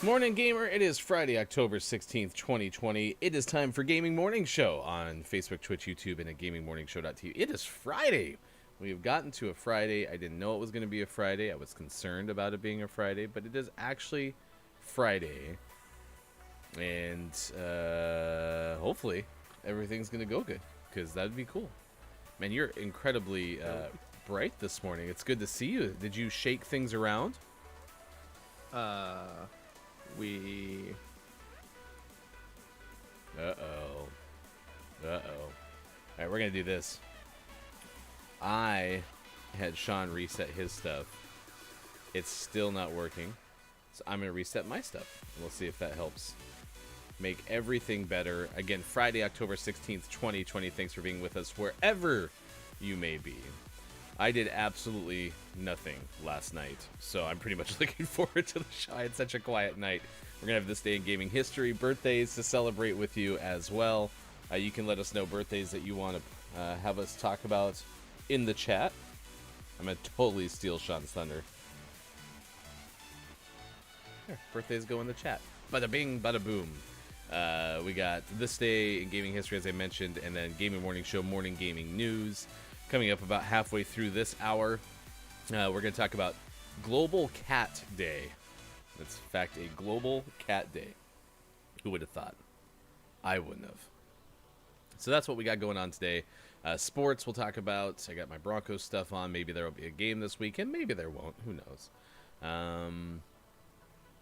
Morning Gamer, it is Friday, October 16th, 2020. It is time for Gaming Morning Show on Facebook, Twitch, YouTube, and at gamingmorningshow.tv. It is Friday. We have gotten to a Friday. I didn't know it was going to be a Friday. I was concerned about it being a Friday, but it is actually Friday. And hopefully everything's going to go good, because that would be cool. Man, you're incredibly bright this morning. It's good to see you. Did you shake things around? We... Uh-oh. Uh-oh. Alright, we're gonna do this. I had Sean reset his stuff. It's still not working. So I'm gonna reset my stuff. And we'll see if that helps make everything better. Again, Friday, October 16th, 2020. Thanks for being with us wherever you may be. I did absolutely nothing last night, so I'm pretty much looking forward to the show. I had such a quiet night. We're going to have this day in gaming history, birthdays to celebrate with you as well. You can let us know birthdays that you want to have us talk about in the chat. I'm going to totally steal Sean's thunder. Here, birthdays go in the chat. Bada bing, bada boom. We got this day in gaming history, as I mentioned, and then Gaming Morning Show, morning gaming news. Coming up about halfway through this hour, we're going to talk about Global Cat Day. It's, in fact, a Global Cat Day. Who would have thought? I wouldn't have. So that's what we got going on today. Sports we'll talk about. I got my Broncos stuff on. Maybe there will be a game this weekend. Maybe there won't. Who knows?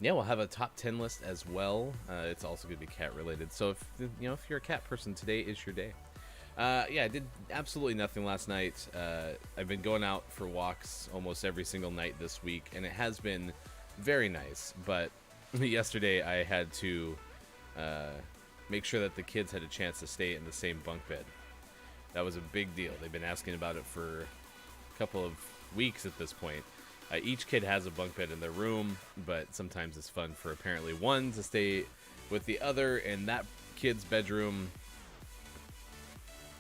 Yeah, we'll have a top 10 list as well. It's also going to be cat related. So if you're a cat person, today is your day. Yeah, I did absolutely nothing last night. I've been going out for walks almost every single night this week, and it has been very nice. But yesterday I had to make sure that the kids had a chance to stay in the same bunk bed. That was a big deal. They've been asking about it for a couple of weeks at this point. Each kid has a bunk bed in their room, but sometimes it's fun for apparently one to stay with the other, and that kid's bedroom...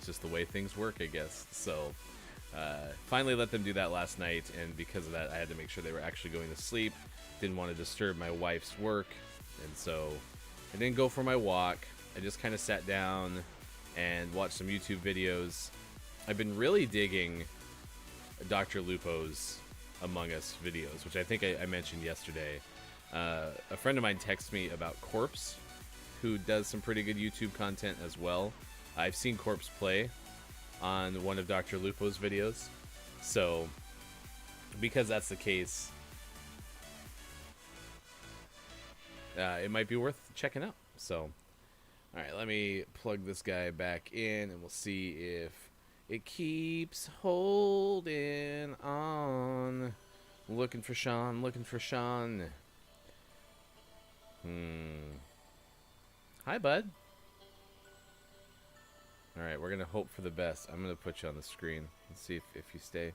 just the way things work, I guess. So finally let them do that last night, and because of that I had to make sure they were actually going to sleep. Didn't want to disturb my wife's work, and so I didn't go for my walk. I just kind of sat down and watched some YouTube videos. I've been really digging Dr. Lupo's Among Us videos, which I think I mentioned yesterday. A friend of mine texted me about Corpse, who does some pretty good YouTube content as well. I've seen Corpse play on one of Dr. Lupo's videos, so because that's the case, it might be worth checking out. So, alright, let me plug this guy back in, and we'll see if it keeps holding on. Looking for Sean, looking for Sean. Hi, bud. Alright, we're going to hope for the best. I'm going to put you on the screen. Let's see if you stay.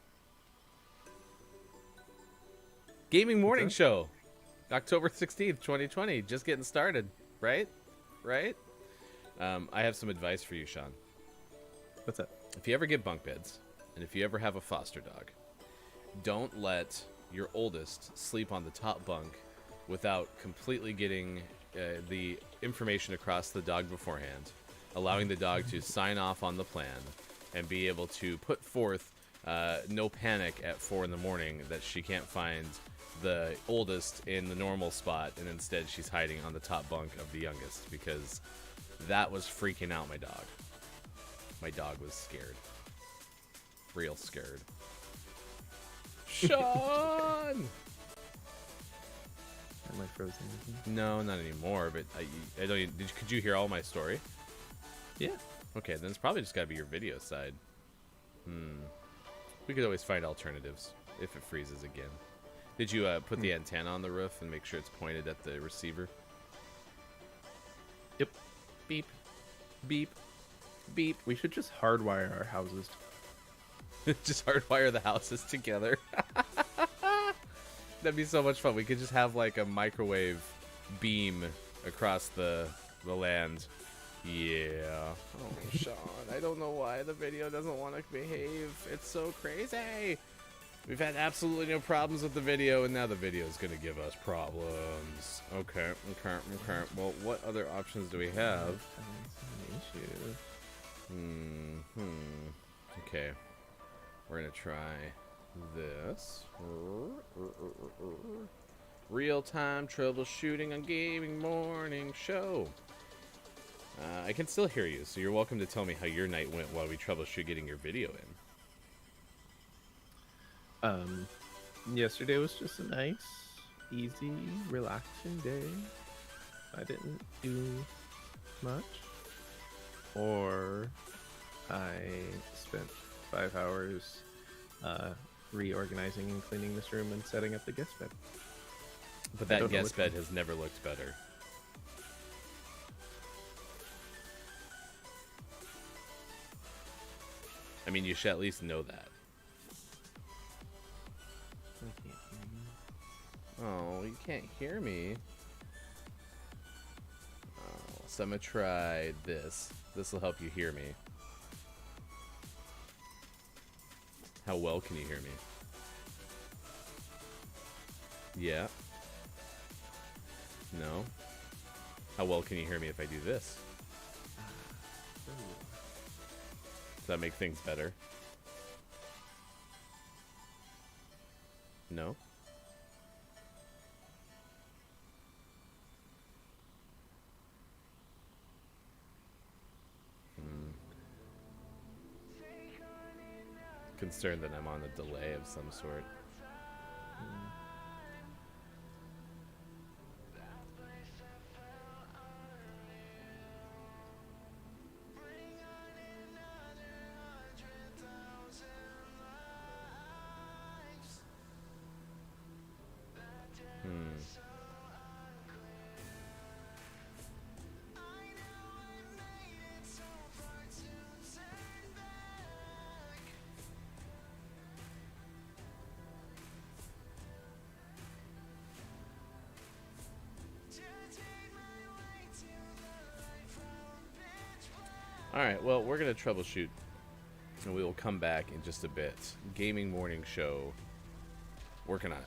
Gaming Morning Show. October 16th, 2020. Just getting started. Right? Right? I have some advice for you, Sean. What's up? If you ever get bunk beds, and if you ever have a foster dog, don't let your oldest sleep on the top bunk without completely getting the information across to the dog beforehand, allowing the dog to sign off on the plan, and be able to put forth no panic at 4 in the morning that she can't find the oldest in the normal spot, and instead she's hiding on the top bunk of the youngest, because that was freaking out my dog. My dog was scared. Real scared. Sean! Am I frozen? No, not anymore, but I don't even, could you hear all my story? Yeah. Okay, then it's probably just got to be your video side. We could always find alternatives if it freezes again. Did you put the antenna on the roof and make sure it's pointed at the receiver? Yep. Beep. Beep. Beep. We should just hardwire our houses. Just hardwire the houses together. That'd be so much fun. We could just have like a microwave beam across the land. Yeah. Oh, Sean, I don't know why the video doesn't want to behave. It's so crazy. We've had absolutely no problems with the video, and now the video is going to give us problems. Okay. Well, what other options do we have? Okay. We're going to try this. Real-time troubleshooting on Gaming Morning Show. I can still hear you, so you're welcome to tell me how your night went while we troubleshoot getting your video in. Yesterday was just a nice, easy, relaxing day. I didn't do much. Or I spent 5 hours reorganizing and cleaning this room and setting up the guest bed. But that guest bed has never looked better. I mean, you should at least know that. I can't hear you. Oh, you can't hear me. Oh, so I'm gonna try this. This will help you hear me. How well can you hear me? Yeah. No. How well can you hear me if I do this? Does that make things better? No? Concerned that I'm on a delay of some sort. Alright, well, we're going to troubleshoot, and we will come back in just a bit. Gaming Morning Show. Working on it.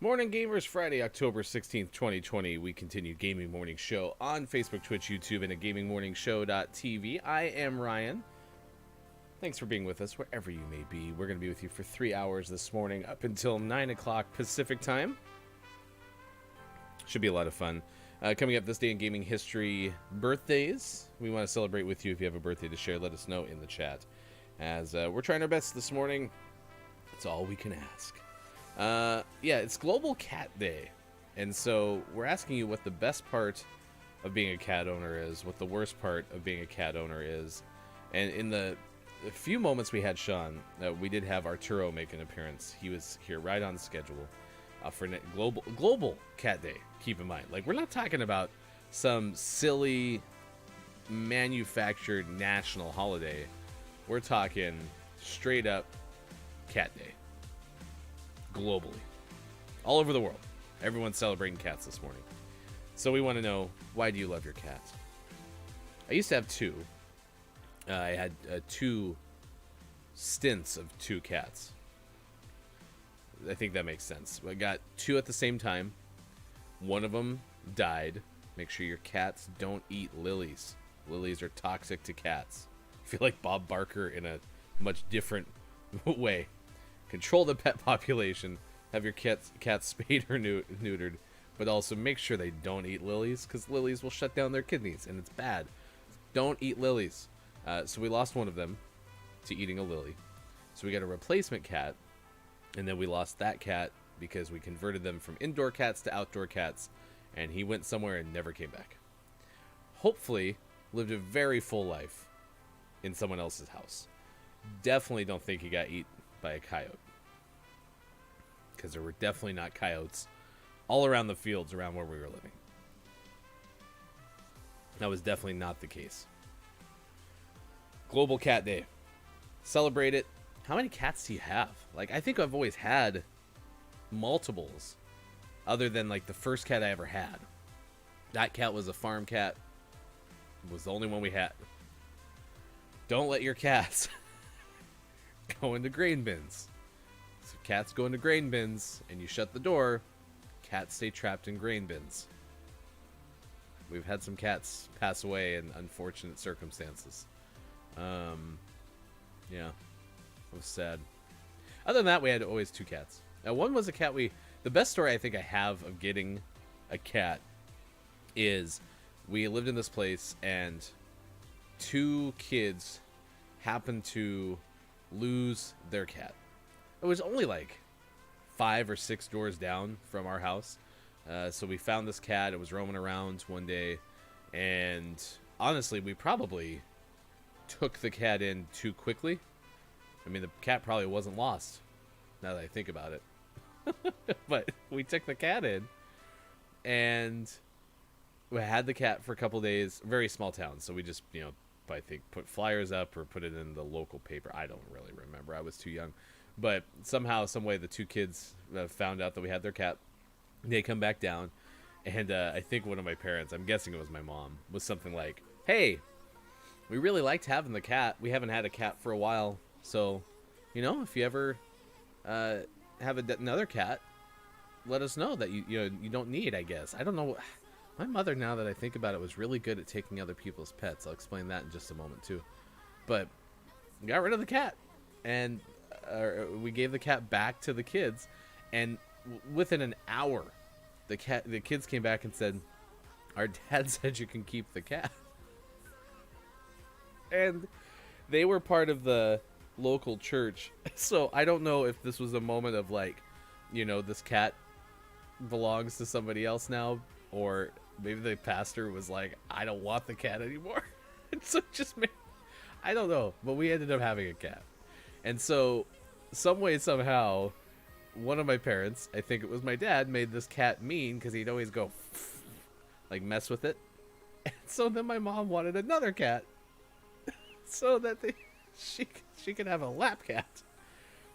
Morning Gamers, Friday, October 16th, 2020. We continue Gaming Morning Show on Facebook, Twitch, YouTube, and at gamingmorningshow.tv. I am Ryan. Thanks for being with us wherever you may be. We're going to be with you for 3 hours this morning up until 9 o'clock Pacific time. Should be a lot of fun. Coming up this day in gaming history, birthdays. We want to celebrate with you. If you have a birthday to share, let us know in the chat. As we're trying our best this morning. That's all we can ask. Yeah, it's Global Cat Day. And so we're asking you what the best part of being a cat owner is, what the worst part of being a cat owner is. And in the few moments we had Sean, we did have Arturo make an appearance. He was here right on schedule for Global Cat Day. Keep in mind, like, we're not talking about some silly manufactured national holiday. We're talking straight up Cat Day. Globally. All over the world. Everyone's celebrating cats this morning. So we want to know, why do you love your cats? I used to have two. I had 2 stints of 2 cats. I think that makes sense. I got 2 at the same time. One of them died. Make sure your cats don't eat lilies. Lilies are toxic to cats. I feel like Bob Barker in a much different way. Control the pet population. Have your cats spayed or neutered. But also make sure they don't eat lilies, because lilies will shut down their kidneys, and it's bad. Don't eat lilies. So we lost one of them to eating a lily. So we got a replacement cat, and then we lost that cat because we converted them from indoor cats to outdoor cats, and he went somewhere and never came back. Hopefully, lived a very full life in someone else's house. Definitely don't think he got eaten by a coyote, because there were definitely not coyotes all around the fields around where we were living. That was definitely not the case. Global Cat Day. Celebrate it. How many cats do you have? Like, I think I've always had multiples, other than like the first cat I ever had. That cat was a farm cat. It was the only one we had. Don't let your cats go into grain bins. So cats go into grain bins and you shut the door, cats stay trapped in grain bins. We've had some cats pass away in unfortunate circumstances. Yeah, it was sad. Other than that, we had always 2 cats. Now, one was a cat the best story I think I have of getting a cat is we lived in this place and 2 kids happened to lose their cat. It was only like 5 or 6 doors down from our house. So we found this cat. It was roaming around one day, and honestly, we probably took the cat in too quickly. I mean, the cat probably wasn't lost, now that I think about it. But we took the cat in, and we had the cat for a couple days. Very small town, so we just, I think put flyers up or put it in the local paper. I don't really remember. I was too young. But somehow, some way, the 2 kids found out that we had their cat. They come back down, and I think one of my parents, I'm guessing it was my mom, was something like, "Hey, we really liked having the cat. We haven't had a cat for a while, so, if you ever have another cat, let us know that you don't need, I guess." I don't know. My mother, now that I think about it, was really good at taking other people's pets. I'll explain that in just a moment, too. But we got rid of the cat, and we gave the cat back to the kids, and within an hour, the kids came back and said, "Our dad said you can keep the cat." And they were part of the local church, so I don't know if this was a moment of like, this cat belongs to somebody else now, or maybe the pastor was like, "I don't want the cat anymore." And so I don't know, but we ended up having a cat. And so some way, somehow, one of my parents, I think it was my dad, made this cat mean because he'd always go like mess with it. And so then my mom wanted another cat so that she could have a lap cat.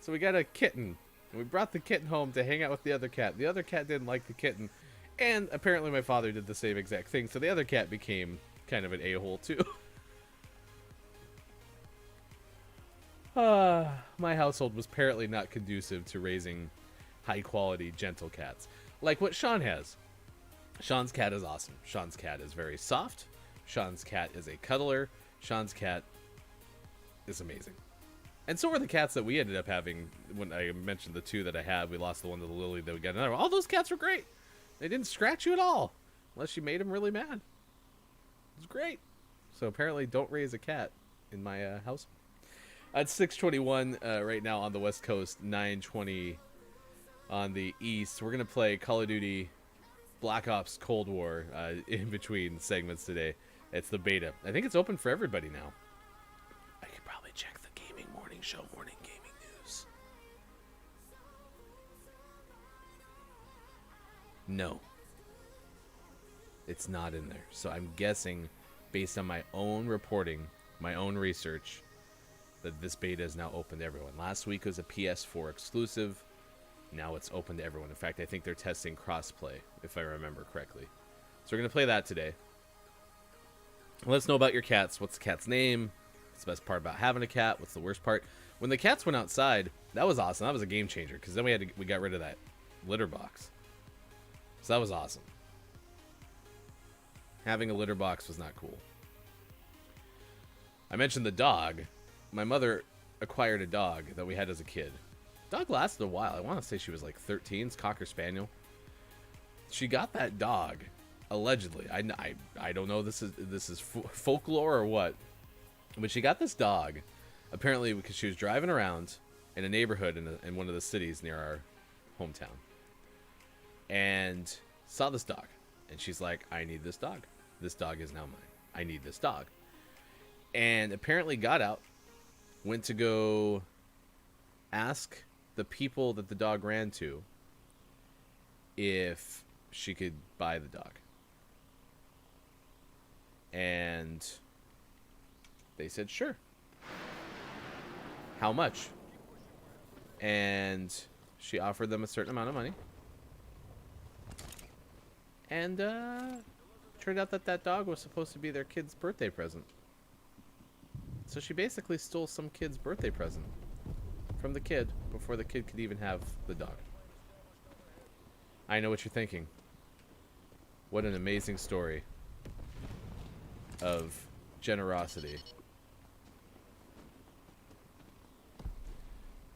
So we got a kitten, and we brought the kitten home to hang out with the other cat. The other cat didn't like the kitten, and apparently my father did the same exact thing, so the other cat became kind of an a-hole too. My household was apparently not conducive to raising high quality, gentle cats. Like what Sean has. Sean's cat is awesome. Sean's cat is very soft. Sean's cat is a cuddler. Sean's cat is amazing. And so are the cats that we ended up having. When I mentioned the 2 that I had, we lost the one to the Lily that we got another one. All those cats were great. They didn't scratch you at all. Unless you made them really mad. It was great. So apparently don't raise a cat in my house. It's 6:21 right now on the West Coast, 9:20 on the East. We're going to play Call of Duty Black Ops Cold War in between segments today. It's the beta. I think it's open for everybody now. I could probably check the Gaming Morning Show morning gaming news. No. It's not in there. So I'm guessing, based on my own reporting, my own research, that this beta is now open to everyone. Last week was a PS4 exclusive. Now it's open to everyone. In fact, I think they're testing crossplay, if I remember correctly. So we're going to play that today. Let us know about your cats. What's the cat's name? What's the best part about having a cat? What's the worst part? When the cats went outside, that was awesome. That was a game changer, because then we got rid of that litter box. So that was awesome. Having a litter box was not cool. I mentioned the dog. My mother acquired a dog that we had as a kid. Dog lasted a while. I want to say she was like 13. It's Cocker Spaniel. She got that dog, allegedly. I don't know. This is folklore or what, but she got this dog apparently because she was driving around in a neighborhood in one of the cities near our hometown, and saw this dog, and she's like, "I need this dog. This dog is now mine. I need this dog." And apparently got out, went to go ask the people that the dog ran to if she could buy the dog. And they said, sure. How much? And she offered them a certain amount of money. And turned out that that dog was supposed to be their kid's birthday present. So she basically stole some kid's birthday present from the kid before the kid could even have the dog. I know what you're thinking. What an amazing story of generosity.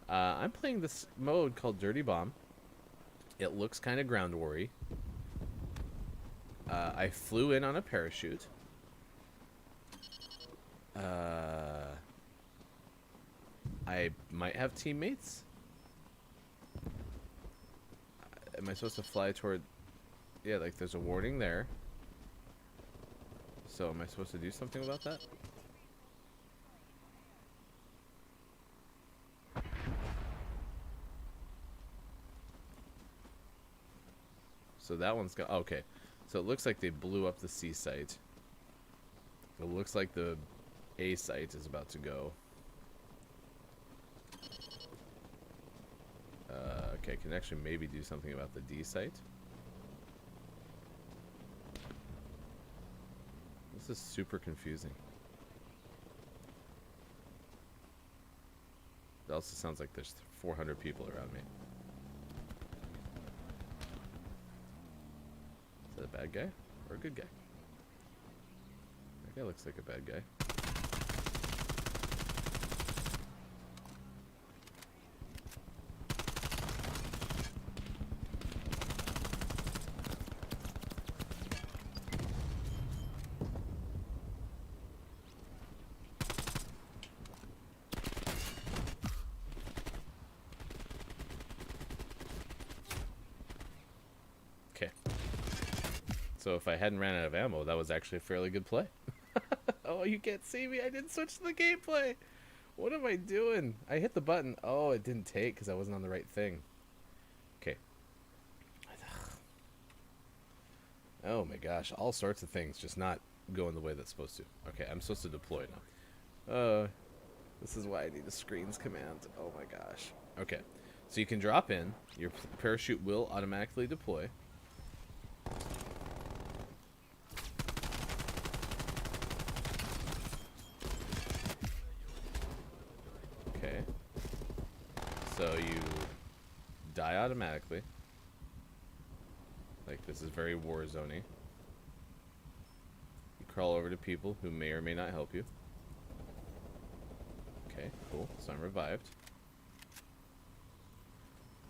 I'm playing this mode called Dirty Bomb. It looks kind of ground war-y. I flew in on a parachute. I might have teammates. Am I supposed to fly toward... Yeah, like there's a warning there. So am I supposed to do something about that? So that one's got... Okay. So it looks like they blew up the C site. It looks like the A site is about to go. Okay, can actually maybe do something about the D site. This is super confusing. It also sounds like there's 400 people around me. Is that a bad guy or a good guy? That guy looks like a bad guy. So if I hadn't ran out of ammo, that was actually a fairly good play. Oh, you can't see me. I didn't switch to the gameplay. What am I doing? I hit the button. Oh, it didn't take because I wasn't on the right thing. Okay. Oh my gosh. All sorts of things just not going the way that's supposed to. Okay, I'm supposed to deploy now. This is why I need the screens command. Oh my gosh. Okay. So you can drop in. Your parachute will automatically deploy. So you die automatically. Like, this is very Warzone-y. You crawl over to people who may or may not help you. Okay, cool. So I'm revived.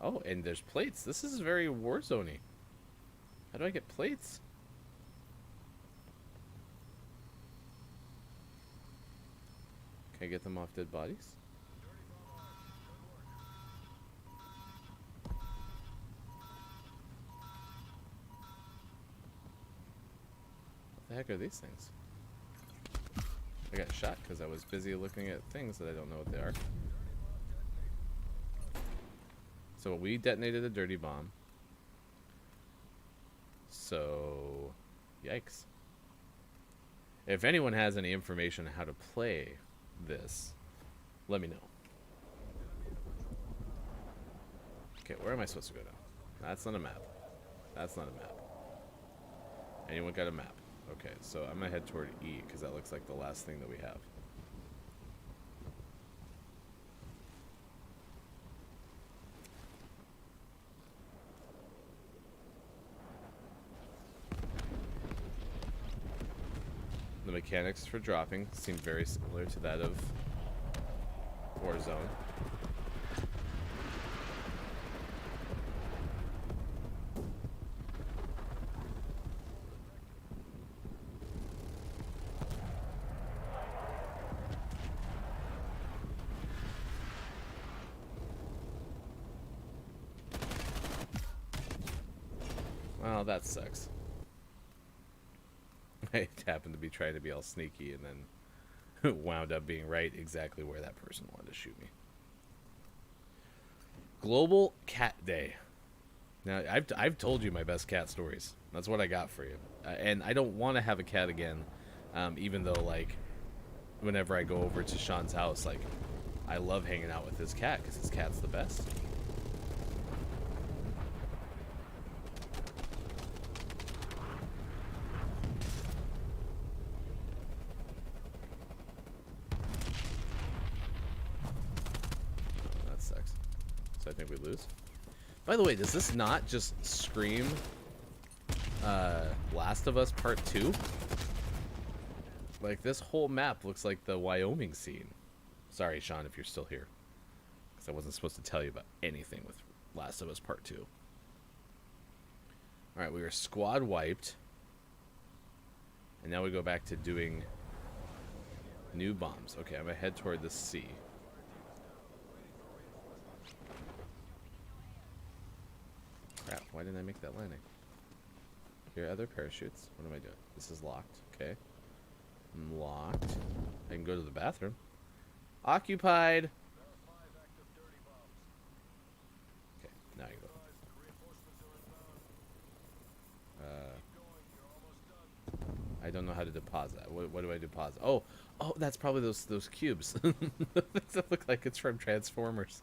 Oh, and there's plates. This is very Warzone-y. How do I get plates? Can I get them off dead bodies? What the heck are these things? I got shot because I was busy looking at things that I don't know what they are. So we detonated a dirty bomb. So, yikes. If anyone has any information on how to play this, let me know. Okay, where am I supposed to go now? That's not a map. That's not a map. Anyone got a map? Okay, so I'm gonna head toward E because that looks like the last thing that we have. The mechanics for dropping seem very similar to that of Warzone. Well, that sucks. I happened to be trying to be all sneaky and then wound up being right exactly where that person wanted to shoot me. Global Cat Day. Now, I've told you my best cat stories. That's what I got for you. And I don't want to have a cat again, even though, like, whenever I go over to Sean's house, like, I love hanging out with his cat because his cat's the best. So I think we lose. By the way, does this not just scream Last of Us Part 2? Like, this whole map looks like the Wyoming scene. Sorry, Sean, if you're still here. Because I wasn't supposed to tell you about anything with Last of Us Part 2. Alright, we were squad wiped. And now we go back to doing new bombs. Okay, I'm going to head toward the C. Crap, why didn't I make that landing? Here are other parachutes. What am I doing? This is locked. Okay. I'm locked. I can go to the bathroom. Occupied! Okay, now you go. I don't know how to deposit that. What do I deposit? Oh, that's probably those cubes. That look like it's from Transformers.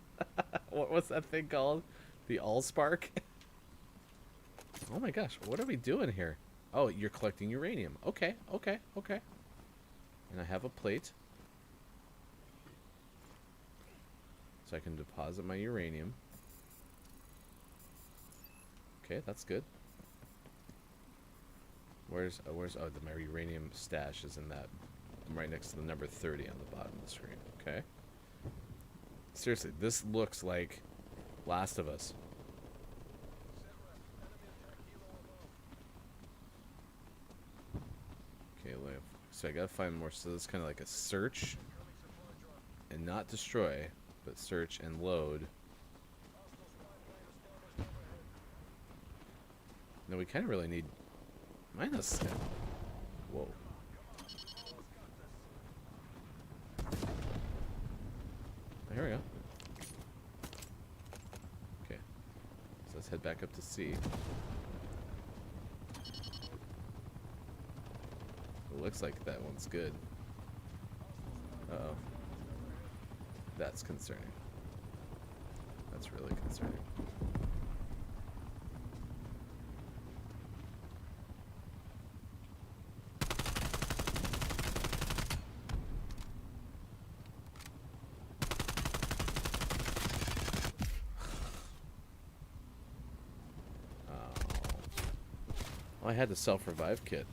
What's that thing called? The Allspark? Oh my gosh, what are we doing here? Oh, you're collecting uranium. Okay. And I have a plate. So I can deposit my uranium. Okay, that's good. Where's my uranium stash is in that. I'm right next to the number 30 on the bottom of the screen. Okay. Seriously, this looks like Last of Us. Okay, so I gotta find more. So this is kind of like a search and not destroy, but search and load. No, we kind of really need minus. Whoa. Here we go. Okay, so let's head back up to C. It looks like that one's good. Uh-oh. That's concerning. That's really concerning. I had the self-revive kit.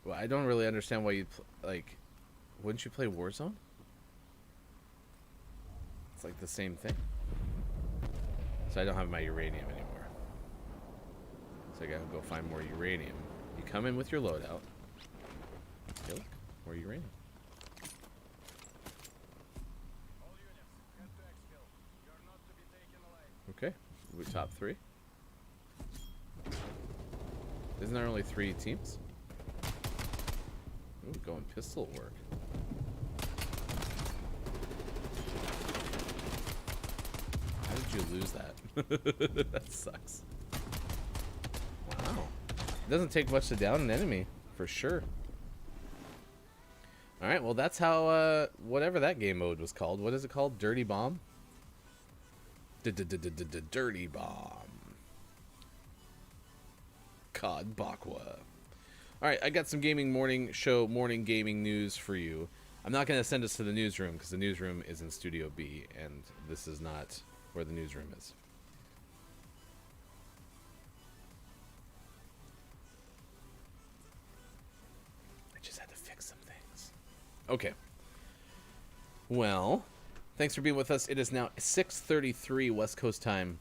Well, I don't really understand why you like. Wouldn't you play Warzone? It's like the same thing. So I don't have my uranium anymore. So I gotta go find more uranium. You come in with your loadout. Look, more uranium. Okay, we top 3. Isn't there only 3 teams? Ooh, going pistol work. How did you lose that? That sucks. Wow. It doesn't take much to down an enemy, for sure. Alright, well that's how, whatever that game mode was called. What is it called? Dirty Bomb? Dirty Bomb. COD Bakwa. Alright, I got some gaming morning gaming news for you. I'm not going to send us to the newsroom because the newsroom is in Studio B, and this is not where the newsroom is. I just had to fix some things. Okay. Well, thanks for being with us. It is now 6:33 West Coast time,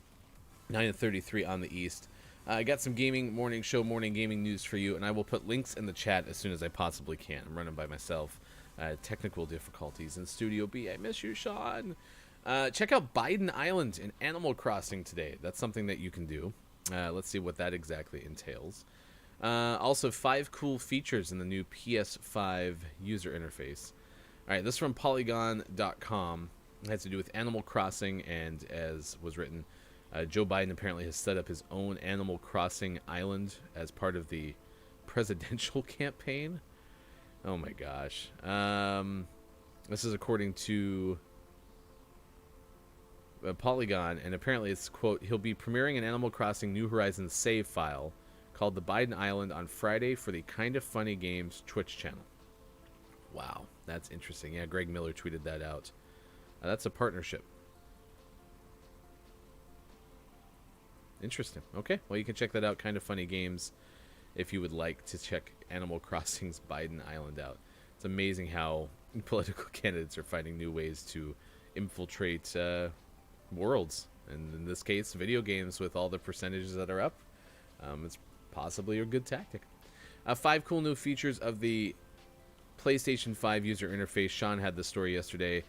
9:33 on the East. I got some morning gaming news for you, and I will put links in the chat as soon as I possibly can. I'm running by myself. Technical difficulties in Studio B. I miss you, Sean. Check out Biden Island in Animal Crossing today. That's something that you can do. Let's see what that exactly entails. Also, 5 cool features in the new PS5 user interface. All right, this is from Polygon.com. It has to do with Animal Crossing, and as was written, Joe Biden apparently has set up his own Animal Crossing island as part of the presidential campaign. Oh my gosh. This is according to Polygon, and apparently it's, quote, he'll be premiering an Animal Crossing New Horizons save file called the Biden Island on Friday for the Kinda Funny Games Twitch channel. Wow, that's interesting. Yeah, Greg Miller tweeted that out. That's a partnership. Interesting. Okay, well, you can check that out. Kinda Funny Games if you would like to check Animal Crossing's Biden Island out. It's amazing how political candidates are finding new ways to infiltrate worlds, and in this case, video games with all the percentages that are up. It's possibly a good tactic. 5 cool new features of the PlayStation 5 user interface. Sean had the story yesterday.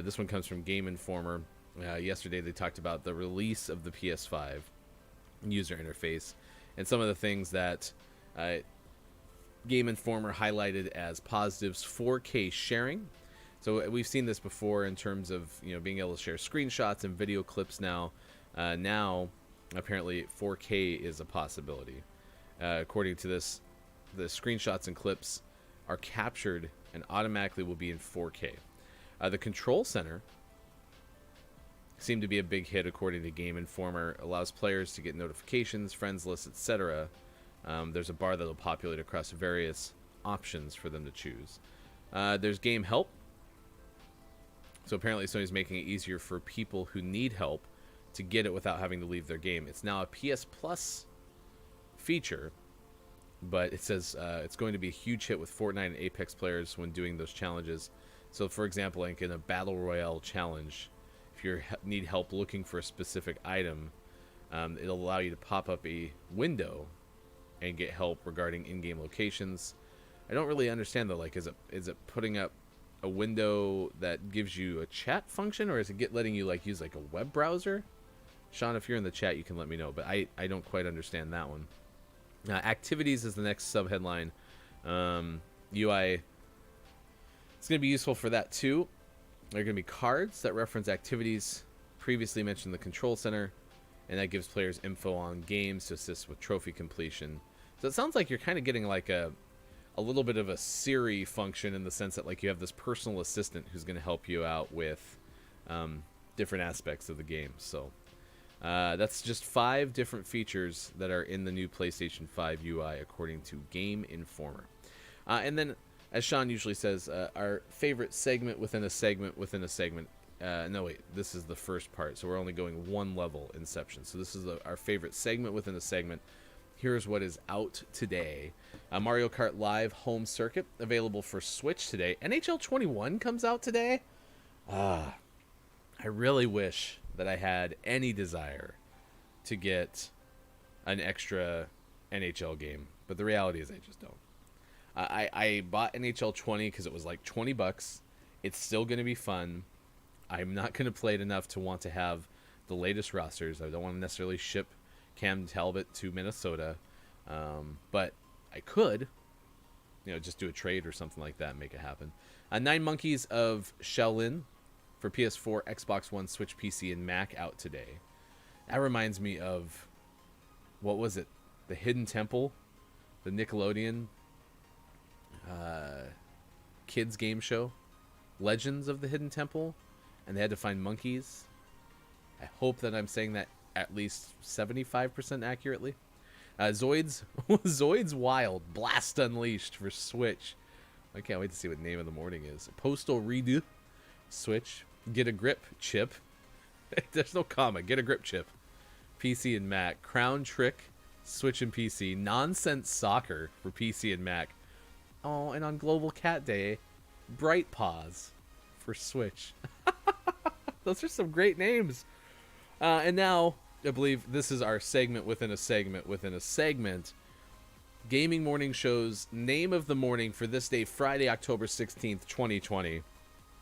This one comes from Game Informer. Yesterday they talked about the release of the PS5 user interface and some of the things that Game Informer highlighted as positives. 4K sharing. So we've seen this before in terms of, you know, being able to share screenshots and video clips now. Now, apparently, 4K is a possibility. According to this, the screenshots and clips are captured and automatically will be in 4K. The Control Center seemed to be a big hit, according to Game Informer. Allows players to get notifications, friends lists, etc. There's a bar that will populate across various options for them to choose. There's Game Help. So apparently Sony's making it easier for people who need help to get it without having to leave their game. It's now a PS Plus feature, but it says it's going to be a huge hit with Fortnite and Apex players when doing those challenges. So, for example, like in a Battle Royale challenge, if you need help looking for a specific item, it'll allow you to pop up a window and get help regarding in-game locations. I don't really understand though. Like, is it putting up a window that gives you a chat function, or is it letting you like use like a web browser? Sean, if you're in the chat, you can let me know, but I don't quite understand that one. Activities is the next sub-headline. UI, it's going to be useful for that too. There are going to be cards that reference activities. Previously mentioned the Control Center, and that gives players info on games to assist with trophy completion. So it sounds like you're kind of getting like a little bit of a Siri function, in the sense that like you have this personal assistant who's going to help you out with different aspects of the game. So that's just 5 different features that are in the new PlayStation 5 UI, according to Game Informer. And then, as Sean usually says, our favorite segment within a segment within a segment. No, wait. This is the first part, so we're only going one level Inception. So this is our favorite segment within a segment. Here's what is out today. Mario Kart Live Home Circuit, available for Switch today. NHL 21 comes out today. I really wish that I had any desire to get an extra NHL game, but the reality is I just don't. I bought NHL 20 because it was like $20. It's still going to be fun. I'm not going to play it enough to want to have the latest rosters. I don't want to necessarily ship Cam Talbot to Minnesota, but I could, just do a trade or something like that and make it happen. 9 Monkeys of Shaolin for PS4, Xbox One, Switch, PC, and Mac out today. That reminds me of, what was it? The Hidden Temple, the Nickelodeon kids game show, Legends of the Hidden Temple, and they had to find monkeys. I hope that I'm saying that at least 75% accurately. Zoids Wild Blast Unleashed for Switch. I can't wait to see what name of the morning is. Postal Redo, Switch. Get a Grip Chip. There's no comma. Get a Grip Chip. PC and Mac. Crown Trick, Switch and PC. Nonsense Soccer for PC and Mac. Oh, and on Global Cat Day, Bright Paws for Switch. Those are some great names. And now, I believe this is our segment within a segment within a segment. Gaming Morning Show's name of the morning for this day, Friday, October 16th, 2020.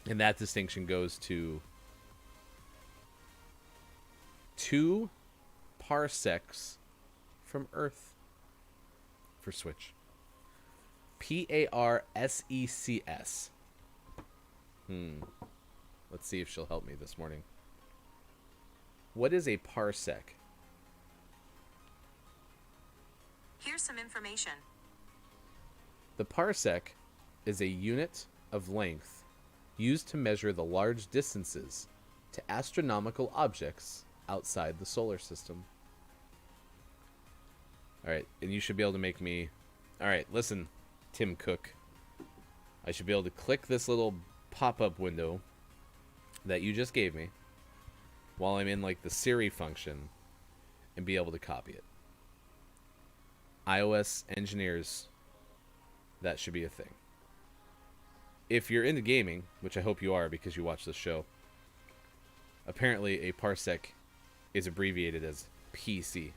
And that distinction goes to 2 parsecs from Earth for Switch. Parsecs. Let's see if she'll help me this morning. What is a parsec? Here's some information. The parsec is a unit of length used to measure the large distances to astronomical objects outside the solar system. Alright, and you should be able to make me... Alright, listen, Tim Cook. I should be able to click this little pop-up window that you just gave me while I'm in like the Siri function and be able to copy it. iOS engineers, that should be a thing. If you're into gaming, which I hope you are because you watch this show, apparently a parsec is abbreviated as PC.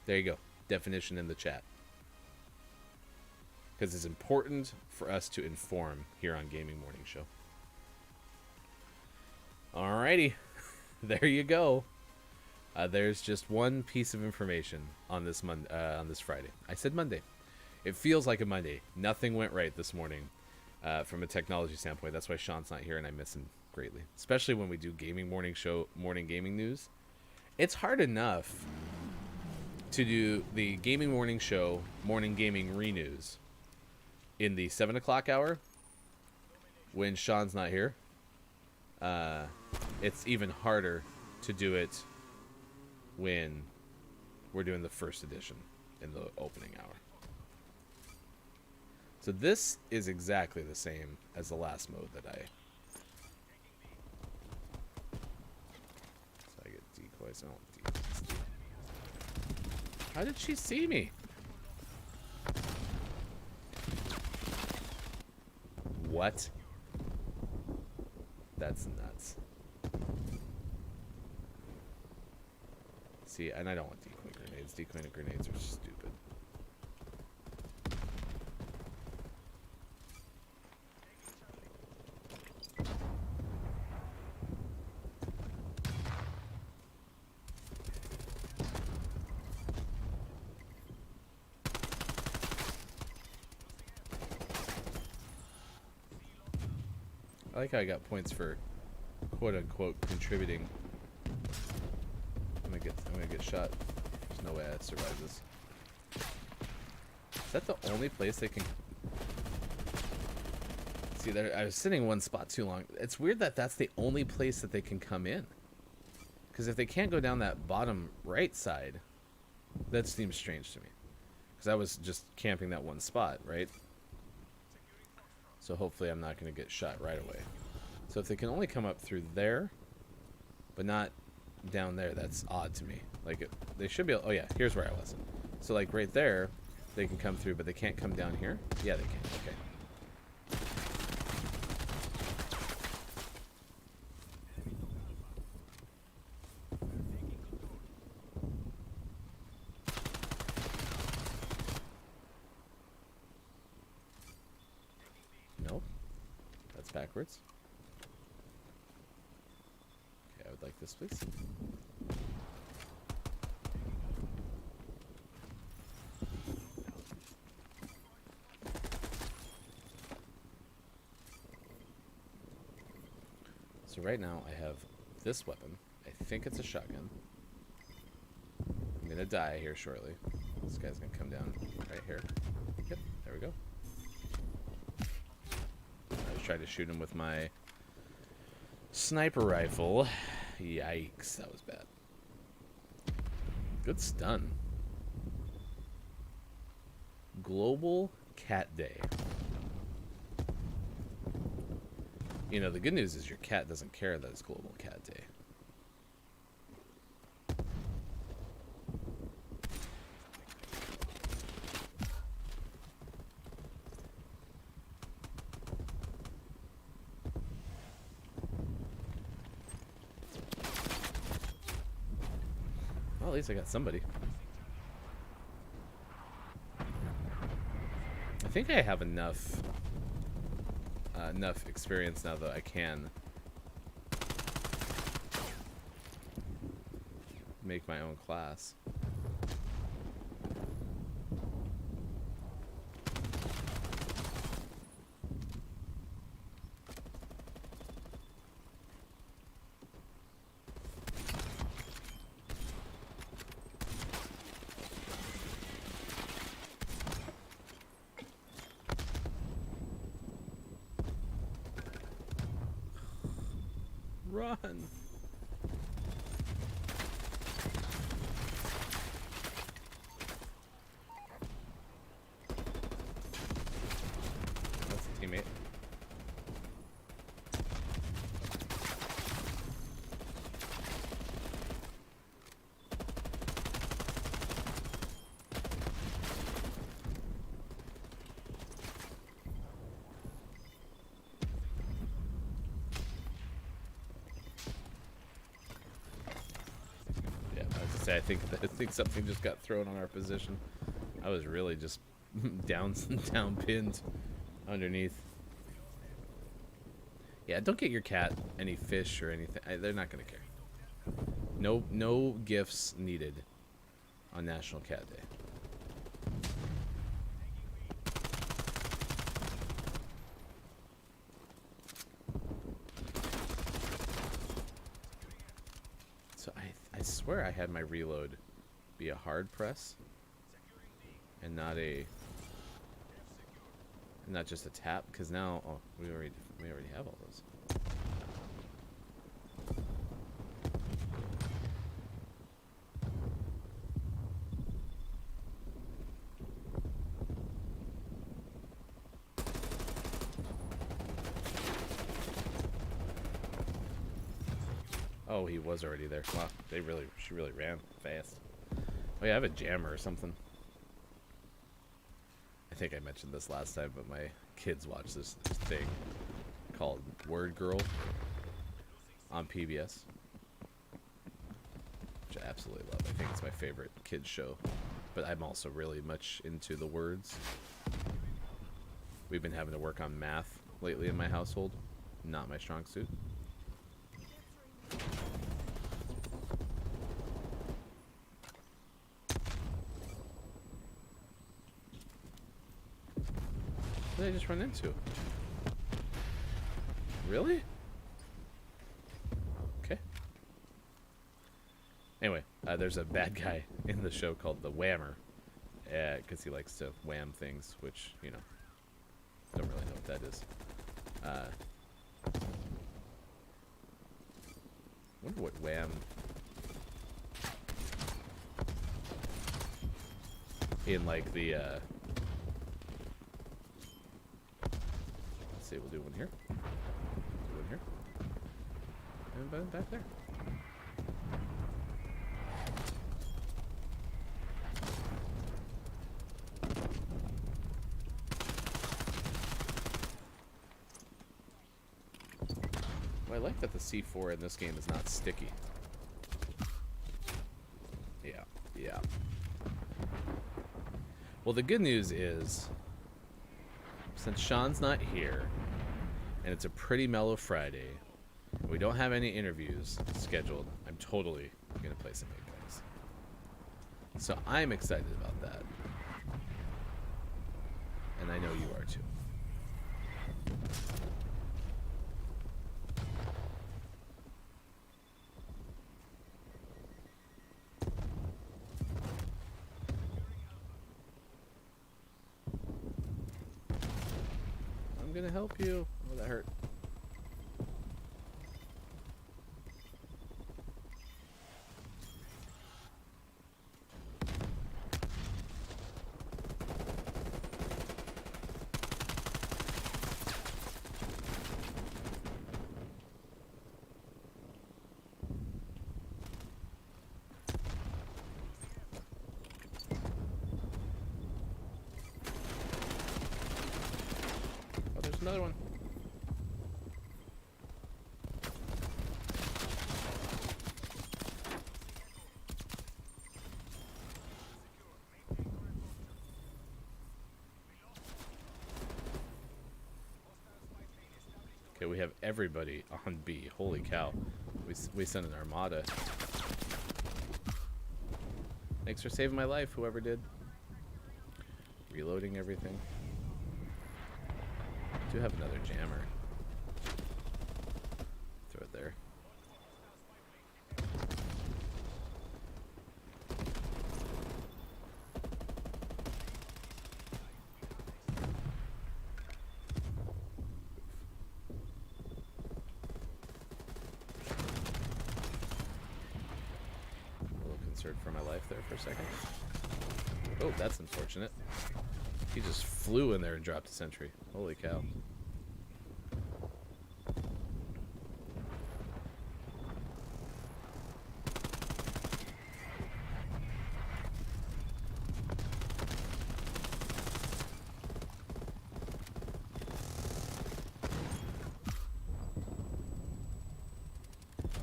There you go. Definition in the chat. Because it's important for us to inform here on Gaming Morning Show. Alrighty. There you go. There's just one piece of information on this Friday. I said Monday. It feels like a Monday. Nothing went right this morning from a technology standpoint. That's why Sean's not here and I miss him greatly. Especially when we do Gaming Morning Show, morning gaming news. It's hard enough to do the Gaming Morning Show, morning gaming re-news in the 7 o'clock hour when Sean's not here. It's even harder to do it when we're doing the first edition in the opening hour. So this is exactly the same as the last mode that I... So I get decoys. I don't want decoys. How did she see me? What? That's nuts. See, and I don't want decoy grenades. Decoy grenades are stupid. I like how I got points for quote-unquote contributing. I'm gonna get shot. There's no way I survive this. Is that the only place they can... See, there, I was sitting in one spot too long. It's weird that that's the only place that they can come in. Because if they can't go down that bottom right side, that seems strange to me. Because I was just camping that one spot, right? So hopefully I'm not going to get shot right away. So if they can only come up through there, but not down there, that's odd to me. Like, they should be able... Oh, yeah, here's where I was. So, like, right there, they can come through, but they can't come down here? Yeah, they can. Okay. Nope. That's backwards. Okay, I would like this, please. So right now I have this weapon. I think it's a shotgun. I'm gonna die here shortly. This guy's gonna come down right here. Yep, there we go. I just tried to shoot him with my sniper rifle. Yikes, that was bad. Good stun. Global Cat Day. You know, the good news is your cat doesn't care that it's Global Cat Day. Well, at least I got somebody. I think I have enough experience now that I can make my own class. Run! That's a teammate. I think something just got thrown on our position. I was really just down pinned underneath. Yeah, don't get your cat any fish or anything. They're not gonna care. No gifts needed on National Cat Day. So I swear I had my reload be a hard press and not just a tap, because now we already have all those. Oh, he was already there. Wow, she really ran fast. Oh yeah, I have a jammer or something. I think I mentioned this last time, but my kids watch this thing called Word Girl on PBS, which I absolutely love. I think it's my favorite kids show, but I'm also really much into the words. We've been having to work on math lately in my household. Not my strong suit. What did I just run into? Really? Okay. Anyway, there's a bad guy in the show called the Whammer, because he likes to wham things, which, you know, don't really know what that is. Wonder what wham in like the say we'll do one here. Do one here. And then back there. Well, I like that the C4 in this game is not sticky. Yeah. Well, the good news is, since Sean's not here, and it's a pretty mellow Friday, and we don't have any interviews scheduled, I'm totally going to play some Apex. So I'm excited about that. And I know you are too. I'm gonna help you. Oh, that hurt. Oh, there's another one. Okay, we have everybody on B. Holy cow. We sent an armada. Thanks for saving my life, whoever did. Reloading everything. Do have another jammer. Throw it there. A little concerned for my life there for a second. Oh, that's unfortunate. He just flew in there and dropped a sentry. Holy cow.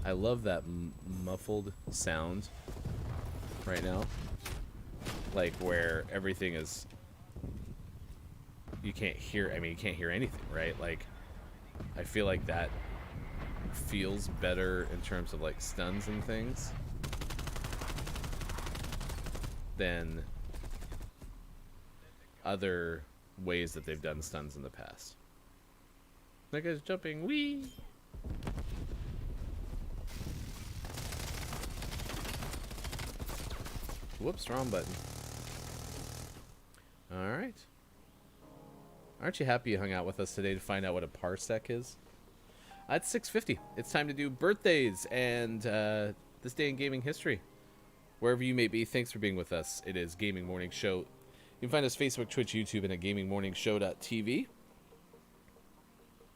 I love that muffled sound right now. Like where everything is, you can't hear, I mean, you can't hear anything, right? Like, I feel like that feels better in terms of like stuns and things than other ways that they've done stuns in the past. That guy's jumping, wee! Whoops, wrong button. Alright. Aren't you happy you hung out with us today to find out what a parsec is? It's 6:50. It's time to do birthdays and this day in gaming history. Wherever you may be, thanks for being with us. It is Gaming Morning Show. You can find us Facebook, Twitch, YouTube, and at gamingmorningshow.tv.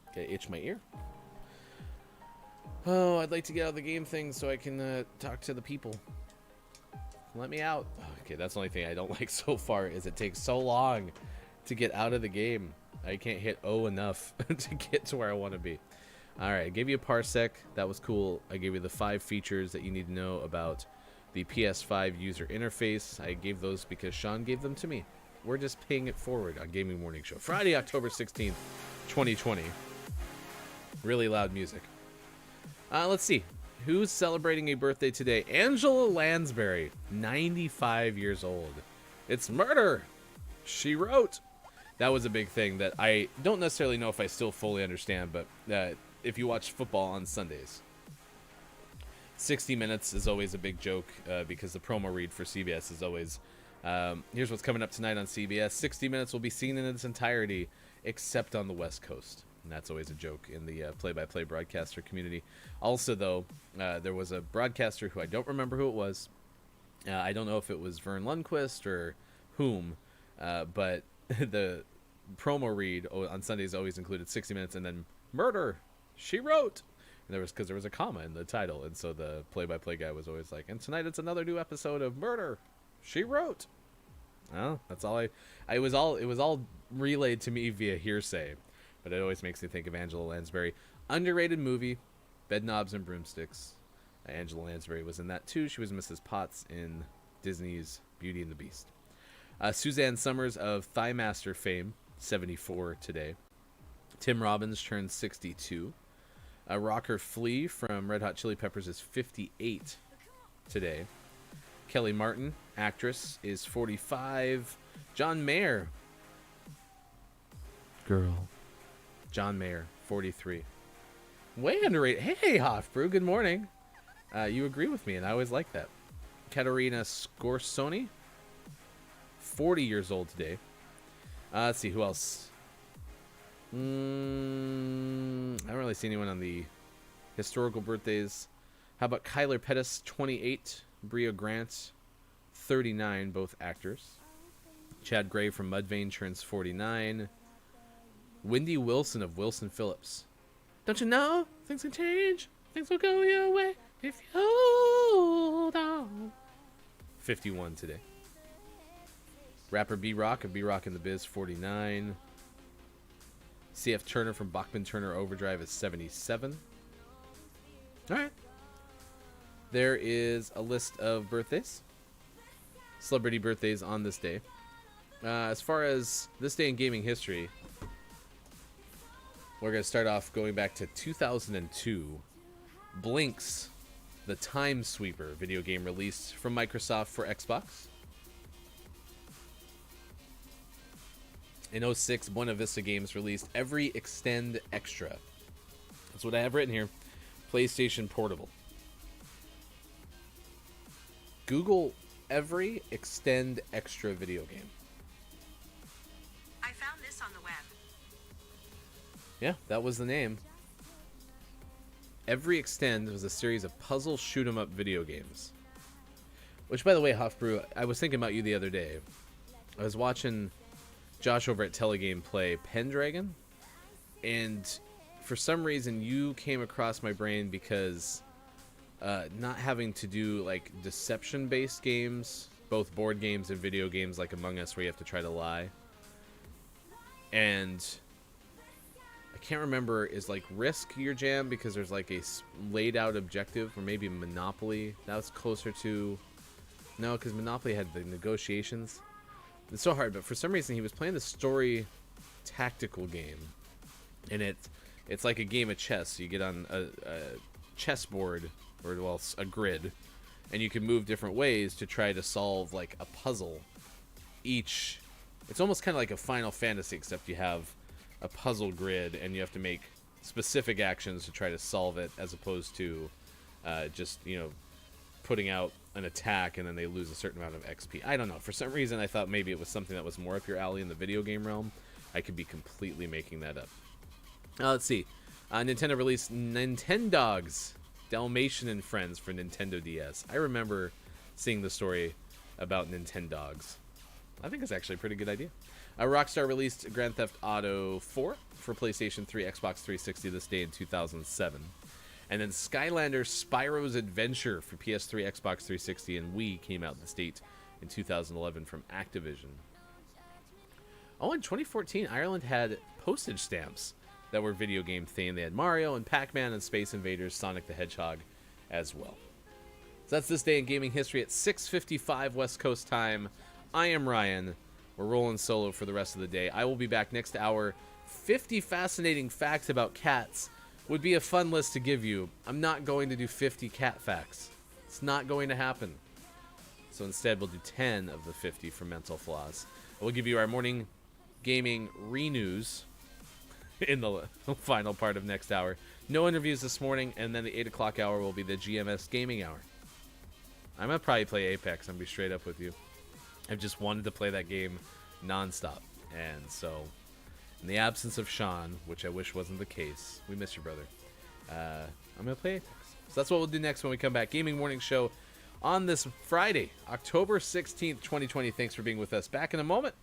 Okay, itch my ear. Oh, I'd like to get out of the game thing so I can talk to the people. Let me out. Okay, that's the only thing I don't like so far is it takes so long to get out of the game. I can't hit O enough to get to where I want to be. Alright, I gave you a parsec. That was cool. I gave you the 5 features that you need to know about the PS5 user interface. I gave those because Sean gave them to me. We're just paying it forward on Gaming Morning Show. Friday, October 16th, 2020. Really loud music. Let's see. Who's celebrating a birthday today? Angela Lansbury, 95 years old. It's murder, she wrote. That was a big thing that I don't necessarily know if I still fully understand, but if you watch football on Sundays, 60 Minutes is always a big joke because the promo read for CBS is always, here's what's coming up tonight on CBS. 60 Minutes will be seen in its entirety, except on the West Coast. And that's always a joke in the play-by-play broadcaster community. Also, though, there was a broadcaster who I don't remember who it was. I don't know if it was Vern Lundquist or whom, but the promo read on Sundays always included 60 minutes and then Murder, She Wrote. And there was a comma in the title, and so the play-by-play guy was always like, and tonight it's another new episode of Murder, She Wrote. Oh, that's all it was all relayed to me via hearsay, but it always makes me think of Angela Lansbury. Underrated movie, Bedknobs and Broomsticks. Angela Lansbury was in that too. She was Mrs. Potts in Disney's Beauty and the Beast. Suzanne Summers of Thigh Master fame, 74 today. Tim Robbins turns 62. Rocker Flea from Red Hot Chili Peppers is 58 today. Kelly Martin, actress, is 45. John Mayer. Girl. John Mayer, 43. Way underrated. Hey, Hofbrew, good morning. You agree with me, and I always like that. Katerina Scorsoni, 40 years old today. Let's see, who else? I don't really see anyone on the historical birthdays. How about Kyler Pettis, 28. Bria Grant, 39, both actors. Chad Gray from Mudvayne turns 49. Wendy Wilson of Wilson Phillips. Don't you know? Things can change. Things will go your way if you hold on. 51 today. Rapper B-Rock of B-Rock and the Biz, 49. C.F. Turner from Bachman Turner Overdrive is 77. All right. There is a list of birthdays. Celebrity birthdays on this day. As far as this day in gaming history, we're going to start off going back to 2002. Blinks, the Time Sweeper video game released from Microsoft for Xbox. In 2006, Buena Vista Games released Every Extend Extra. That's what I have written here. PlayStation Portable. Google Every Extend Extra video game. I found this on the web. Yeah, that was the name. Every Extend was a series of puzzle shoot-'em-up video games. Which, by the way, Hofbrew, I was thinking about you the other day. I was watching Josh over at Telegame play Pendragon, and for some reason you came across my brain because not having to do like deception-based games, both board games and video games like Among Us where you have to try to lie. And I can't remember, is like Risk your jam because there's like a laid out objective, or maybe Monopoly. That was closer to, no, because Monopoly had the negotiations. It's so hard, but for some reason he was playing the story tactical game, and it's like a game of chess. So you get on a chessboard, or well, a grid, and you can move different ways to try to solve like a puzzle. It's almost kind of like a Final Fantasy, except you have a puzzle grid and you have to make specific actions to try to solve it, as opposed to just, you know, putting out an attack and then they lose a certain amount of XP. I don't know. For some reason, I thought maybe it was something that was more up your alley in the video game realm. I could be completely making that up. Let's see. Nintendo released Nintendogs, Dalmatian and Friends for Nintendo DS. I remember seeing the story about Nintendogs. I think it's actually a pretty good idea. Rockstar released Grand Theft Auto 4 for PlayStation 3, Xbox 360 this day in 2007. And then Skylanders Spyro's Adventure for PS3, Xbox 360, and Wii came out in the state in 2011 from Activision. Oh, in 2014, Ireland had postage stamps that were video game themed. They had Mario and Pac-Man and Space Invaders, Sonic the Hedgehog as well. So that's this day in gaming history at 6:55 West Coast time. I am Ryan. We're rolling solo for the rest of the day. I will be back next hour. 50 fascinating facts about cats would be a fun list to give you. I'm not going to do 50 cat facts. It's not going to happen. So instead, we'll do 10 of the 50 for mental flaws. We'll give you our morning gaming re-news in the final part of next hour. No interviews this morning, and then the 8 o'clock hour will be the GMS gaming hour. I'm going to probably play Apex. I'm going to be straight up with you. I've just wanted to play that game nonstop. And so, in the absence of Sean, which I wish wasn't the case, we miss you, brother, I'm going to play Apex. So that's what we'll do next when we come back. Gaming Morning Show on this Friday, October 16th, 2020. Thanks for being with us. Back in a moment.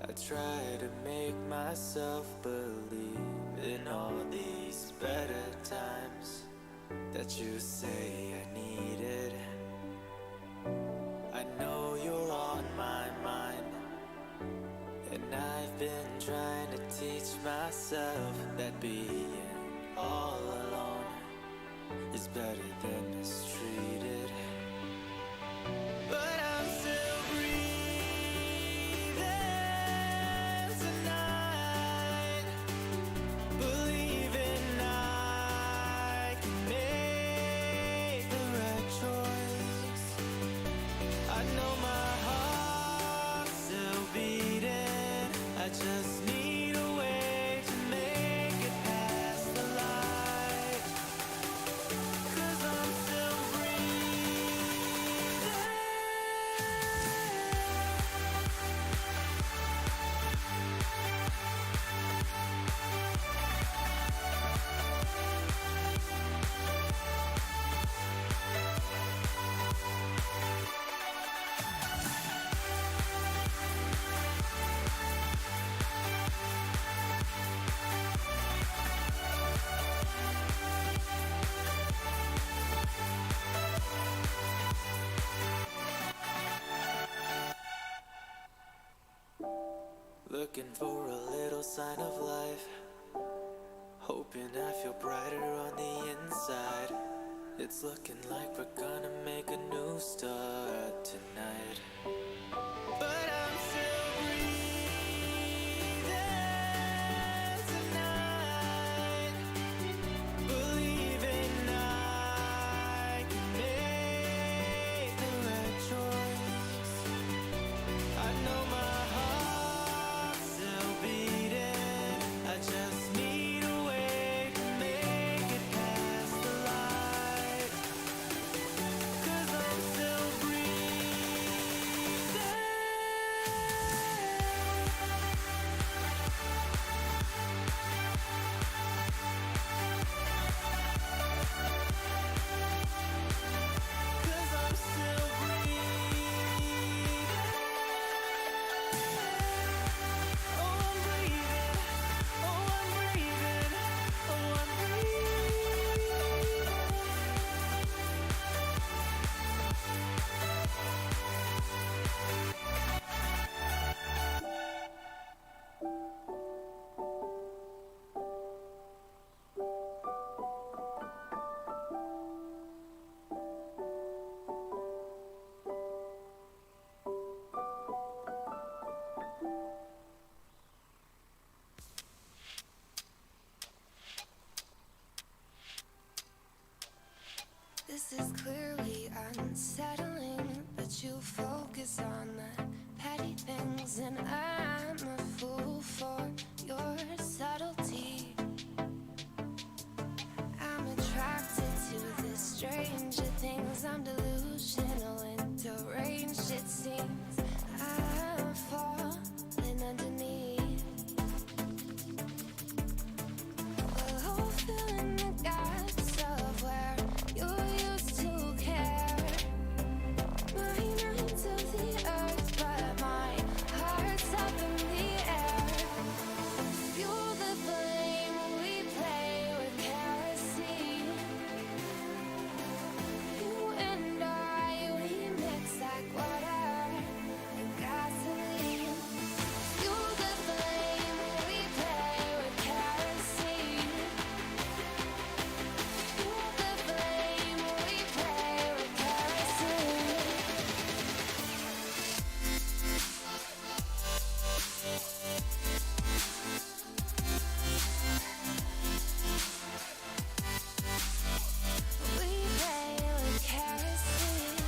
I try to make myself believe in all these better times that you say I needed. I know you're on my mind, and I've been trying to teach myself that being all alone is better than mistreated. But I'm still breathing tonight, believing I can make the right choice. I know my heart's still beating, I just need a way to make it past the light. 'Cause I'm still breathing. Looking for a little sign of life, hoping I feel brighter on the inside. It's looking like we're gonna make a new start tonight. But I'm still breathing tonight, believing I can make the right choice. I know my heart's still beating, I just need a way to make it past the light. 'Cause I'm still breathing. This is clearly unsettling, but you focus on the petty things, and I'm a fool for your subtlety. I'm attracted to the stranger things. I'm delusional and deranged, it seems. I'm falling underneath. Oh, filling the gaps of where you used to care. My mind's of the earth, but my heart's up in the air. Fuel the flame, we play with kerosene. You and I, we mix like water and gasoline. Fuel the flame, we play with kerosene. Fuel the flame, we play with kerosene. We play with kerosene.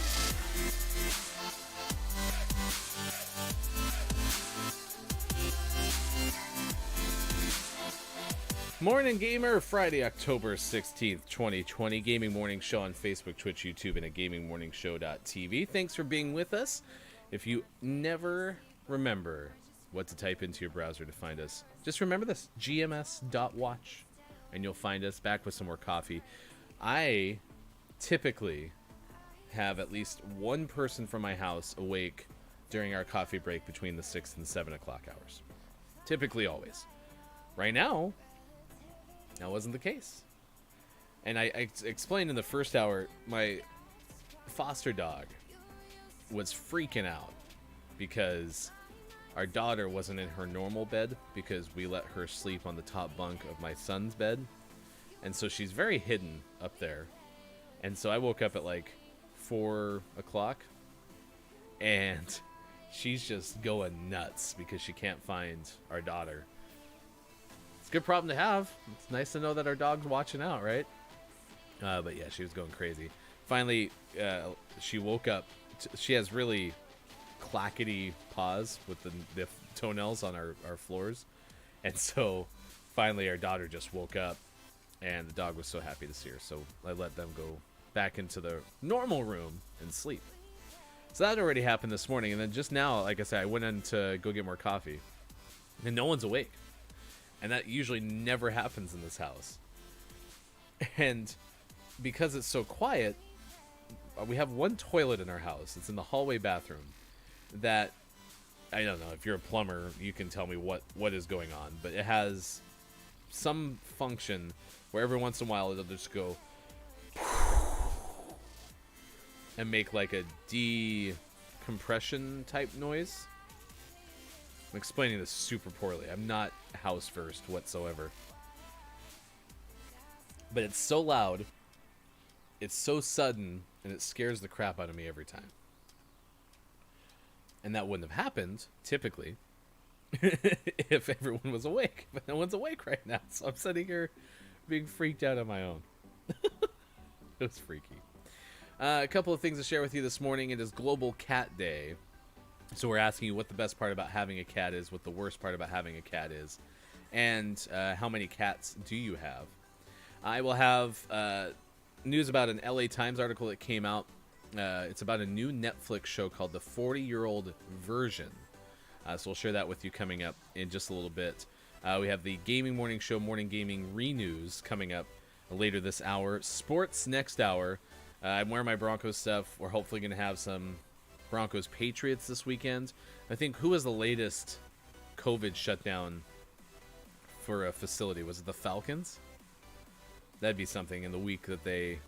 Morning Gamer, Friday, October 16th, 2020. Gaming Morning Show on Facebook, Twitch, YouTube, and at gamingmorningshow.tv. Thanks for being with us. If you never remember what to type into your browser to find us, just remember this, gms.watch, and you'll find us back with some more coffee. I typically have at least one person from my house awake during our coffee break between the 6 and 7 o'clock hours. Typically, always. Right now, that wasn't the case. And I explained in the first hour, my foster dog was freaking out because our daughter wasn't in her normal bed because we let her sleep on the top bunk of my son's bed. And so she's very hidden up there. And so I woke up at like 4 o'clock and she's just going nuts because she can't find our daughter. It's a good problem to have. It's nice to know that our dog's watching out, right? But yeah, she was going crazy. Finally, she woke up. She has really clackety paws with the toenails on our floors. And so finally our daughter just woke up and the dog was so happy to see her. So I let them go back into the normal room and sleep. So that already happened this morning. And then just now, like I said, I went in to go get more coffee and no one's awake. And that usually never happens in this house. And because it's so quiet, we have one toilet in our house. It's in the hallway bathroom that, I don't know, if you're a plumber, you can tell me what is going on. But it has some function where every once in a while it'll just go and make like a decompression type noise. I'm explaining this super poorly. I'm not house versed whatsoever. But it's so loud, it's so sudden, and it scares the crap out of me every time. And that wouldn't have happened, typically, if everyone was awake. But no one's awake right now, so I'm sitting here being freaked out on my own. It was freaky. A couple of things to share with you this morning. It is Global Cat Day. So we're asking you what the best part about having a cat is, what the worst part about having a cat is, and how many cats do you have. I will have news about an LA Times article that came out. It's about a new Netflix show called The 40-Year-Old Version. So we'll share that with you coming up in just a little bit. We have the Gaming Morning Show, Morning Gaming Renews coming up later this hour. Sports next hour. I'm wearing my Broncos stuff. We're hopefully going to have some Broncos Patriots this weekend. I think, who was the latest COVID shutdown for a facility? Was it the Falcons? That'd be something in the week that they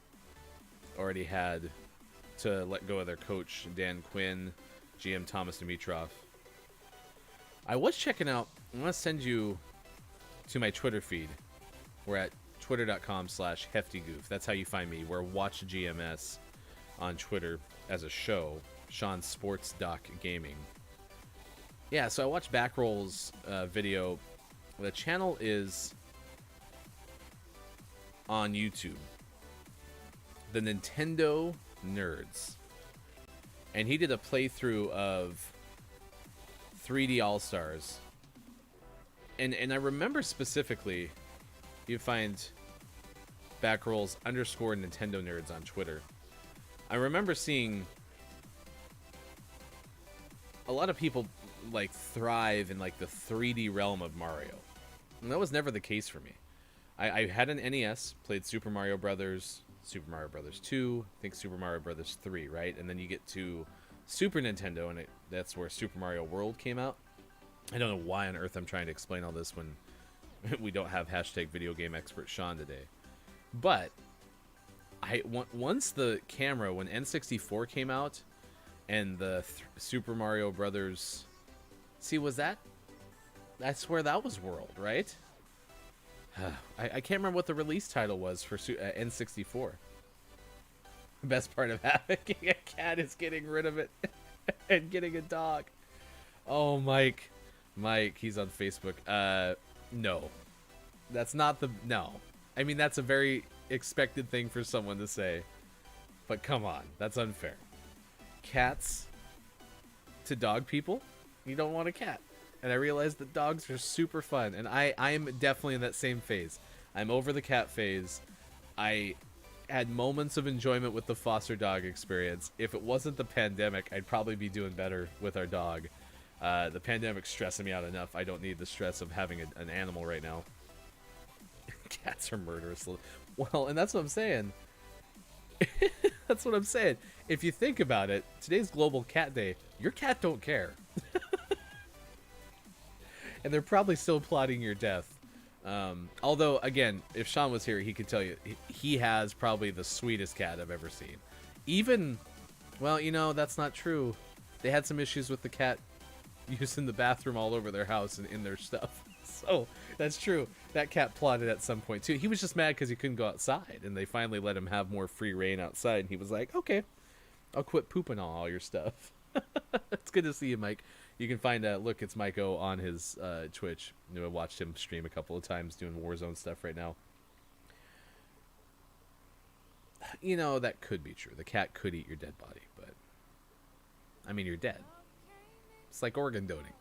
already had to let go of their coach, Dan Quinn, GM Thomas Dimitroff. I was checking out, I want to send you to my Twitter feed. We're at twitter.com/heftygoof. That's how you find me. We're Watch GMS on Twitter as a show. Sean Sports Doc Gaming. Yeah, so I watched Backroll's video. The channel is on YouTube. The Nintendo Nerds. And he did a playthrough of 3D All-Stars. And I remember specifically, you find Backrolls _ Nintendo Nerds on Twitter. I remember seeing a lot of people like thrive in like the 3D realm of Mario. And that was never the case for me. I had an NES, played Super Mario Brothers, Super Mario Brothers 2, I think Super Mario Brothers 3, right? And then you get to Super Nintendo, and that's where Super Mario World came out. I don't know why on earth I'm trying to explain all this when we don't have #video game expert Sean today. But once the camera, when N64 came out, and the Super Mario Brothers, see, that's where that was World, right? I can't remember what the release title was for N64. The best part of having a cat is getting rid of it and getting a dog. Oh, Mike, he's on Facebook. No, that's not no. I mean, that's a very expected thing for someone to say, but come on, that's unfair. Cats to dog people, you don't want a cat. And I realized that dogs are super fun, and I'm definitely in that same phase. I'm over the cat phase. I had moments of enjoyment with the foster dog experience. If it wasn't the pandemic, I'd probably be doing better with our dog. The pandemic's stressing me out enough. I don't need the stress of having an animal right now. Cats are murderous. Well, and that's what I'm saying. That's what I'm saying. If you think about it, today's Global Cat Day. Your cat don't care. And they're probably still plotting your death. Although, again, if Sean was here, he could tell you he has probably the sweetest cat I've ever seen. Even, well, you know, that's not true. They had some issues with the cat using the bathroom all over their house and in their stuff. So, that's true. That cat plotted at some point, too. He was just mad because he couldn't go outside, and they finally let him have more free reign outside, and he was like, okay, I'll quit pooping on all your stuff. It's good to see you, Mike. You can find look, it's Mike-O on his Twitch. You know, I watched him stream a couple of times doing Warzone stuff right now. You know, that could be true. The cat could eat your dead body, but I mean, you're dead. It's like organ donating.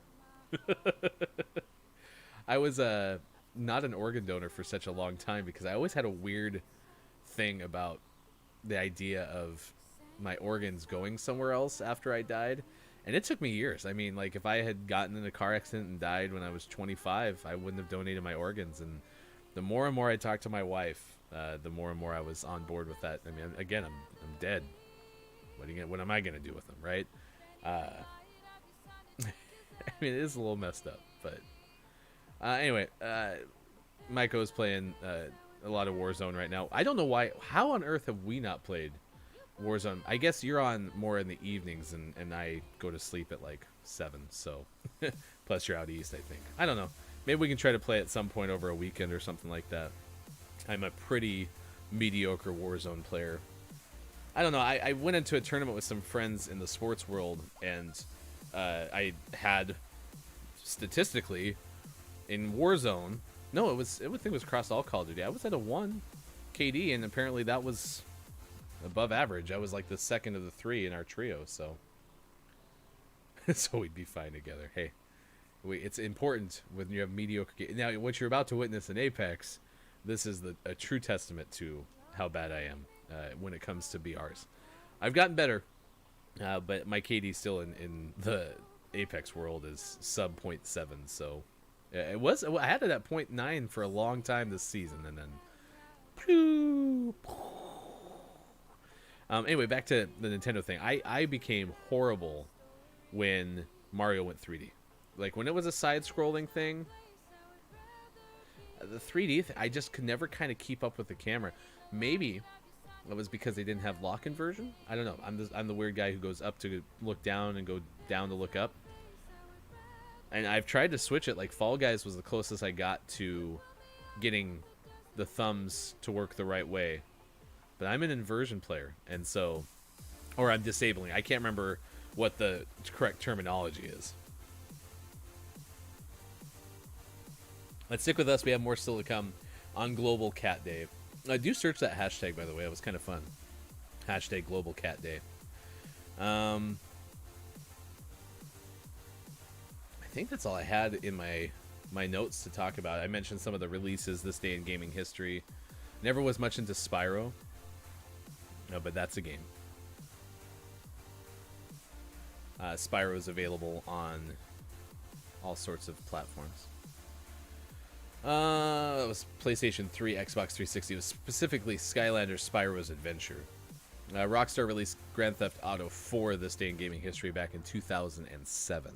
I was not an organ donor for such a long time because I always had a weird thing about the idea of my organs going somewhere else after I died. And it took me years. I mean, like, if I had gotten in a car accident and died when I was 25, I wouldn't have donated my organs. And the more and more I talked to my wife, the more and more I was on board with that. I mean, again, I'm dead. What am I gonna do with them, right? I mean, it is a little messed up, but anyway, Mike-O is playing a lot of Warzone right now. I don't know why. How on earth have we not played Warzone? I guess you're on more in the evenings, and I go to sleep at like 7. So, plus you're out east, I think. I don't know. Maybe we can try to play at some point over a weekend or something like that. I'm a pretty mediocre Warzone player. I don't know. I went into a tournament with some friends in the sports world, and I had statistically in Warzone. No, I think it was across all Call of Duty. I was at a 1 KD, and apparently that was above average. I was like the second of the 3 in our trio, so so we'd be fine together. Hey, it's important when you have mediocre. Now, what you're about to witness in Apex, this is a true testament to how bad I am when it comes to BRs. I've gotten better, but my KD still in the Apex world is sub 0.7, so it was. I had it at 0.9 for a long time this season, and then anyway, back to the Nintendo thing. I became horrible when Mario went 3D. Like, when it was a side-scrolling thing, the 3D I just could never kind of keep up with the camera. Maybe it was because they didn't have lock inversion. I don't know. I'm the weird guy who goes up to look down and go down to look up. And I've tried to switch it. Like, Fall Guys was the closest I got to getting the thumbs to work the right way. But I'm an inversion player, and so, or I'm disabling. I can't remember what the correct terminology is. Let's stick with us. We have more still to come on Global Cat Day. I do search that hashtag, by the way. It was kind of fun. Hashtag Global Cat Day. I think that's all I had in my notes to talk about. I mentioned some of the releases this day in gaming history. Never was much into Spyro. No, but that's a game. Spyro is available on all sorts of platforms. It was PlayStation 3, Xbox 360. It was specifically Skylanders Spyro's Adventure. Rockstar released Grand Theft Auto 4 this day in gaming history back in 2007.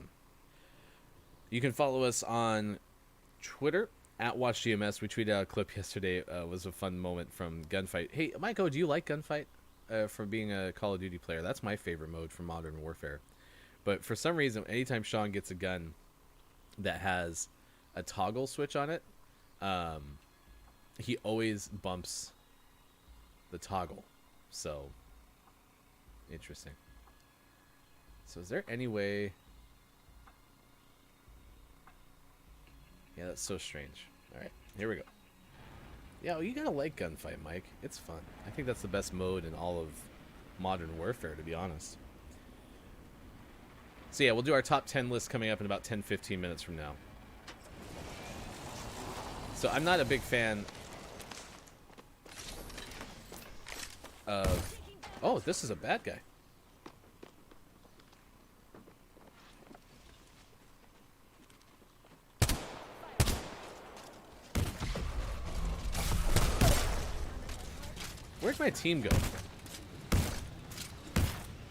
You can follow us on Twitter at WatchGMS. We tweeted out a clip yesterday. It was a fun moment from Gunfight. Hey, Mike-O, do you like Gunfight? From being a Call of Duty player, that's my favorite mode for Modern Warfare. But for some reason, anytime Sean gets a gun that has a toggle switch on it, he always bumps the toggle. So, interesting. So is there any way... Yeah, that's so strange. Alright, here we go. Yeah, well, you gotta like Gunfight, Mike. It's fun. I think that's the best mode in all of Modern Warfare, to be honest. So yeah, we'll do our top 10 list coming up in about 10-15 minutes from now. So I'm not a big fan of... Oh, this is a bad guy. Where'd my team go?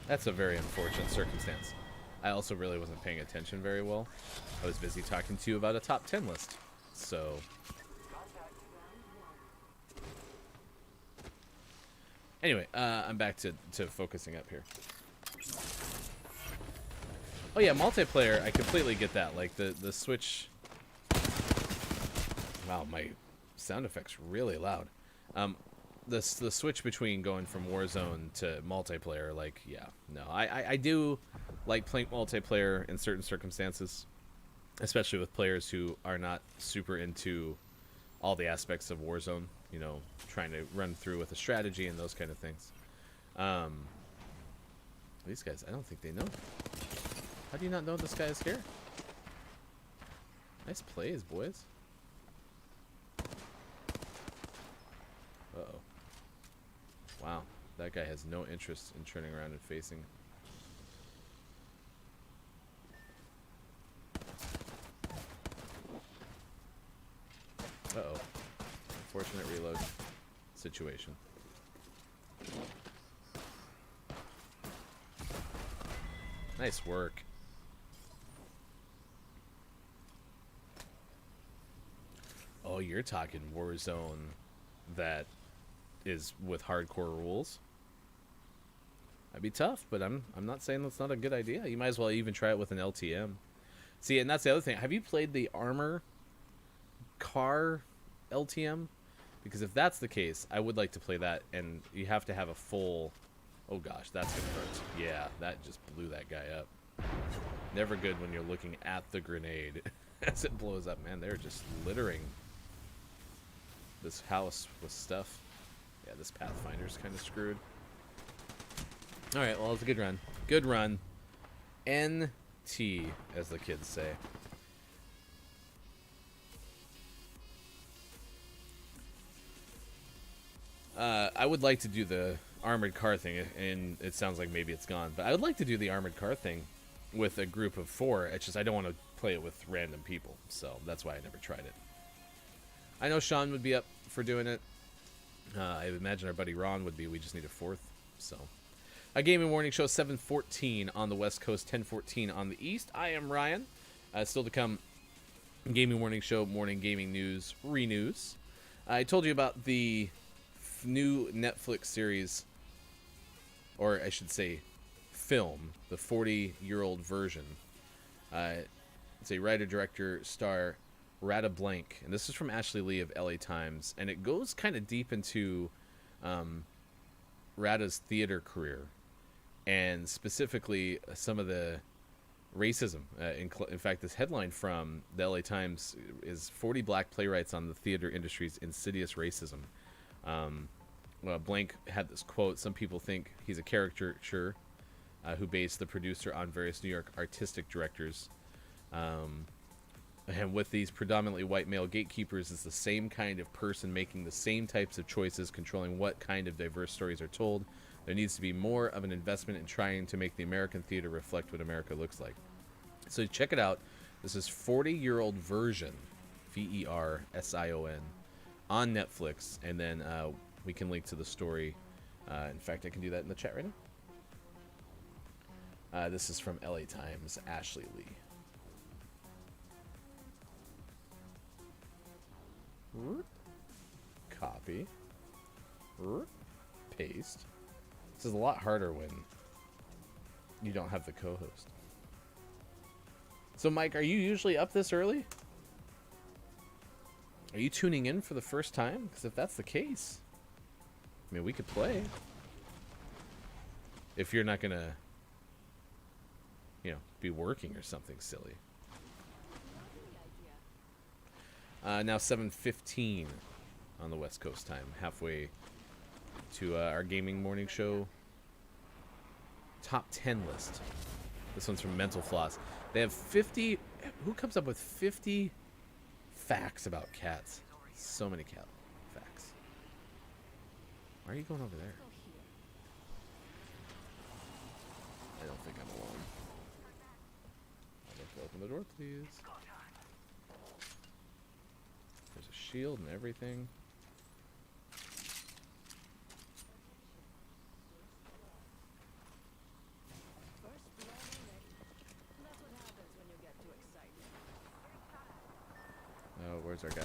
That's a very unfortunate circumstance. I also really wasn't paying attention very well. I was busy talking to you about a top 10 list. So... Anyway, I'm back to focusing up here. Oh yeah, multiplayer, I completely get that. Like, the switch... Wow, my sound effect's really loud. The switch between going from Warzone to multiplayer, like, yeah, no. I do like playing multiplayer in certain circumstances, especially with players who are not super into all the aspects of Warzone, you know, trying to run through with a strategy and those kind of things. These guys, I don't think they know. How do you not know this guy is here? Nice plays, boys. Uh-oh. Wow, that guy has no interest in turning around and facing. Uh-oh. Unfortunate reload situation. Nice work. Oh, you're talking Warzone that is with hardcore rules. That'd be tough, but I'm not saying that's not a good idea. You might as well even try it with an LTM. See, and that's the other thing. Have you played the Armor Car LTM? Because if that's the case, I would like to play that, and you have to have a full... Oh gosh, that's gonna hurt. Yeah, that just blew that guy up. Never good when you're looking at the grenade as it blows up. Man, they're just littering this house with stuff. Yeah, this Pathfinder's kind of screwed. Alright, well, it's a good run. Good run. NT, as the kids say. I would like to do the armored car thing, and it sounds like maybe it's gone, but I would like to do the armored car thing with a group of 4. It's just I don't want to play it with random people, so that's why I never tried it. I know Sean would be up for doing it. I imagine our buddy Ron would be. We just need a 4th. So, a gaming morning show, 7:14 on the West Coast, 10:14 on the East. I am Ryan. Still to come, gaming morning show, morning gaming news, renews. I told you about the new Netflix series, or I should say, film, the 40-year-old version. It's a writer-director star. Rada Blank, and this is from Ashley Lee of LA Times, and it goes kind of deep into Rada's theater career, and specifically some of the racism. In fact, this headline from the LA Times is 40 black playwrights on the theater industry's insidious racism. Blank had this quote: "Some people think he's a caricature who based the producer on various New York artistic directors. And with these predominantly white male gatekeepers, is the same kind of person making the same types of choices, controlling what kind of diverse stories are told. There needs to be more of an investment in trying to make the American theater reflect what America looks like." So check it out. This is 40-year-old version, Version, on Netflix, and then we can link to the story. In fact, I can do that in the chat right now. This is from LA Times, Ashley Lee. Copy. Paste. This is a lot harder when you don't have the co-host. So, Mike, are you usually up this early? Are you tuning in for the first time? Because if that's the case, I mean, we could play. If you're not gonna, you know, be working or something silly. Now 7:15 on the West Coast time, halfway to our gaming morning show top 10 list. This one's from Mental Floss. They have 50. Who comes up with 50 facts about cats? So many cat facts. Why are you going over there? I don't think I'm alone. I'd like to open the door, please. There's a shield and everything. Oh, where's our guy?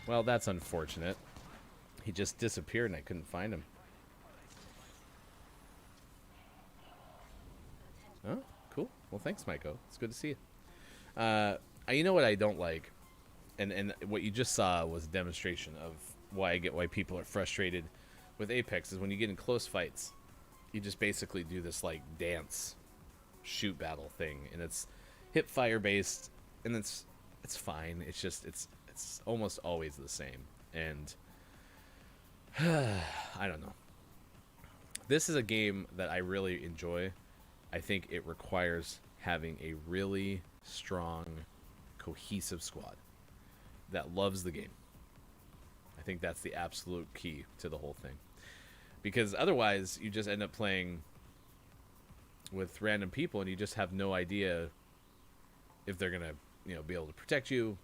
Well, that's unfortunate. He just disappeared and I couldn't find him. Oh, cool. Well, thanks, Maiko. It's good to see you. You know what I don't like? And what you just saw was a demonstration of why people are frustrated with Apex is when you get in close fights, you just basically do this like dance shoot battle thing, and it's hip fire based, and it's fine. It's just it's almost always the same, and I don't know. This is a game that I really enjoy. I think it requires having a really strong, cohesive squad that loves the game. I think that's the absolute key to the whole thing. Because otherwise, you just end up playing with random people and you just have no idea if they're going to, be able to protect you.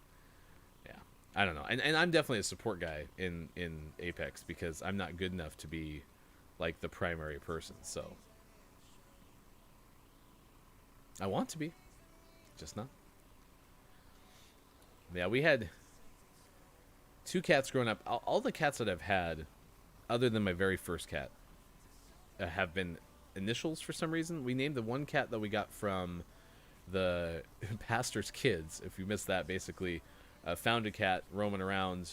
Yeah, I don't know. And I'm definitely a support guy in Apex because I'm not good enough to be like the primary person. So I want to be, just not. Yeah, we had 2 cats growing up. All the cats that I've had, other than my very first cat, have been initials for some reason. We named the one cat that we got from the pastor's kids. If you missed that, basically found a cat roaming around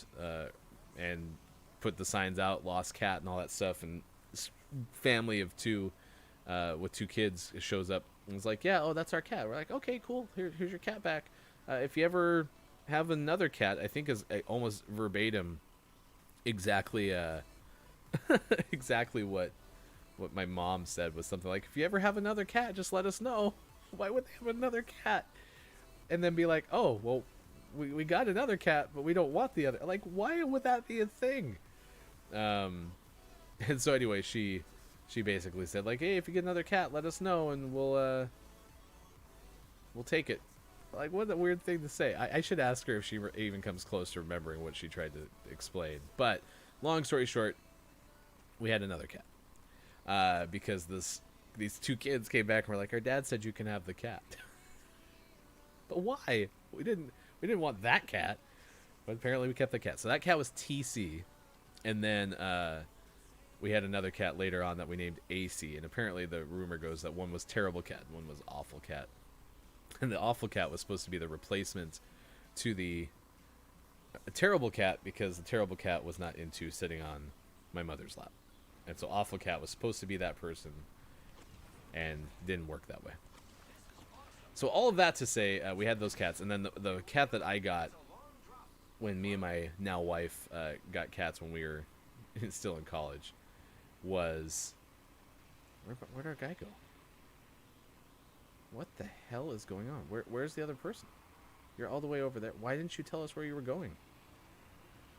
and put the signs out, lost cat and all that stuff. And this family of 2 with 2 kids shows up and was like, yeah, oh, that's our cat. We're like, okay, cool. Here's your cat back. If you ever have another cat, I think is almost verbatim exactly exactly what my mom said was something like, if you ever have another cat, just let us know. Why would they have another cat? And then be like, oh, well, we got another cat, but we don't want the other. Like, why would that be a thing? And so anyway, she basically said like, hey, if you get another cat, let us know and we'll take it. Like, what a weird thing to say. I should ask her if she even comes close to remembering what she tried to explain. But long story short, we had another cat because these 2 kids came back and were like, our dad said you can have the cat. But why? We didn't want that cat. But apparently we kept the cat. So that cat was TC, and then we had another cat later on that we named AC. And apparently the rumor goes that one was Terrible Cat and one was Awful Cat. And the Awful Cat was supposed to be the replacement to the Terrible Cat because the Terrible Cat was not into sitting on my mother's lap. And so Awful Cat was supposed to be that person and didn't work that way. So all of that to say, we had those cats. And then the cat that I got when me and my now wife got cats when we were still in college was... Where'd our guy go? What the hell is going on? Where's the other person? You're all the way over there. Why didn't you tell us where you were going?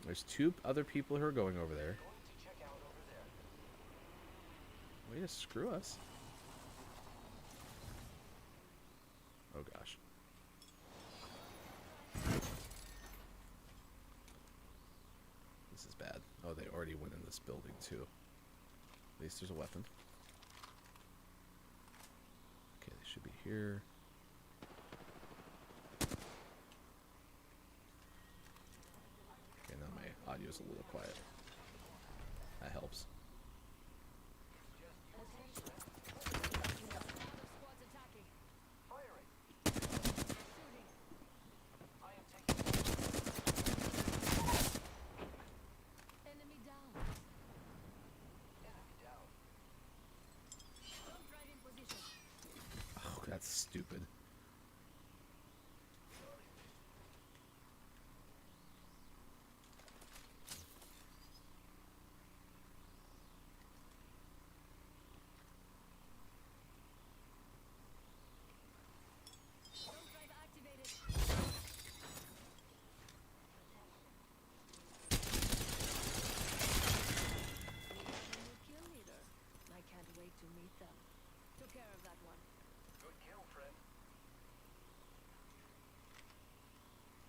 There's 2 other people who are going over there. Way to screw us. Oh gosh. This is bad. Oh, they already went in this building too. At least there's a weapon. Okay, they should be here. Okay, now my audio's a little quiet. That helps. Oh, that's stupid.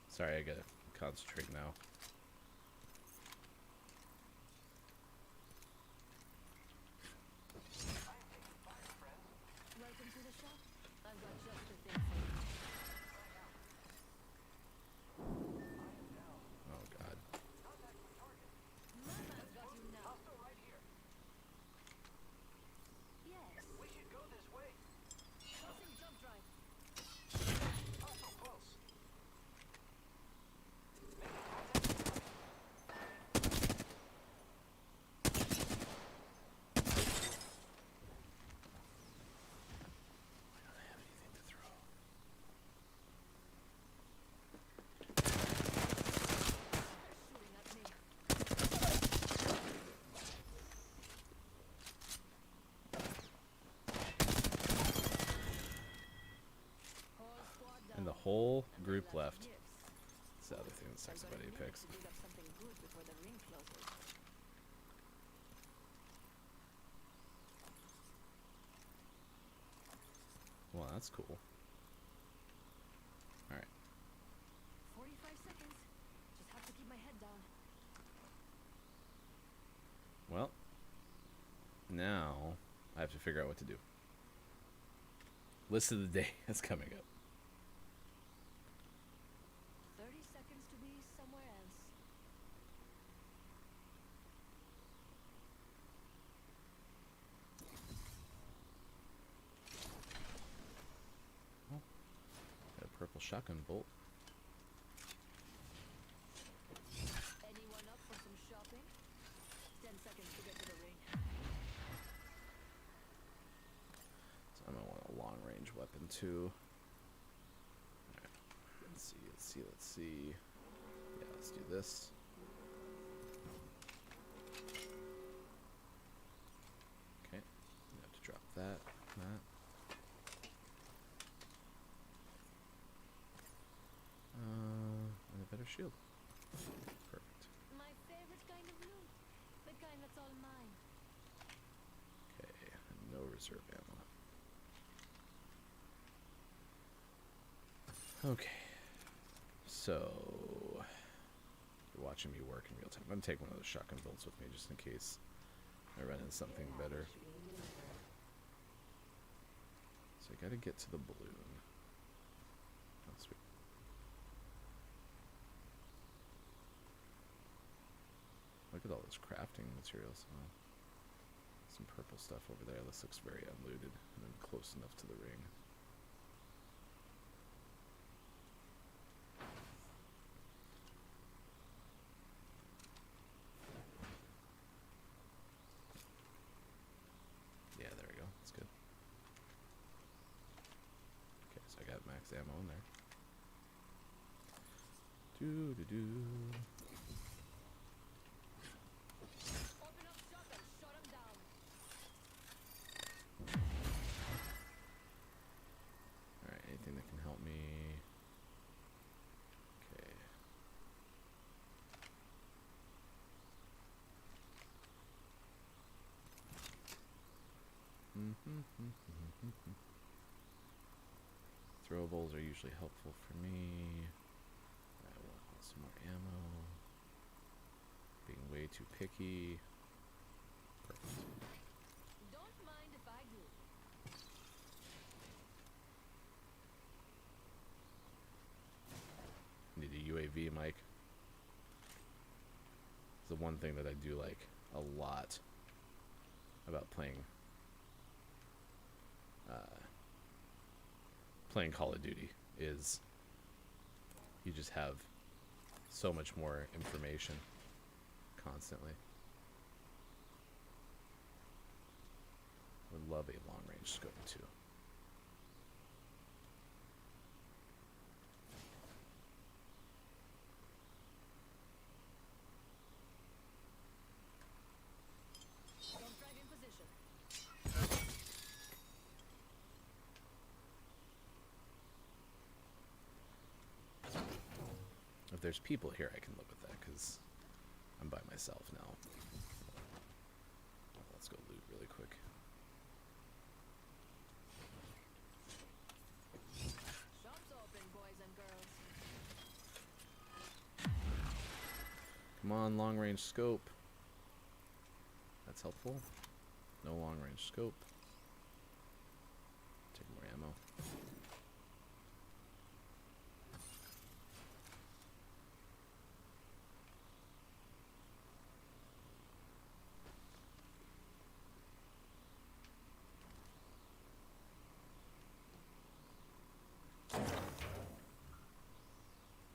Sorry, I gotta concentrate now. left. It's the other thing that sucks about Apex. Well, that's cool. Alright. 45 seconds. Just have to keep my head down. Well, now I have to figure out what to do. List of the day is coming up. 30 seconds to be somewhere else. Got a purple shotgun bolt. Anyone up for some shopping? 10 seconds to get to the ring. So I'm gonna want a long range weapon too. Alright. Let's see. Yeah, let's do this. Okay. You have to drop that. And a better shield. Perfect. My favorite kind of loot. The kind that's all mine. Okay, no reserve ammo. Okay, so you're watching me work in real time. I'm gonna take one of those shotgun bolts with me just in case I run into something better. So I gotta get to the balloon. Oh, sweet. Look at all those crafting materials. Oh, some purple stuff over there. This looks very unlooted and then close enough to the ring. Yeah, there we go. That's good. Okay, so I got max ammo in there. Open up shop and shut 'em down. Alright, anything that can help me. Okay. Throwables are usually helpful for me. I want some more ammo. Being way too picky. Perfect. Don't mind if I do. Need a UAV, Mike. It's the one thing that I do like a lot about playing Call of Duty is you just have so much more information constantly. Would love a long range scope too. Don't drive in position. If there's people here, I can live with that because I'm by myself now. Let's go loot really quick. Shop's open, boys and girls. Come on, long range scope. That's helpful. No long range scope. Take more ammo.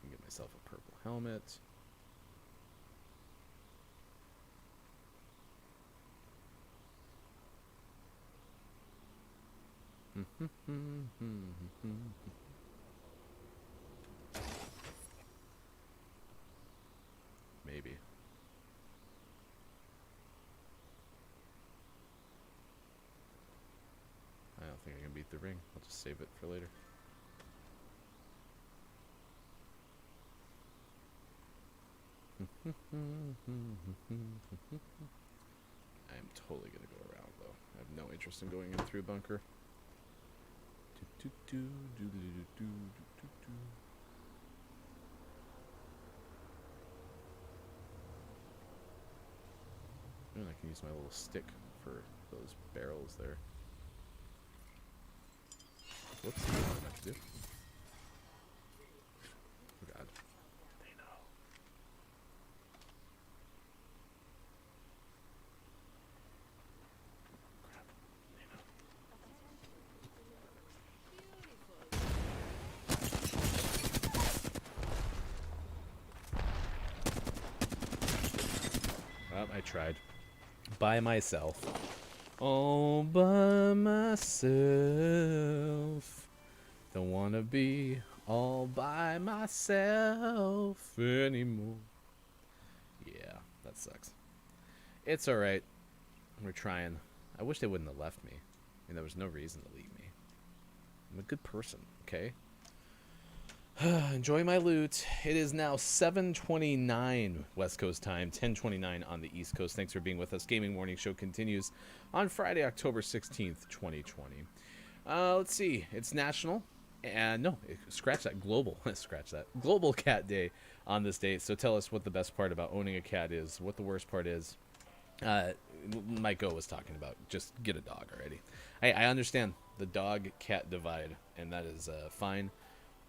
Get myself a purple helmet. Maybe. I don't think I can beat the ring. I'll just save it for later. I'm totally gonna go around though. I have no interest in going in through bunker. And I can use my little stick for those barrels there. Whoops, what did I meant to do? Oh god. They know. Crap. They know. Oh, I tried. By myself. All by myself. Don't wanna be all by myself anymore. Yeah, that sucks. It's alright. We're trying. I wish they wouldn't have left me. I mean, there was no reason to leave me. I'm a good person, okay? Enjoy my loot. It is now 7:29 West Coast time, 10:29 on the East Coast. Thanks for being with us. Gaming Morning Show continues on Friday, October 16th, 2020. Let's see. It's National, and no, scratch that. Global. Scratch that. Global Cat Day on this date. So tell us what the best part about owning a cat is, what the worst part is. Mike O was talking about just get a dog already. I understand the dog-cat divide, and that is fine.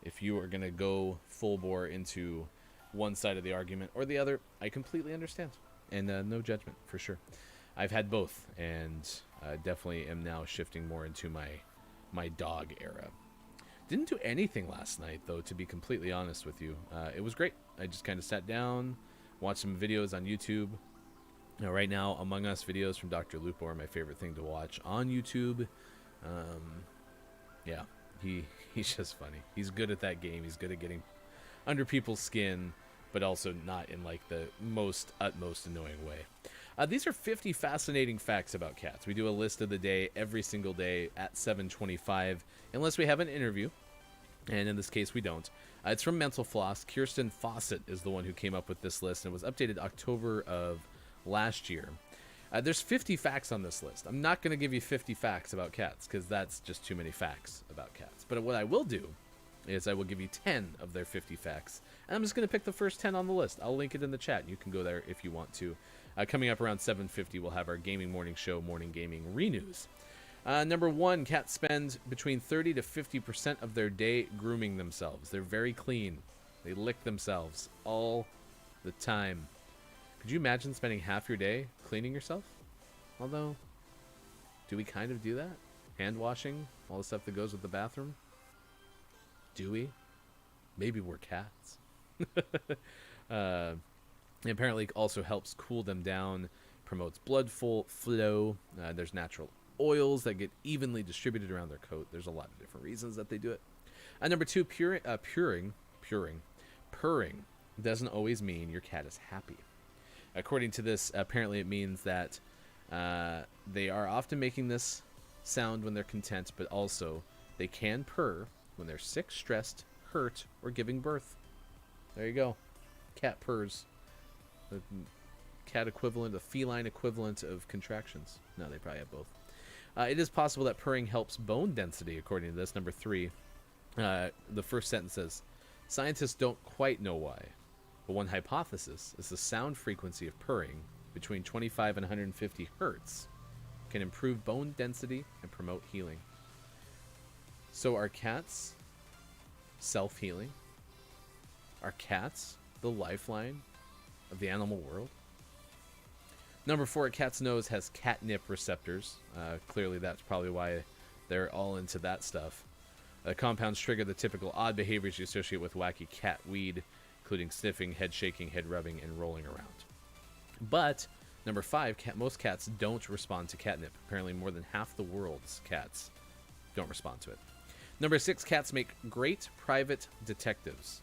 If you are going to go full bore into one side of the argument or the other, I completely understand. And no judgment, for sure. I've had both, and definitely am now shifting more into my dog era. Didn't do anything last night, though, to be completely honest with you. It was great. I just kind of sat down, watched some videos on YouTube. Now, right now, Among Us videos from Dr. Lupo are my favorite thing to watch on YouTube. Yeah. He's just funny. He's good at that game. He's good at getting under people's skin, but also not in like the utmost annoying way. These are 50 fascinating facts about cats. We do a list of the day every single day at 7:25, unless we have an interview, and in this case we don't. It's from Mental Floss. Kirsten Fawcett is the one who came up with this list, and it was updated October of last year. There's 50 facts on this list. I'm not going to give you 50 facts about cats because that's just too many facts about cats. But what I will do is I will give you 10 of their 50 facts. And I'm just going to pick the first 10 on the list. I'll link it in the chat. You can go there if you want to. Coming up around 7:50, we'll have our Gaming Morning Show, Morning Gaming Renews. Number 1, cats spend between 30 to 50% of their day grooming themselves. They're very clean. They lick themselves all the time. Could you imagine spending half your day cleaning yourself? Although, do we kind of do that? Hand washing, all the stuff that goes with the bathroom? Do we? Maybe we're cats. Apparently also helps cool them down, promotes blood flow. There's natural oils that get evenly distributed around their coat. There's a lot of different reasons that they do it. Number 2, purring doesn't always mean your cat is happy. According to this, apparently it means that they are often making this sound when they're content, but also they can purr when they're sick, stressed, hurt, or giving birth. There you go. Cat purrs. The cat equivalent, the feline equivalent of contractions. No, they probably have both. It is possible that purring helps bone density, according to this. Number 3, the first sentence says, scientists don't quite know why. But one hypothesis is the sound frequency of purring between 25 and 150 hertz can improve bone density and promote healing. So are cats self-healing? Are cats the lifeline of the animal world? Number 4, a cat's nose has catnip receptors. Clearly that's probably why they're all into that stuff. Compounds trigger the typical odd behaviors you associate with wacky cat weed, including sniffing, head shaking, head rubbing, and rolling around. But, number 5, most cats don't respond to catnip. Apparently more than half the world's cats don't respond to it. Number 6, cats make great private detectives.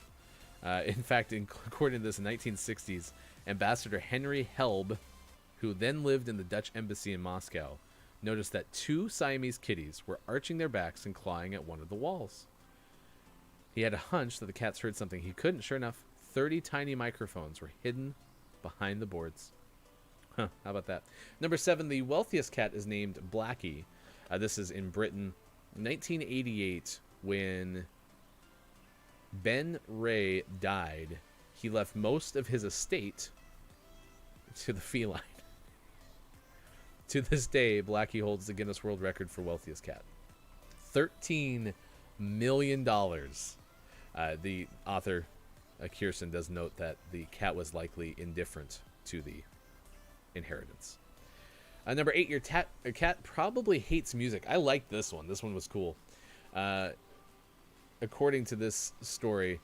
In fact, according to this, in the 1960s, Ambassador Henry Helb, who then lived in the Dutch embassy in Moscow, noticed that 2 Siamese kitties were arching their backs and clawing at one of the walls. He had a hunch that the cats heard something he couldn't. Sure enough, 30 tiny microphones were hidden behind the boards. Huh, how about that? Number 7, the wealthiest cat is named Blackie. This is in Britain. 1988, when Ben Ray died, he left most of his estate to the feline. To this day, Blackie holds the Guinness World Record for wealthiest cat. $13 million. The author, Kirsten, does note that the cat was likely indifferent to the inheritance. Number 8, your cat probably hates music. I liked this one. This one was cool. According to this story,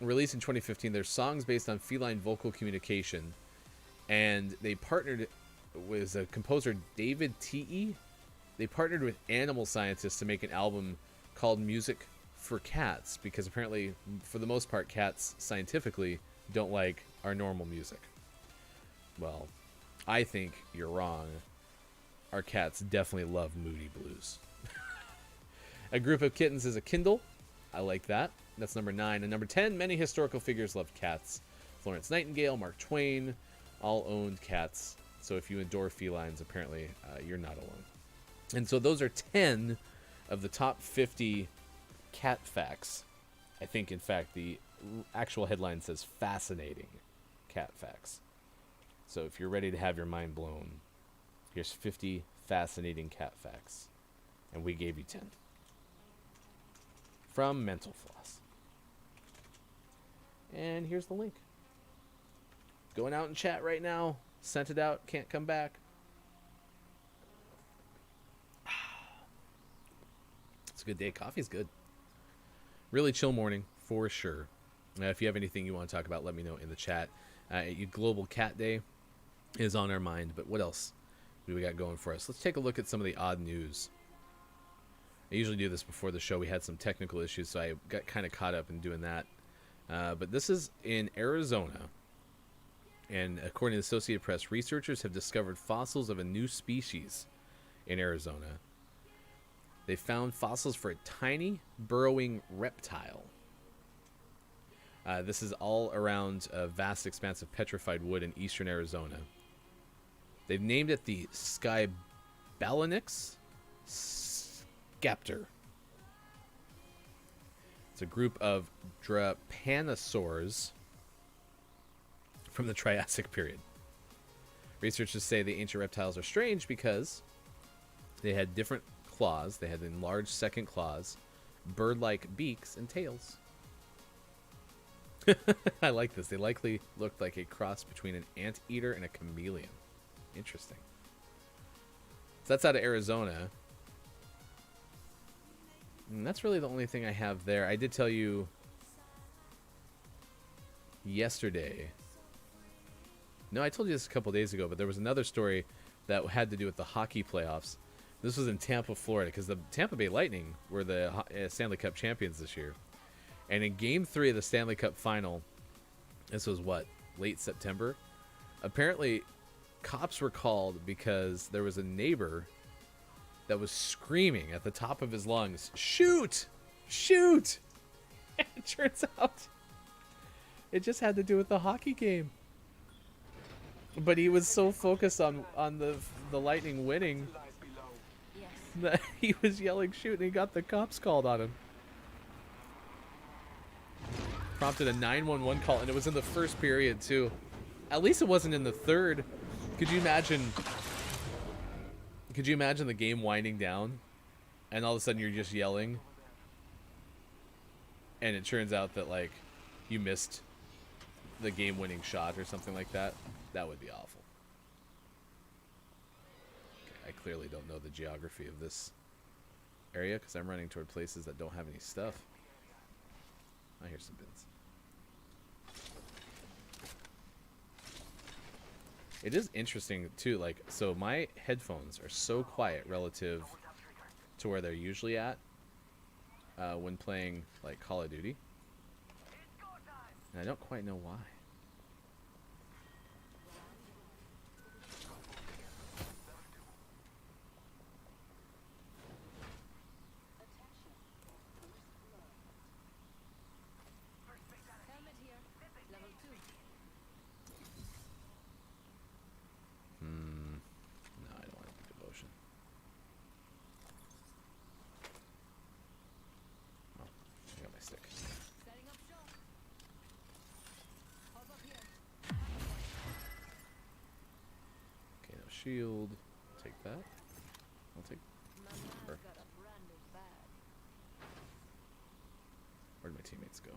released in 2015, there's songs based on feline vocal communication, and they partnered with a composer, David T.E. They partnered with animal scientists to make an album called Music for Cats, because apparently, for the most part, cats scientifically don't like our normal music. Well, I think you're wrong. Our cats definitely love Moody Blues. A group of kittens is a Kindle. I like that. That's number 9. And number 10, many historical figures loved cats. Florence Nightingale, Mark Twain, all owned cats. So if you adore felines, apparently you're not alone. And so those are 10 of the top 50 cat facts. I think, in fact, the actual headline says fascinating cat facts. So if you're ready to have your mind blown, here's 50 fascinating cat facts. And we gave you 10. From Mental Floss. And here's the link. Going out in chat right now. Sent it out. Can't come back. It's a good day. Coffee's good. Really chill morning, for sure. If you have anything you want to talk about, let me know in the chat. Global Cat Day is on our mind, but what else do we got going for us? Let's take a look at some of the odd news. I usually do this before the show. We had some technical issues, so I got kind of caught up in doing that. But this is in Arizona. And according to the Associated Press, researchers have discovered fossils of a new species in Arizona. They found fossils for a tiny burrowing reptile. This is all around a vast expanse of petrified wood in eastern Arizona. They've named it the Skybalonyx scapter. It's a group of drepanosaurs from the Triassic period. Researchers say the ancient reptiles are strange because they had different claws. They had enlarged second claws, bird-like beaks, and tails. I like this. They likely looked like a cross between an anteater and a chameleon. Interesting. So that's out of Arizona. And that's really the only thing I have there. I did tell you yesterday. No, I told you this a couple days ago, but there was another story that had to do with the hockey playoffs. This was in Tampa, Florida, because the Tampa Bay Lightning were the Stanley Cup champions this year. And in Game 3 of the Stanley Cup Final, this was what, late September? Apparently, cops were called because there was a neighbor that was screaming at the top of his lungs, "Shoot! Shoot!" And it turns out it just had to do with the hockey game. But he was so focused on the Lightning winning that he was yelling "shoot," and he got the cops called on him. Prompted a 911 call, and it was in the first period too. At least it wasn't in the third. Could you imagine the game winding down and all of a sudden you're just yelling and it turns out that like you missed the game-winning shot or something like that? That would be awful. Okay, I clearly don't know the geography of this area because I'm running toward places that don't have any stuff. I hear some bins. It is interesting too, like, so my headphones are so quiet relative to where they're usually at when playing like Call of Duty, and I don't quite know why. shield. Take that. I'll take. Or, where'd my teammates go?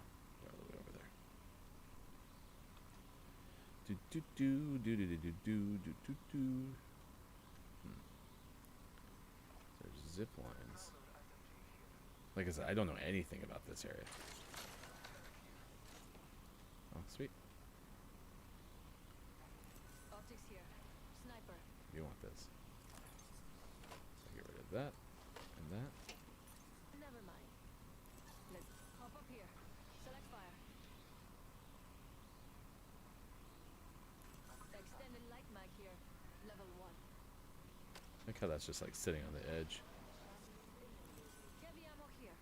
They're all the way over there. Do do do do do do do do do do. There's zip lines. Like I said, I don't know anything about this area. Oh, sweet. Optics here. Sniper. You want this. So get rid of that and that. Never mind. Let's hop up here. Select fire. Extended light mag here. Level 1. Look how that's just like sitting on the edge. Heavy ammo here.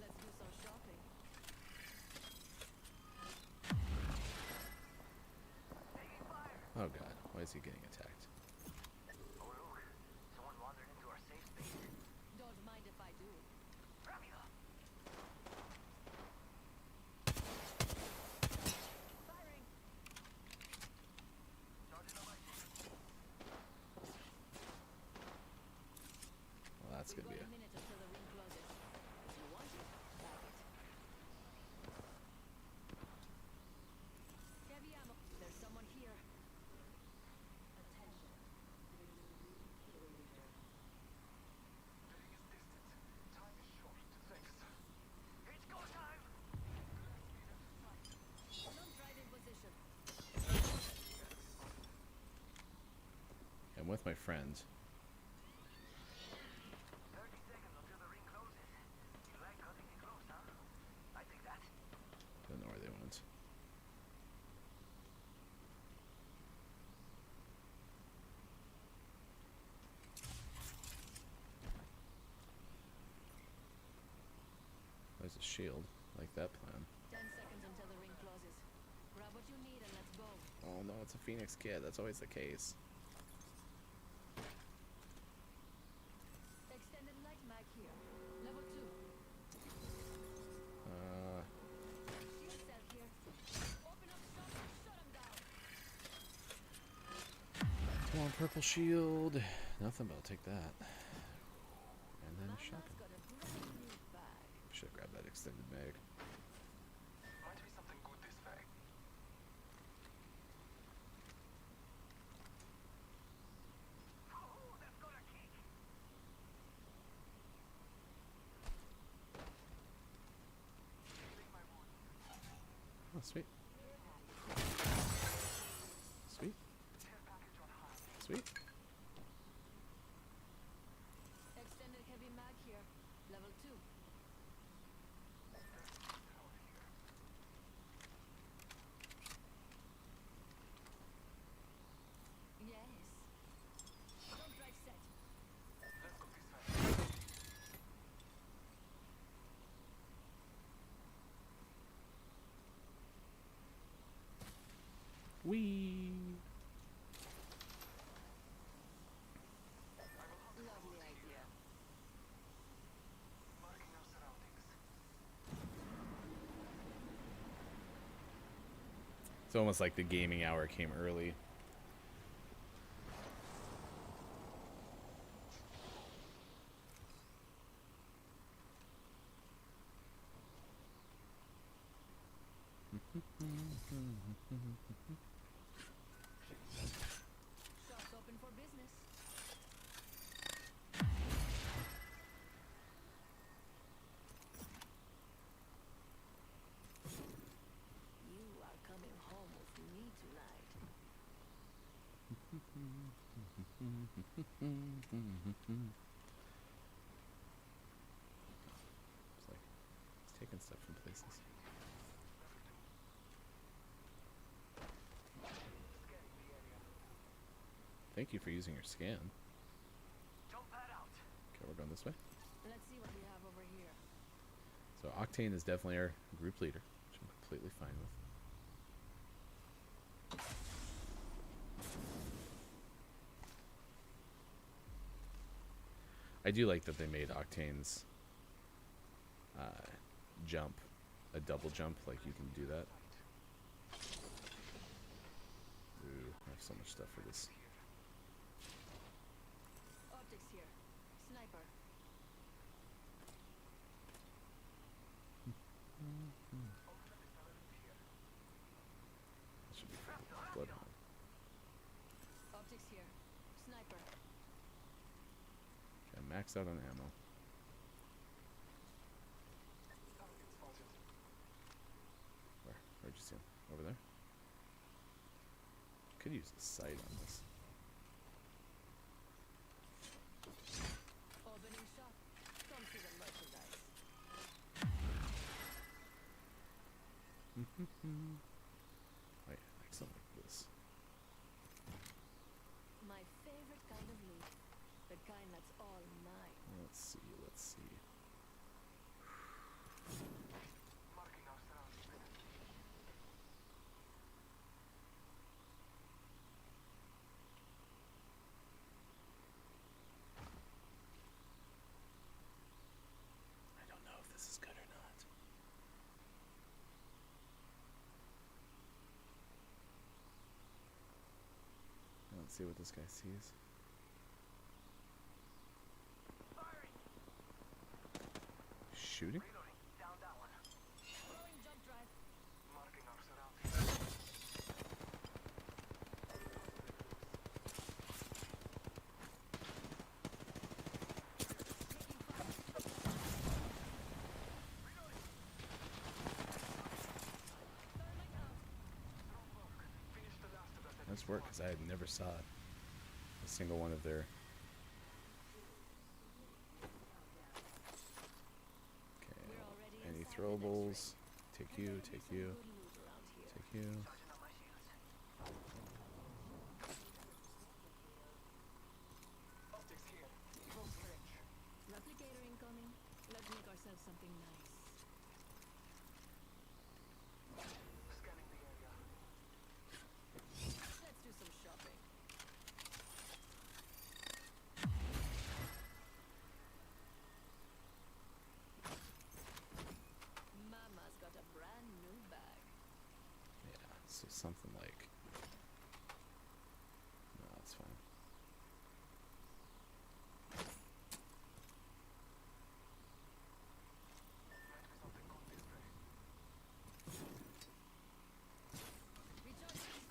Let's do some shopping. Oh god, why is he getting attacked? Don't mind if I do. Firing. Well, that's We've gonna be got a. a minute until the ring closes. If you want it, bag it. Heavy ammo. There's someone here. Attention. Non-driving position. I'm with my friends. Don't know where they went. There's a shield. Like that plan. 10 seconds until the ring closes. Grab what you need and let's go. Oh no, it's a Phoenix kid. That's always the case. Extended light mag here. Level 2. Shield cell here. Open up shop and shut them down. Come on, purple shield. Nothing, but I'll take that. And then a Mama's shotgun. got a brand new bag. Should grab that extended mag. Oh, sweet. Sweet. Sweet. Extended heavy mag here. Level 2. Yes. Don't drive set. Wee. Lovely idea. It's almost like the gaming hour came early. Shop's open for business. You are coming home with me tonight. It's like it's taking stuff from places. Thank you for using your scan. Okay, we're going this way. Let's see what we have over here. So Octane is definitely our group leader, which I'm completely fine with. I do like that they made Octane's jump a double jump, like you can do that. Ooh, I have so much stuff for this. Optics here. Sniper. That should be for Bloodhound. Optics here. Sniper. Okay, I'm maxed out on ammo. Where'd you see him? Over there? Could use the sight on this. Opening shop. Come see the merchandise. Wait, like something like this. My favorite kind of loot. The kind that's all mine. Let's see, let's see. I don't know if this is good or not. Let's see what this guy sees. Shooting? Throwing jump drive. Nice work, because I had never saw a single one of their. Okay, We're already any inside the throwables? Take you, There's take some you, good loot around here. take you. Replicator incoming. Let's make ourselves something nice. Let's do some shopping. Mama's got a brand new bag. Yeah, so something like. No, that's fine. Recharging.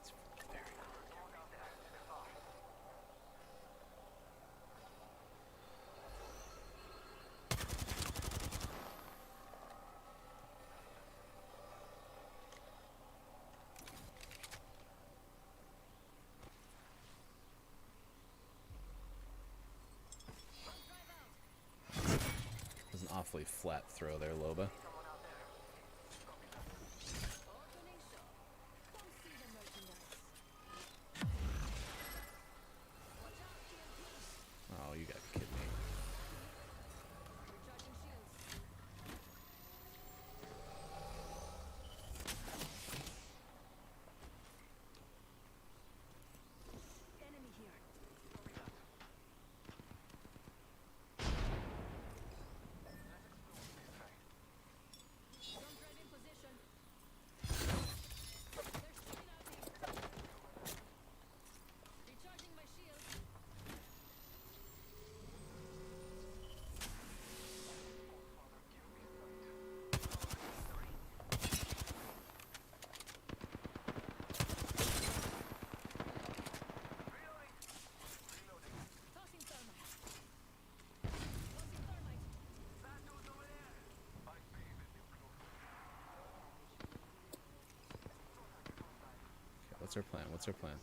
It's very hard. It was an awfully flat throw there, Loba. Opening shop. Come see the merchandise. Watch out, TNT. Oh, you gotta be kidding me. Recharging shields. Enemy here. Jump drive in position. They're shooting at me. Recharging my shield. Tossing thermite. Tossing thermite. Okay, what's our plan? What's our plan?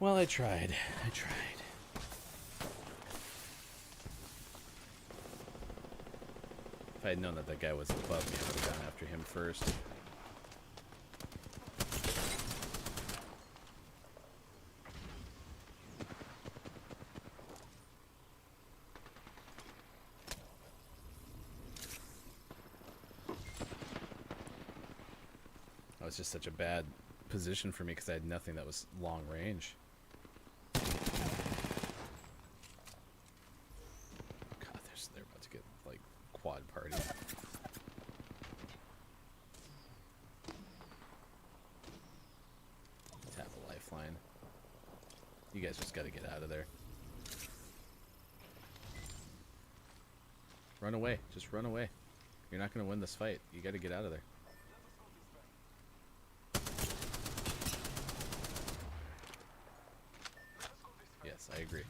Well, I tried. I tried. If I had known that that guy was above me, I would have gone after him first. That was just such a bad position for me because I had nothing that was long range. God, they're about to get like quad party. Tap a lifeline. You guys just got to get out of there. Run away. Just run away. You're not going to win this fight. You got to get out of there. Yes, I agree.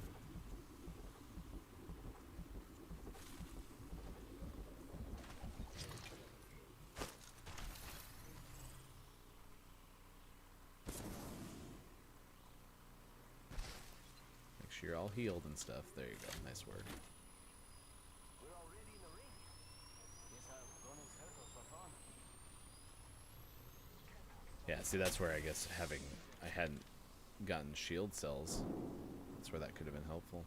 Make sure you're all healed and stuff. There you go. Nice work. Yeah, see, that's where I guess I hadn't gotten shield cells. That's where that could have been helpful.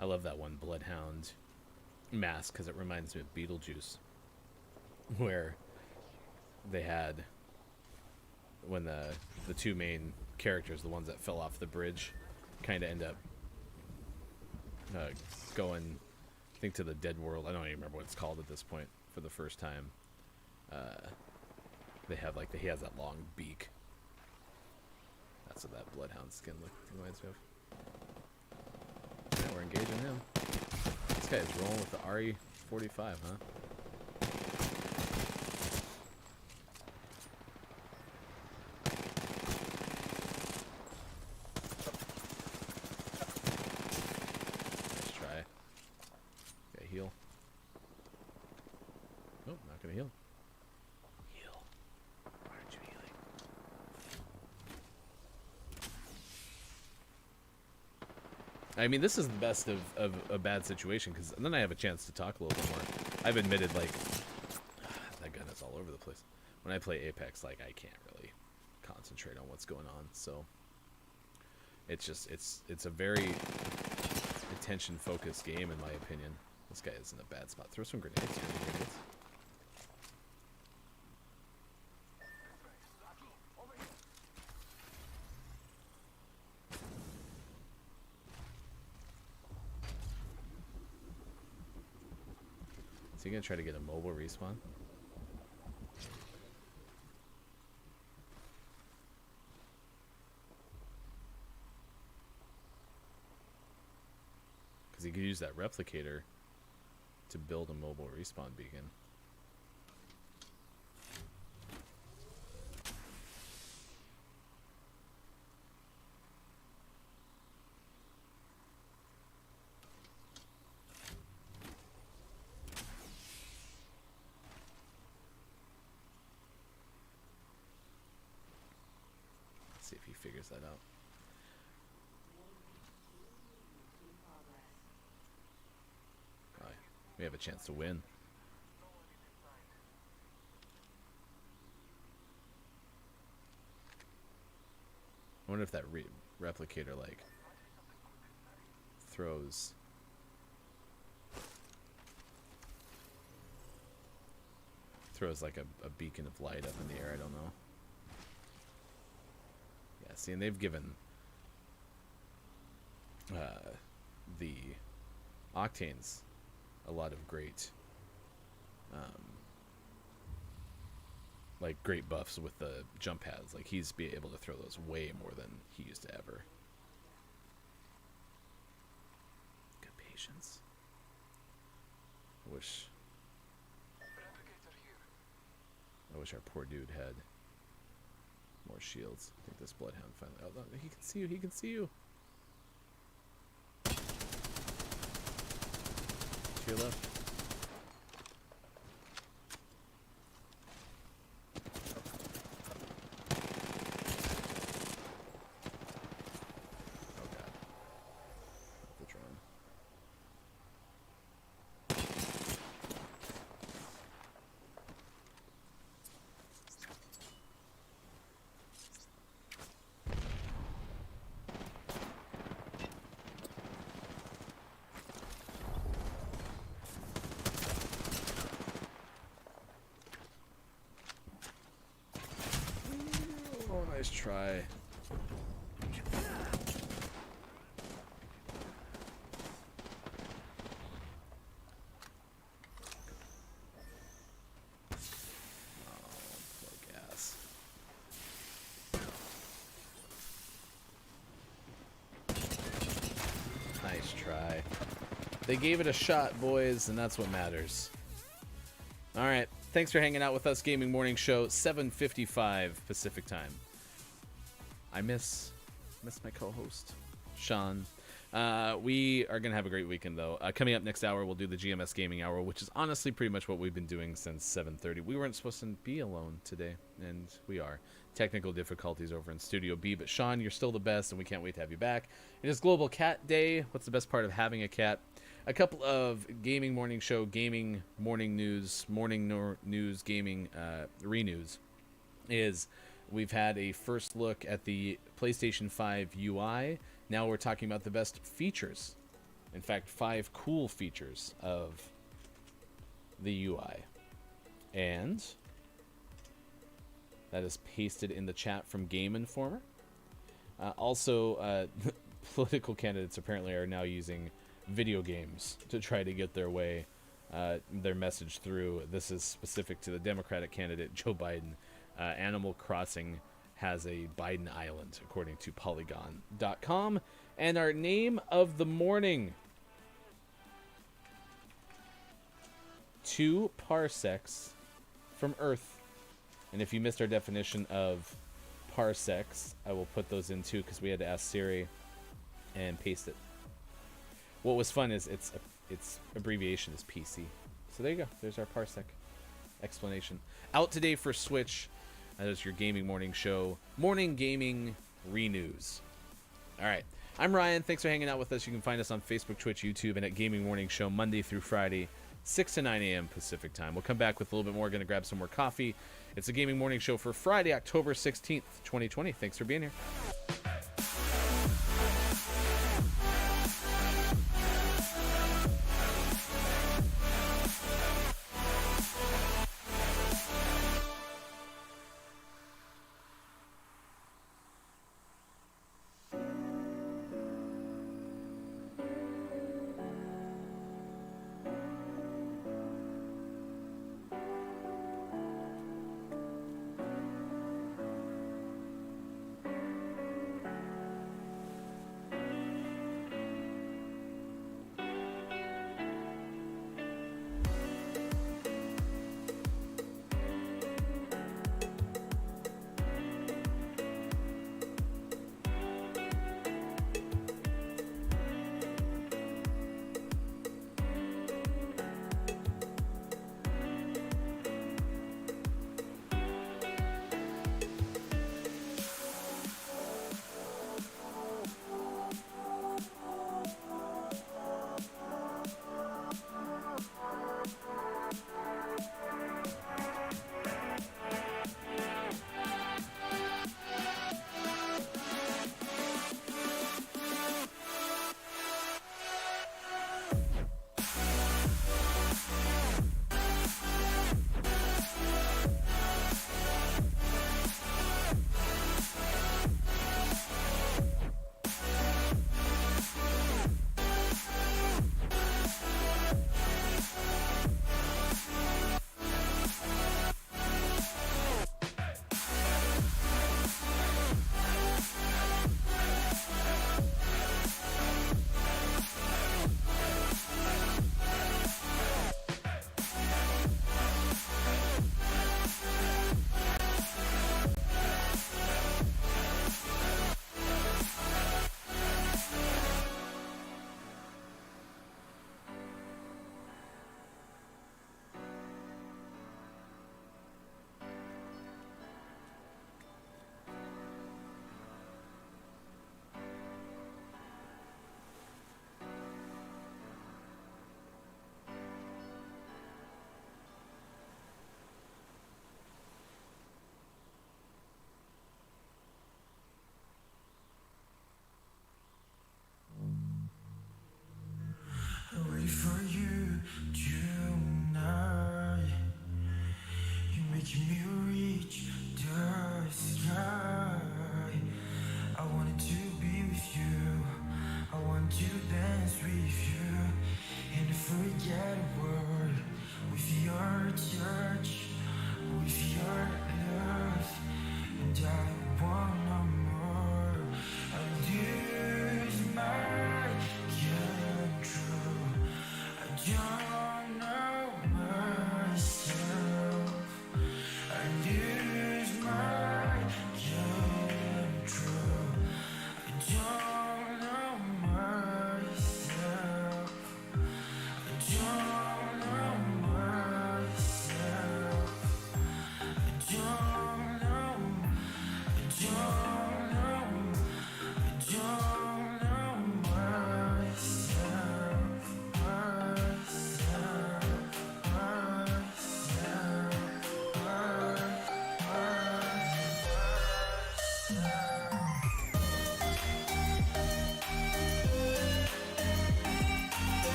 I love that one Bloodhound mask because it reminds me of Beetlejuice, where they had, when the two main characters, the ones that fell off the bridge, kind of end up going, I think, to the dead world. I don't even remember what it's called at this point. For the first time, they have like he has that long beak. That's what that Bloodhound skin reminds me of. Yeah, we're engaging him. This guy is rolling with the RE45, huh? Nice try. Okay, heal. Nope, not gonna heal. Heal. Why aren't you healing? I mean, this is the best of a bad situation, because then I have a chance to talk a little bit more. I've admitted, like, that gun is all over the place. When I play Apex, like, I can't really concentrate on what's going on, so it's just, it's a very attention-focused game, in my opinion. This guy is in a bad spot. Throw some grenades. Grenades. Is he gonna try to get a mobile respawn? Because he could use that replicator to build a mobile respawn beacon. See if he figures that out. Alright, we have a chance to win. I wonder if that replicator, like, throws like a beacon of light up in the air. I don't know. Yeah, see, and they've given the Octanes a lot of great like great buffs with the jump pads. Like, he's be able to throw those way more than he used to ever. Good patience. I wish. I wish our poor dude had more shields. I think this bloodhound finally. Oh, no, he can see you. He can see you. To your left. Oh god. The drone. Oh, nice try. Oh, poor gas. Nice try. They gave it a shot, boys, and that's what matters. All right. Thanks for hanging out with us. Gaming Morning Show, 7:55 Pacific Time. I miss my co-host, Sean. We are going to have a great weekend, though. Coming up next hour, we'll do the GMS Gaming Hour, which is honestly pretty much what we've been doing since 7:30. We weren't supposed to be alone today, and we are. Technical difficulties over in Studio B, but Sean, you're still the best, and we can't wait to have you back. It is Global Cat Day. What's the best part of having a cat? A couple of Gaming Morning Show, gaming morning news, gaming renews is we've had a first look at the PlayStation 5 UI. Now we're talking about the best features. In fact, 5 cool features of the UI. And that is pasted in the chat from Game Informer. Also, political candidates apparently are now using video games to try to get their message through. This is specific to the Democratic candidate Joe Biden. Animal Crossing has a Biden Island, according to Polygon.com. And our name of the morning: 2 parsecs from Earth. And if you missed our definition of parsecs, I will put those in too, because we had to ask Siri and paste it. What was fun is its abbreviation is PC. So there you go. There's our parsec explanation. Out today for Switch. That is your Gaming Morning Show. Morning Gaming Renews. All right. I'm Ryan. Thanks for hanging out with us. You can find us on Facebook, Twitch, YouTube, and at Gaming Morning Show Monday through Friday, 6 to 9 a.m. Pacific Time. We'll come back with a little bit more. Going to grab some more coffee. It's the Gaming Morning Show for Friday, October 16th, 2020. Thanks for being here.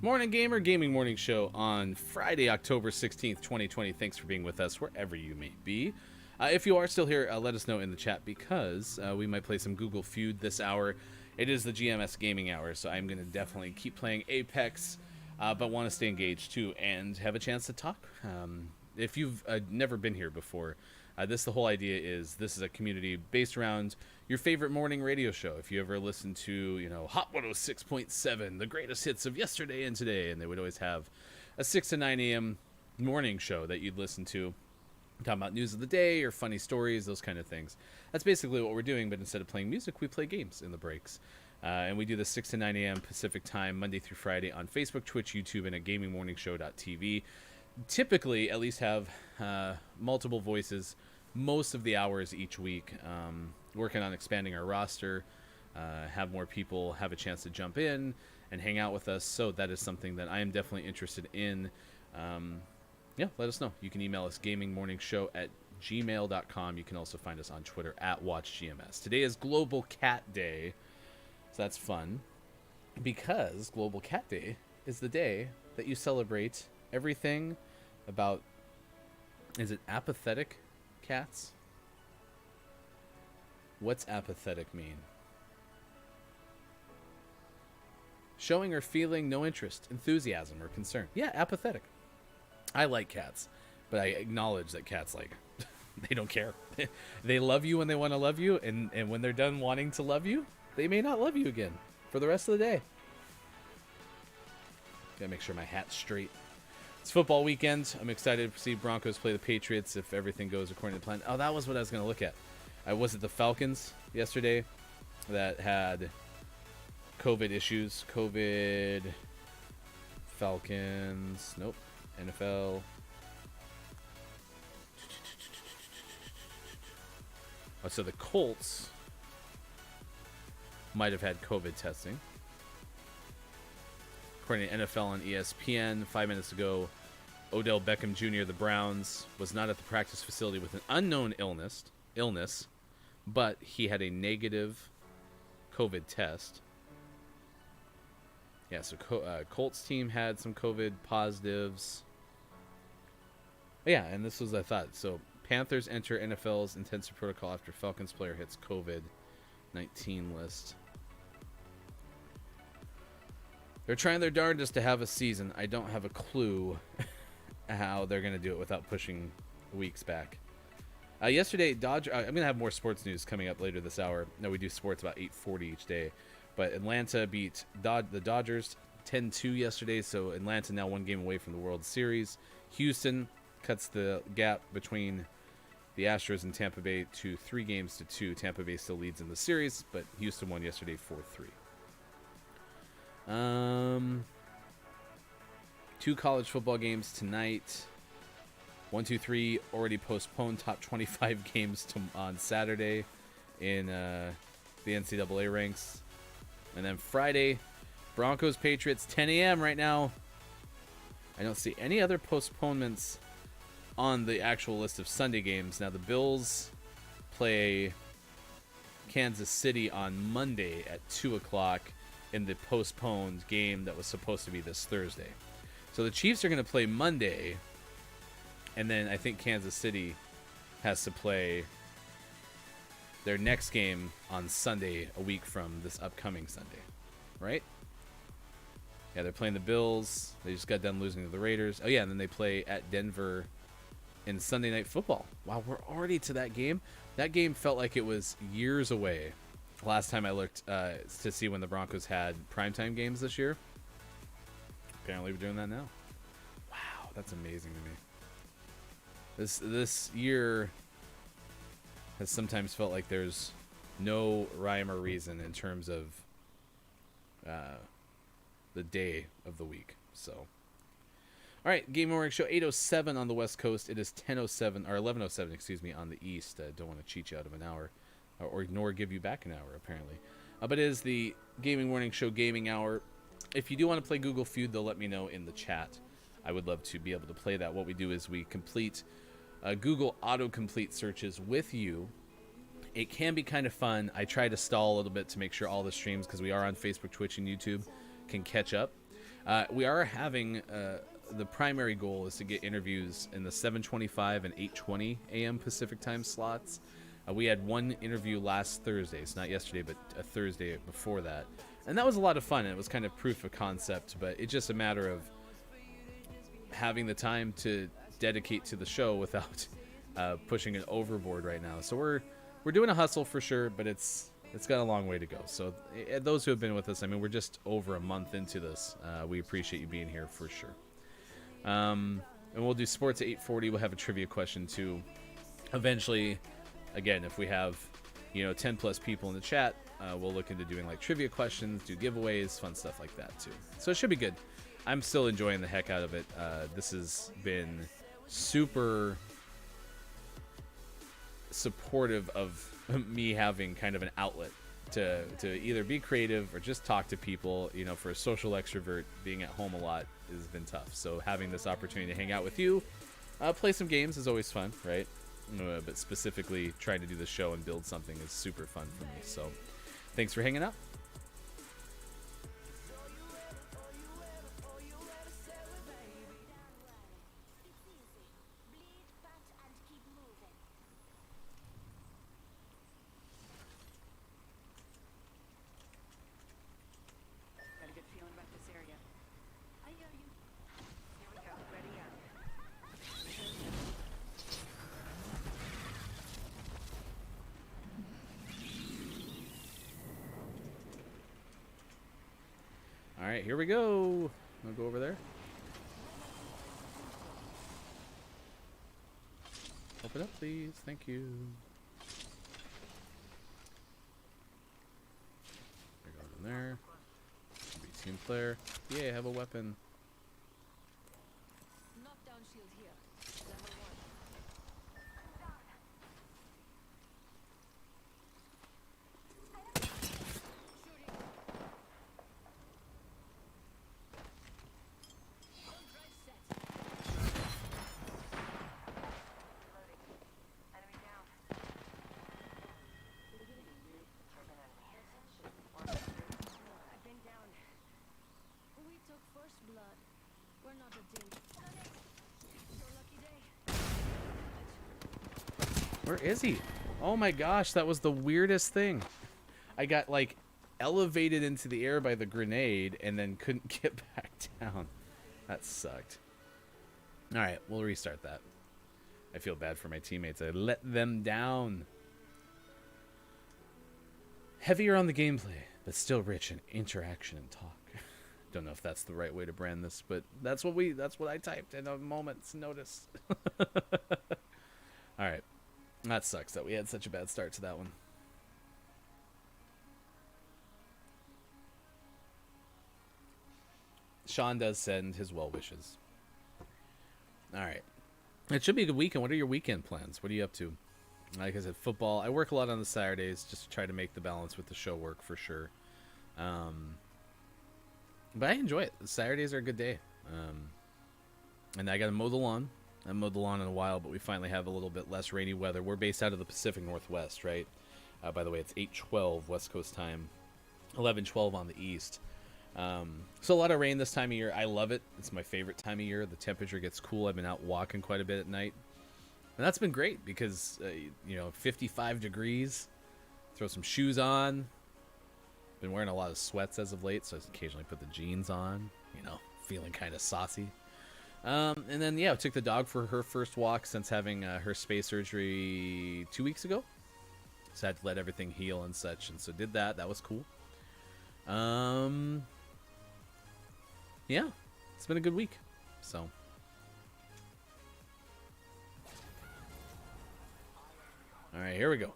Morning Gamer Gaming Morning Show on Friday, October 16th, 2020. Thanks for being with us wherever you may be. If you are still here, let us know in the chat because we might play some Google Feud this hour. It is the GMS Gaming Hour, so I'm going to definitely keep playing Apex, but want to stay engaged too and have a chance to talk. If you've never been here before, the whole idea is this is a community based around your favorite morning radio show. If you ever listen to, Hot 106.7, the greatest hits of yesterday and today, and they would always have a 6 to 9 a.m. morning show that you'd listen to, talking about news of the day or funny stories, those kind of things. That's basically what we're doing, but instead of playing music, we play games in the breaks. And we do this 6 to 9 a.m. Pacific time, Monday through Friday on Facebook, Twitch, YouTube, and at gamingmorningshow.tv. Typically, at least have multiple voices most of the hours each week, working on expanding our roster, have more people have a chance to jump in and hang out with us. So that is something that I am definitely interested in. Let us know. You can email us gamingmorningshow@gmail.com. You can also find us on Twitter @WatchGMS. Today is Global Cat Day, so that's fun because Global Cat Day is the day that you celebrate everything about, is it apathetic cats? What's apathetic mean? Showing or feeling no interest, enthusiasm, or concern. Yeah, apathetic. I like cats, but I acknowledge that cats, they don't care. They love you when they want to love you, and when they're done wanting to love you, they may not love you again for the rest of the day. Gotta make sure my hat's straight. It's football weekend. I'm excited to see Broncos play the Patriots if everything goes according to plan. Oh, that was what I was going to look at. Was it the Falcons yesterday that had COVID issues? Falcons. Nope. NFL. Oh, so the Colts might have had COVID testing. According to NFL on ESPN, 5 minutes ago, Odell Beckham Jr. of the Browns was not at the practice facility with an unknown illness, but he had a negative COVID test. Yeah, so Colts team had some COVID positives. Yeah, and this was, I thought, so Panthers enter NFL's intensive protocol after Falcons player hits COVID-19 list. They're trying their darndest to have a season. I don't have a clue how they're going to do it without pushing weeks back. Yesterday, I'm going to have more sports news coming up later this hour. No, we do sports about 8:40 each day. But Atlanta beat the Dodgers 10-2 yesterday, so Atlanta now 1 game away from the World Series. Houston cuts the gap between the Astros and Tampa Bay to 3-2. Tampa Bay still leads in the series, but Houston won yesterday 4-3. 2 college football games tonight. 1, 2, 3 already postponed. Top 25 games on Saturday in the NCAA ranks. And then Friday, Broncos Patriots 10 a.m. right now. I don't see any other postponements on the actual list of Sunday games. Now the Bills play Kansas City on Monday at 2 o'clock in the postponed game that was supposed to be this Thursday. So the Chiefs are going to play Monday, and then I think Kansas City has to play their next game on Sunday, a week from this upcoming Sunday, right? Yeah, they're playing the Bills. They just got done losing to the Raiders. Oh, yeah, and then they play at Denver in Sunday Night Football. Wow, we're already to that game. That game felt like it was years away. Last time I looked to see when the Broncos had primetime games this year. Apparently we're doing that now. Wow, that's amazing to me. This year has sometimes felt like there's no rhyme or reason in terms of the day of the week. So, all right, Game Morning Show 8:07 on the West Coast. It is 10:07 or 11:07, excuse me, on the East. Don't want to cheat you out of an hour, or nor give you back an hour apparently. But it is the Gaming Morning Show Gaming Hour. If you do want to play Google Feud, they'll let me know in the chat. I would love to be able to play that. What we do is we complete Google autocomplete searches with you. It can be kind of fun. I try to stall a little bit to make sure all the streams, because we are on Facebook, Twitch, and YouTube, can catch up. We are having the primary goal is to get interviews in the 7:25 and 8:20 a.m. Pacific time slots. We had one interview last Thursday. It's not yesterday, but a Thursday before that. And that was a lot of fun. It was kind of proof of concept, but it's just a matter of having the time to dedicate to the show without pushing it overboard right now. So we're doing a hustle for sure, but it's got a long way to go. So those who have been with us, I mean, we're just over a month into this. We appreciate you being here for sure. And we'll do sports at 8:40. We'll have a trivia question too. Eventually, again, if we have 10 plus people in the chat, we'll look into doing like trivia questions, do giveaways, fun stuff like that too. So it should be good. I'm still enjoying the heck out of it. This has been super supportive of me having kind of an outlet to either be creative or just talk to people. For a social extrovert, being at home a lot has been tough. So having this opportunity to hang out with you, play some games is always fun, right? But specifically trying to do the show and build something is super fun for me. So thanks for hanging out. Got a good feeling about this area. I hear you. Here we go. Ready up. All right, here we go. I'll go over there. Open up, please. Thank you. There goes in there. Be team player. Yay, I have a weapon. Knockdown shield here. Level 1. Enemy down. Where is he? Oh my gosh, that was the weirdest thing. I got, like, elevated into the air by the grenade and then couldn't get back down. That sucked. Alright, we'll restart that. I feel bad for my teammates. I let them down. Heavier on the gameplay, but still rich in interaction and talk. Don't know if that's the right way to brand this, but that's what I typed in a moment's notice. Alright. That sucks that we had such a bad start to that one. Sean does send his well wishes. Alright. It should be a good weekend. What are your weekend plans? What are you up to? Like I said, football. I work a lot on the Saturdays just to try to make the balance with the show work for sure. But I enjoy it. The Saturdays are a good day. And I got to mow the lawn. I haven't mowed the lawn in a while, but we finally have a little bit less rainy weather. We're based out of the Pacific Northwest, right? By the way, it's 8:12 West Coast time, 11:12 on the East. So a lot of rain this time of year. I love it. It's my favorite time of year. The temperature gets cool. I've been out walking quite a bit at night. And that's been great because, 55 degrees. Throw some shoes on. Been wearing a lot of sweats as of late, so I occasionally put the jeans on, feeling kind of saucy. And then, I took the dog for her first walk since having her spay surgery 2 weeks ago. So I had to let everything heal and such, and so did that. That was cool. It's been a good week. So. All right, here we go.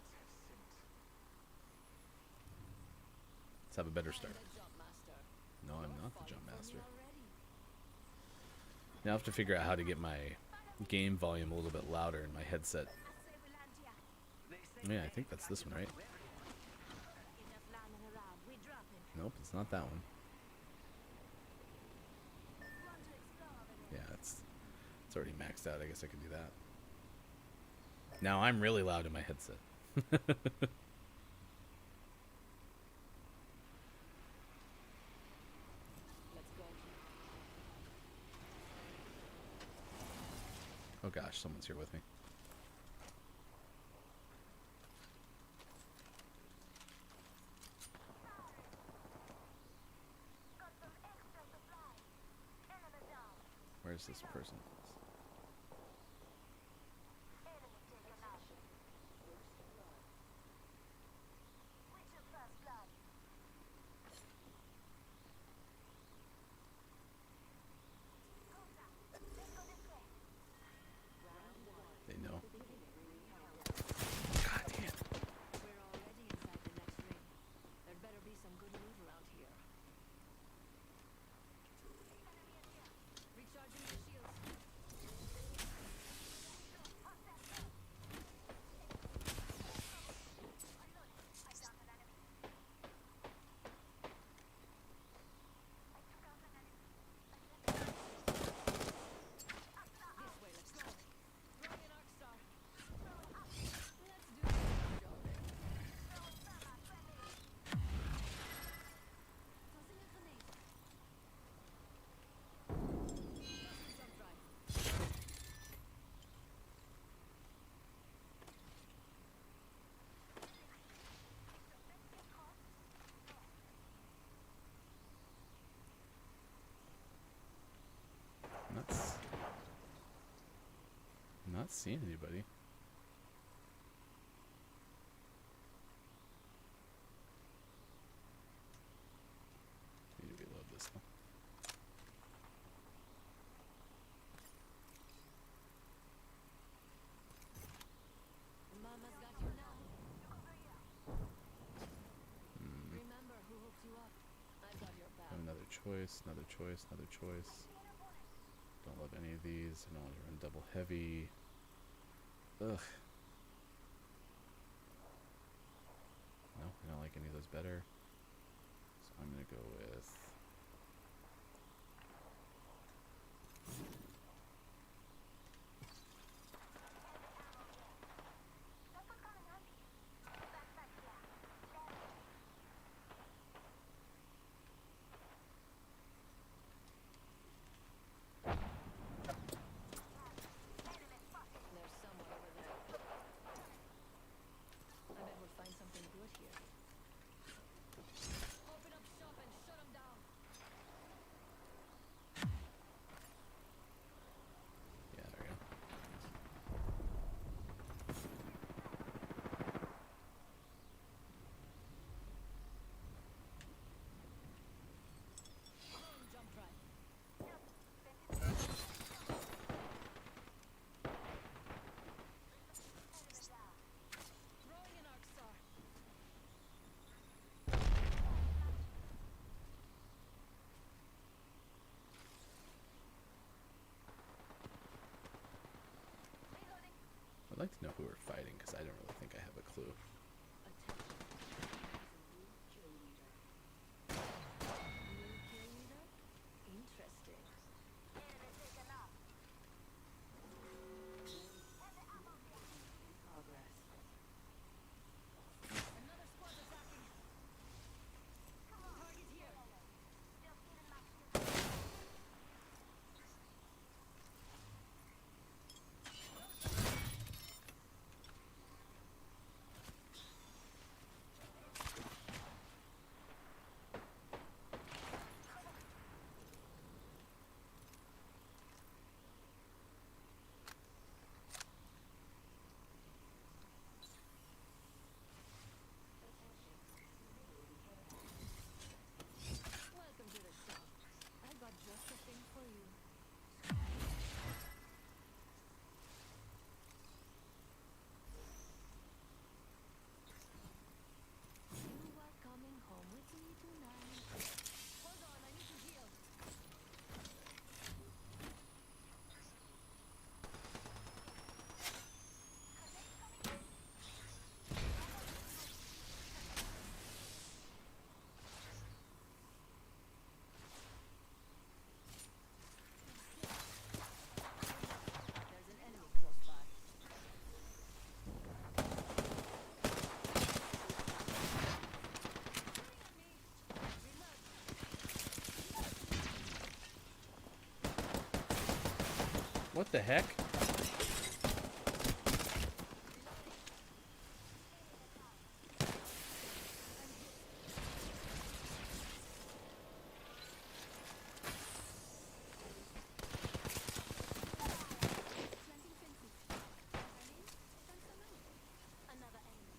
Let's have a better start. No, I'm not the jump master. Now I have to figure out how to get my game volume a little bit louder in my headset. Yeah, I think that's this one, right? Nope, it's not that one. Yeah, it's already maxed out. I guess I can do that. Now I'm really loud in my headset. Oh gosh, someone's here with me. Where's this person? They know. God damn. We're already inside the next ring. There'd better be some good loot around here. Recharging the shields. This way, let's go. Throwing an arc star. Let's do this, Jordan. Tossing a grenade. Jump drive. Not seeing anybody. Need to reload this though. Mama's got you now. Remember who hooked you up. I've got your back. Another choice, another choice, another choice. Don't love any of these. I don't want to run double heavy. Ugh. No, I don't like any of those better. So I'm going to go with... There's someone over there. like to know who we're fighting because I don't really think I have a clue. Interesting. Progress. Another squad's attacking. Target here. Welcome to the shop. I got just the thing for you. You are coming home with me tonight. Hold on, I need to heal. There's an enemy close by. What the heck? Another enemy.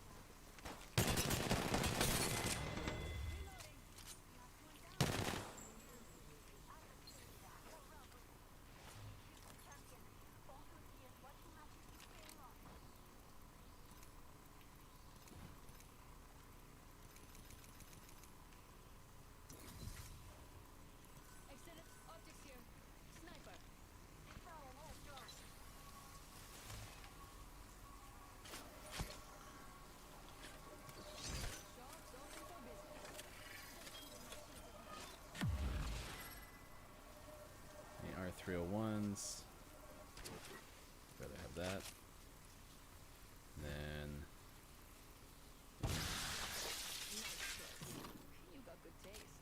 Extended optics here. Sniper. Shops open for business. The R301s. Gotta have that. Then You got good taste.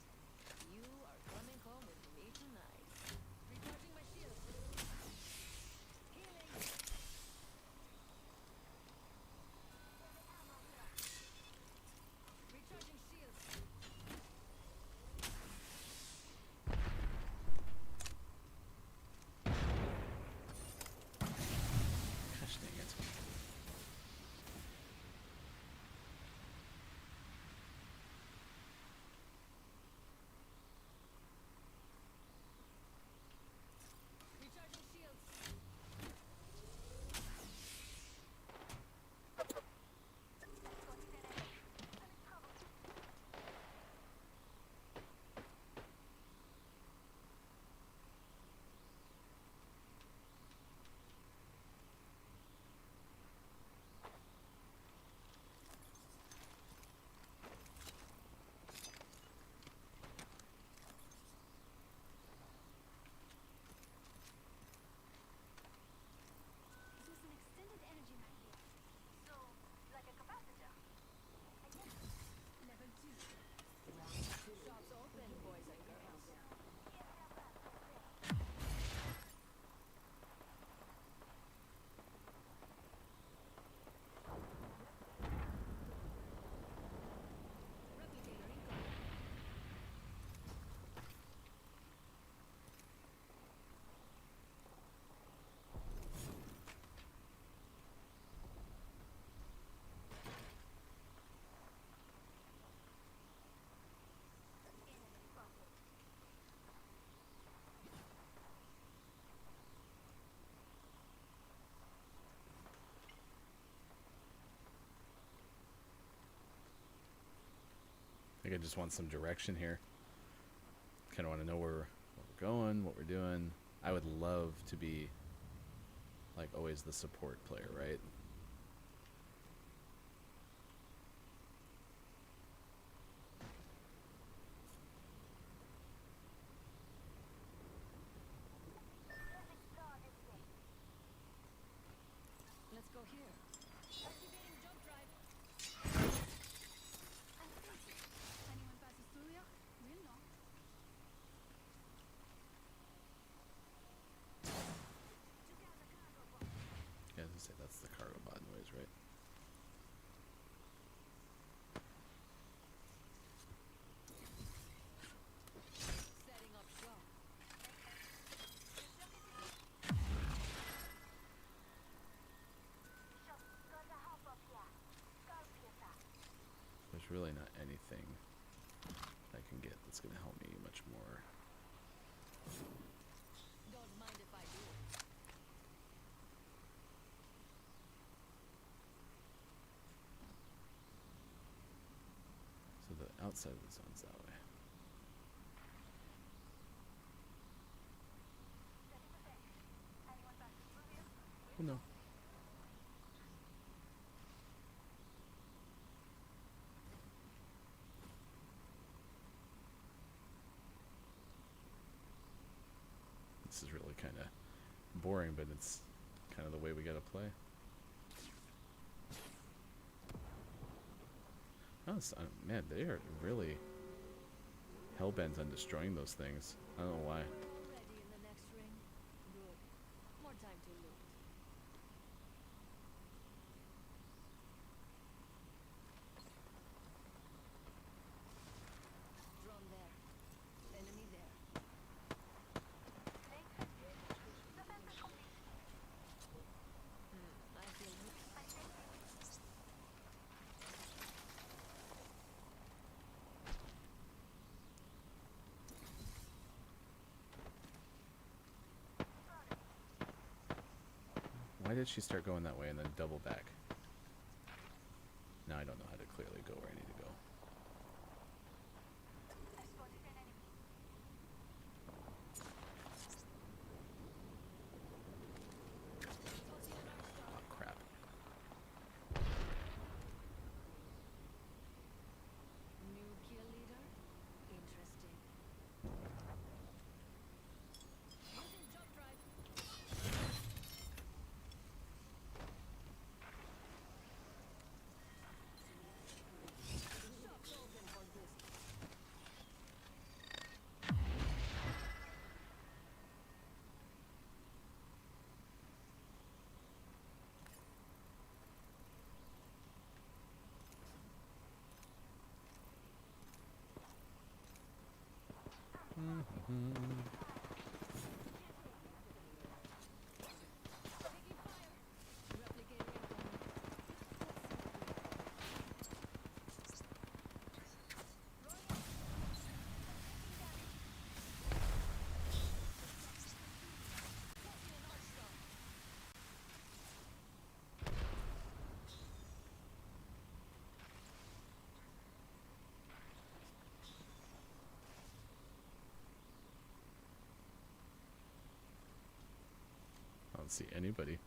You are coming home with me tonight. Recharging my shield. Healing. Recharging shields. gosh dang it. Recharging shields. This is an extended energy right here. So, like a capacitor. Level 2. Shops open, boys and girls. Replicator incoming. I think I just want some direction here. Kind of want to know where we're going, what we're doing. I would love to be like always the support player, right? thing I can get that's gonna help me much more. Don't mind if I do. So the outside of the zone's that way. Oh no. This is really kind of boring, but it's kind of the way we gotta play. Oh, man, they are really hell-bent on destroying those things. I don't know why. Ready in the next ring? Good. More time to loot. Drone there. Enemy there. I feel hooked. Why did she start going that way and then double back? Now I don't know how to clearly go where I need to go. Oh, crap. New kill leader? Interesting. Using jump drive. Shops open for business. Taking fire. Replicator incoming. I don't see anybody.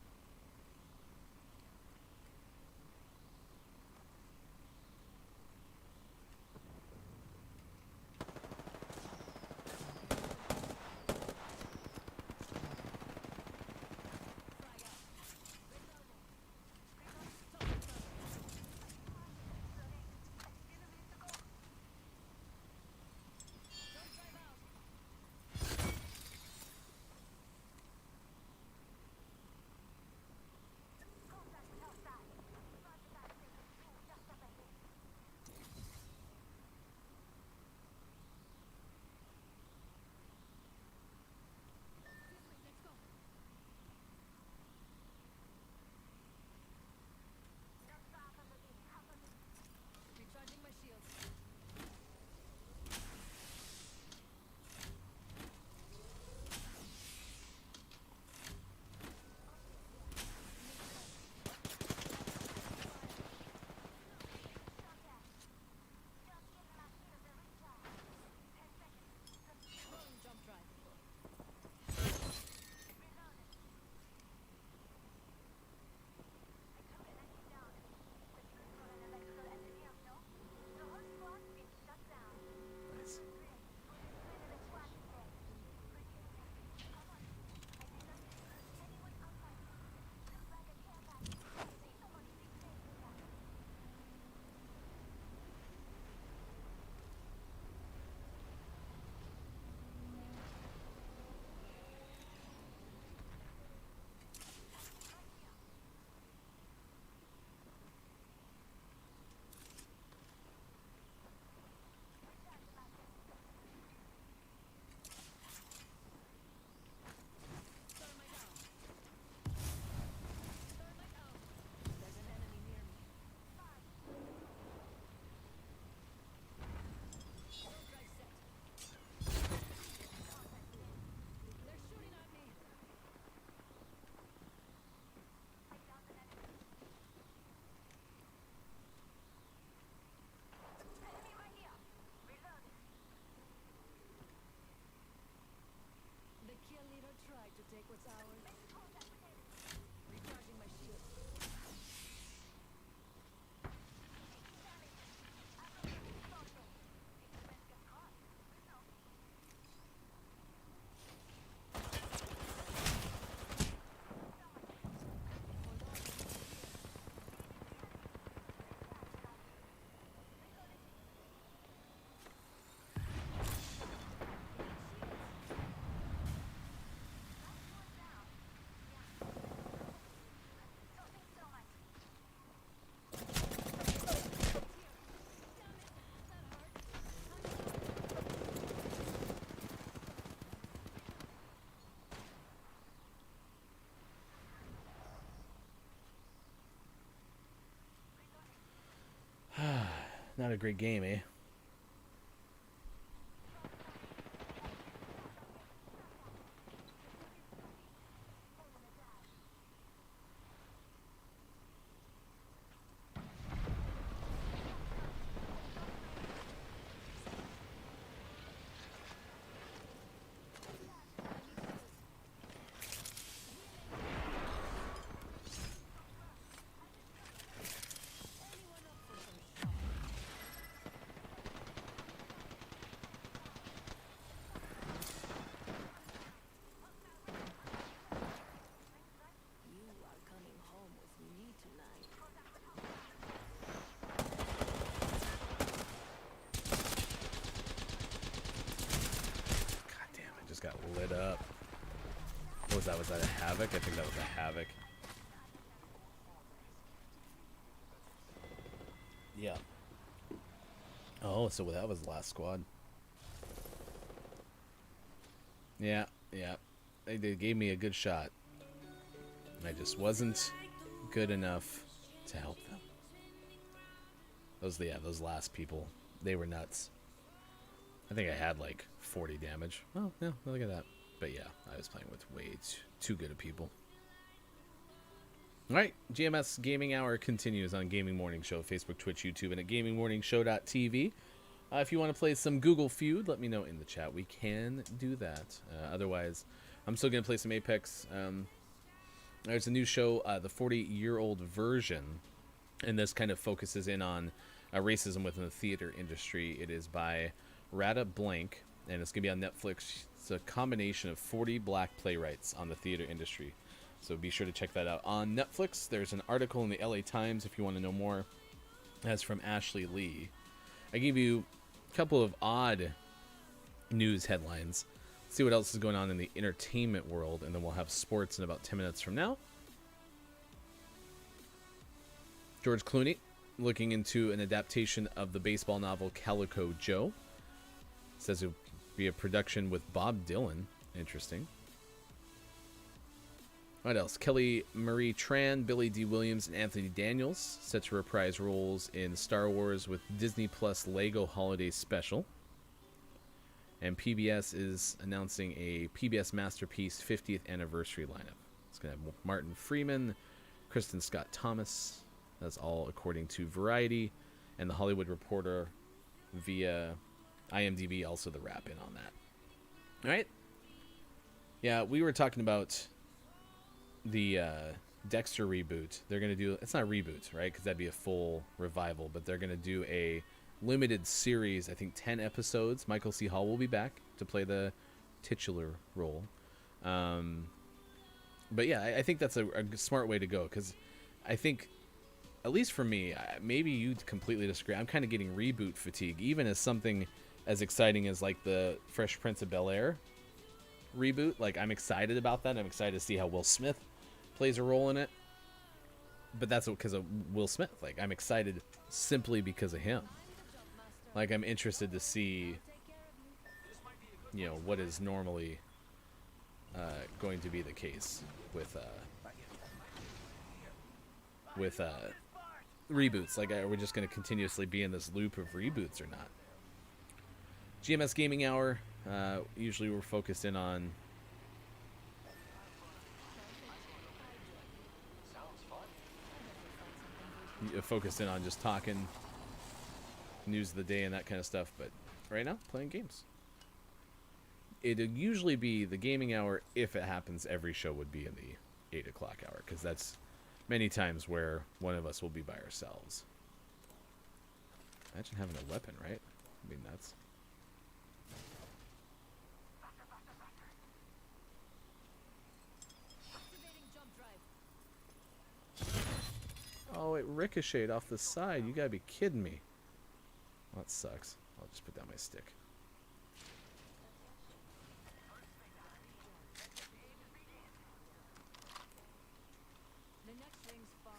take what's ours. Recharging my shield. Not a great game, eh? You are coming home with me tonight. God damn, I just got lit up. What was that? Was that a Havoc? I think that was a Havoc. Yeah. Oh, so that was the last squad. Yeah, yeah. They gave me a good shot. I just wasn't good enough to help them. Those last people, they were nuts. I think I had like 40 damage. Oh, yeah, look at that. But yeah, I was playing with way too good of people. All right, GMS Gaming Hour continues on Gaming Morning Show, Facebook, Twitch, YouTube, and at gamingmorningshow.tv. If you want to play some Google Feud, let me know in the chat. We can do that. Otherwise, I'm still going to play some Apex. There's a new show, the 40-year-old version, and this kind of focuses in on racism within the theater industry. It is by Rada Blank, and it's going to be on Netflix. It's a combination of 40 black playwrights on the theater industry. So be sure to check that out. On Netflix, there's an article in the LA Times if you want to know more. That's from Ashley Lee. I gave you a couple of odd news headlines. Let's see what else is going on in the entertainment world, and then we'll have sports in about 10 minutes from now. George Clooney looking into an adaptation of the baseball novel Calico Joe. Says it will be a production with Bob Dylan. Interesting. What else? Kelly Marie Tran, Billy D. Williams, and Anthony Daniels set to reprise roles in Star Wars with Disney Plus Lego Holiday Special. And PBS is announcing a PBS Masterpiece 50th anniversary lineup. It's going to have Martin Freeman, Kristen Scott Thomas. That's all according to Variety and The Hollywood Reporter via IMDb, also the wrap in on that. All right. Yeah, we were talking about the Dexter reboot. They're going to do, it's not a reboot, right? Because that'd be a full revival, but they're going to do a limited series, I think 10 episodes. Michael C. Hall will be back to play the titular role. But yeah, I think that's a smart way to go, because I think, at least for me, maybe you'd completely disagree. I'm kind of getting reboot fatigue, even as something as exciting as like the Fresh Prince of Bel-Air reboot. Like, I'm excited about that. I'm excited to see how Will Smith plays a role in it. But that's because of Will Smith. Like, I'm excited simply because of him. Like, I'm interested to see, you know, what is normally going to be the case with reboots. Like, are we just going to continuously be in this loop of reboots or not? GMS Gaming Hour. Usually we're focused in on just talking news of the day and that kind of stuff, but right now playing games. it'd usually be the gaming hour. If it happens, every show would be in the 8 o'clock hour, because that's many times where one of us will be by ourselves. Imagine having a weapon, right? It'd be nuts. Oh, it ricocheted off the side. You gotta be kidding me. Well, that sucks. I'll just put down my stick. The next ring's far.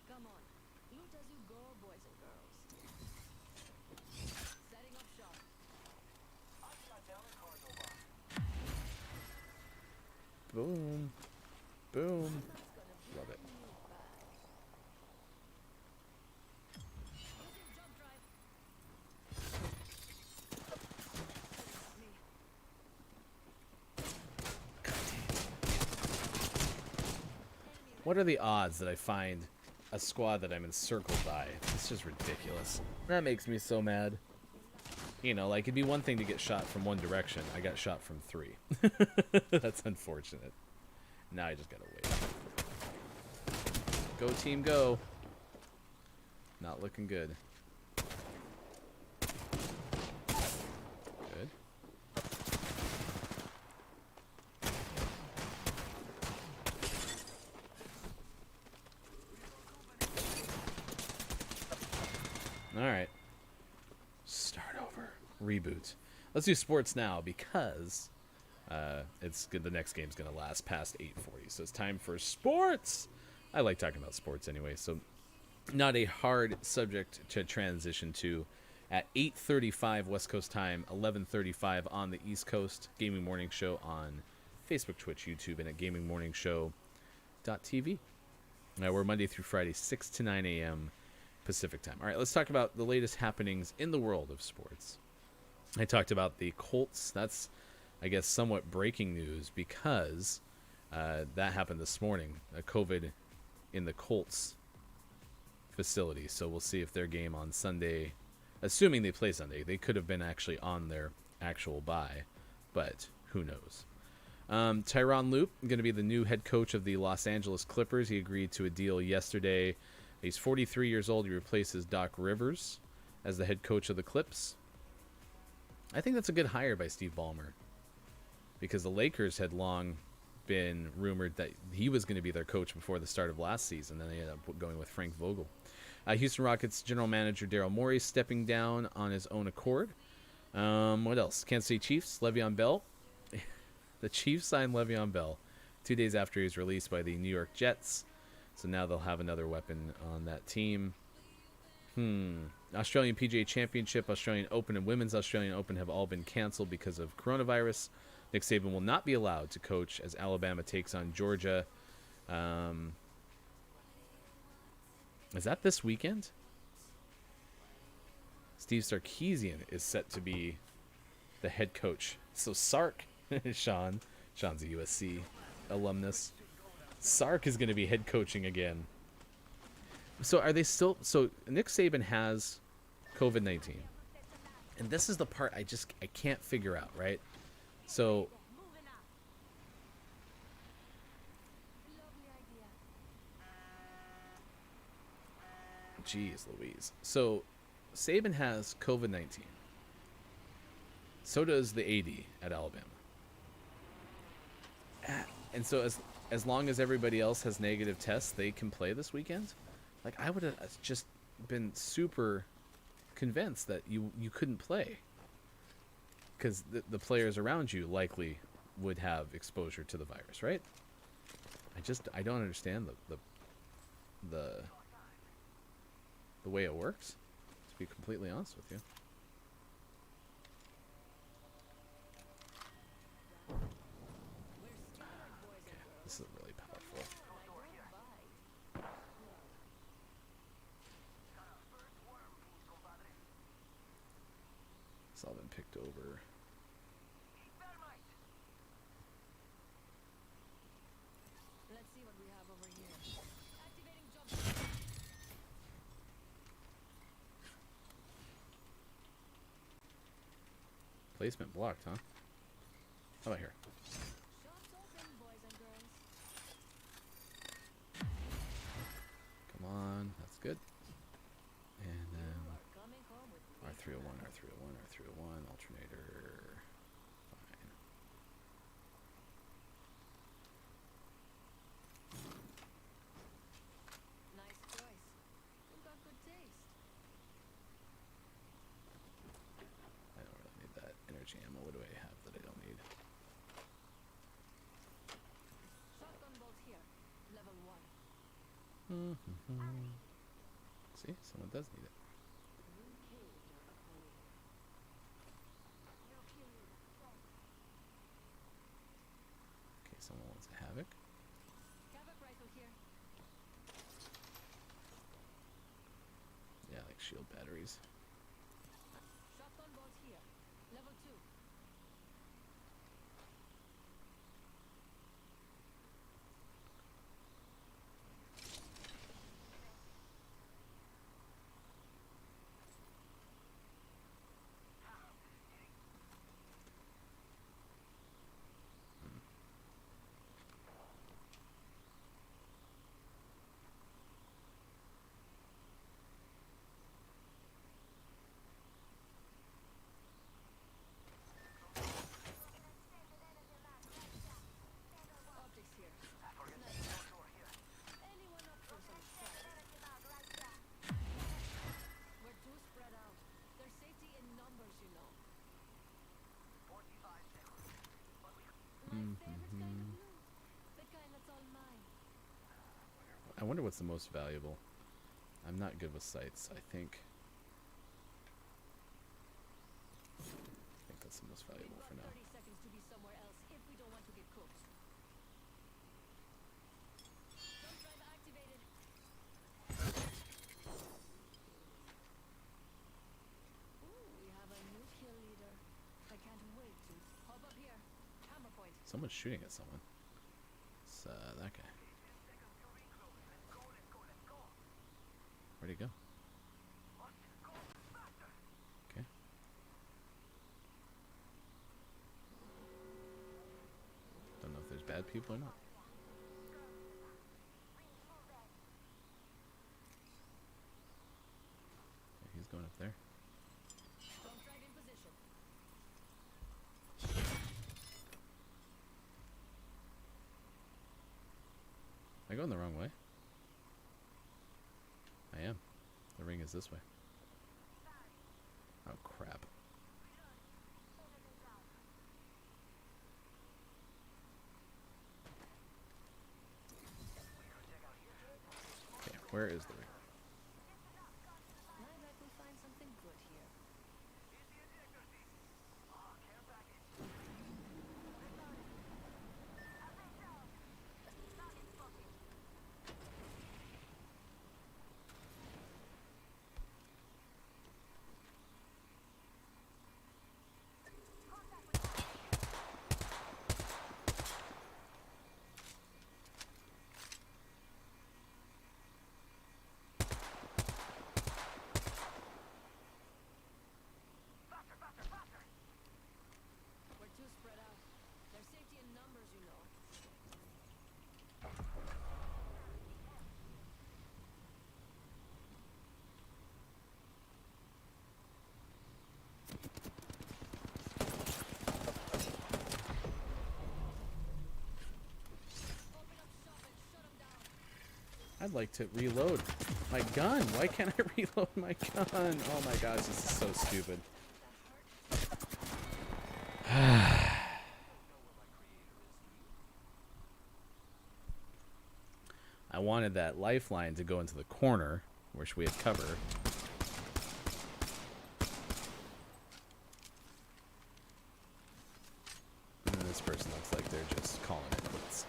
Come on. Loot as you go, boys and girls. Setting up shop. Boom. Boom. Love it. What are the odds that I find a squad that I'm encircled by? It's just ridiculous. That makes me so mad. You know, like, it'd be one thing to get shot from one direction. I got shot from 3. That's unfortunate. Now I just gotta wait. Go team, go. Not looking good. Good. Alright. Start over. Reboot. Let's do sports now, because it's good. The next game's going to last past 8:40, so it's time for sports. I like talking about sports anyway, so not a hard subject to transition to. At 8:35 West Coast time, 11:35 on the East Coast, Gaming Morning Show on Facebook, Twitch, YouTube, and at gamingmorningshow.tv. Now, we're Monday through Friday, 6 to 9 a.m. Pacific time. All right, let's talk about the latest happenings in the world of sports. I talked about the Colts. That's, I guess, somewhat breaking news, because that happened this morning. COVID in the Colts facility. So we'll see if their game on Sunday, assuming they play Sunday, they could have been actually on their actual bye, but who knows. Tyronn Lue going to be the new head coach of the Los Angeles Clippers. He agreed to a deal yesterday. He's 43 years old. He replaces Doc Rivers as the head coach of the Clips. I think that's a good hire by Steve Ballmer, because the Lakers had long been rumored that he was going to be their coach before the start of last season. Then they ended up going with Frank Vogel. Houston Rockets general manager Daryl Morey stepping down on his own accord. What else? Kansas City Chiefs, Le'Veon Bell. The Chiefs signed Le'Veon Bell 2 days after he was released by the New York Jets. So now they'll have another weapon on that team. Australian PGA Championship, Australian Open, and Women's Australian Open have all been canceled because of coronavirus. Nick Saban will not be allowed to coach as Alabama takes on Georgia. Is that this weekend? Steve Sarkisian is set to be the head coach. So Sark, Sean's a USC alumnus. Sark is going to be head coaching again. So are they still... So Nick Saban has COVID-19. And this is the part I can't figure out, right? So... Jeez Louise. So Saban has COVID-19. So does the AD at Alabama. And so as long as everybody else has negative tests, they can play this weekend? Like, I would have just been super convinced that you couldn't play, because the players around you likely would have exposure to the virus, right? I don't understand the way it works, to be completely honest with you. Okay, this is really powerful. It's all been picked over. Let's see what we have over here. Activating jump. Placement blocked, huh? How about here? Shops open, boys and girls. Come on, that's good. And then You are coming home with me. R301, R301, R301, alternator. Fine. Nice choice. You've got good taste. I don't really need that energy ammo. What do I have that I don't need? Shotgun bolt here. Level 1. See, someone does need it. New kill leader upcoming. New kill leader. Okay, someone wants a Havoc. Havoc rifle here. Yeah, like shield batteries. Shotgun bolt here. Level 2. Optics here. Anyone up for some strategy? We're too spread out. There's safety in numbers, you know. My favorite kind of loot. The kind that's all mine. I wonder what's the most valuable. I'm not good with sights. I think that's the most We've valuable got for now. 30 seconds to be somewhere else if we don't want to get cooked. Jump drive activated. Ooh, we have a new kill leader. I can't wait to hop up here. Hammer point. Someone's shooting at someone. It's that guy. Where'd he go? Okay. Don't know if there's bad people or not. Yeah, he's going up there. Jump drive in position. Am I going the wrong way? I am. The ring is this way. Oh crap. Okay, where is the ring? I bet we'll find something good here. We're too spread out. There's safety in numbers, you know. Open up shop and shut 'em down. I'd like to reload my gun. Why can't I reload my gun? Oh my gosh, this is so stupid. I wanted that lifeline to go into the corner, which we had cover. And then this person looks like they're just calling it quits.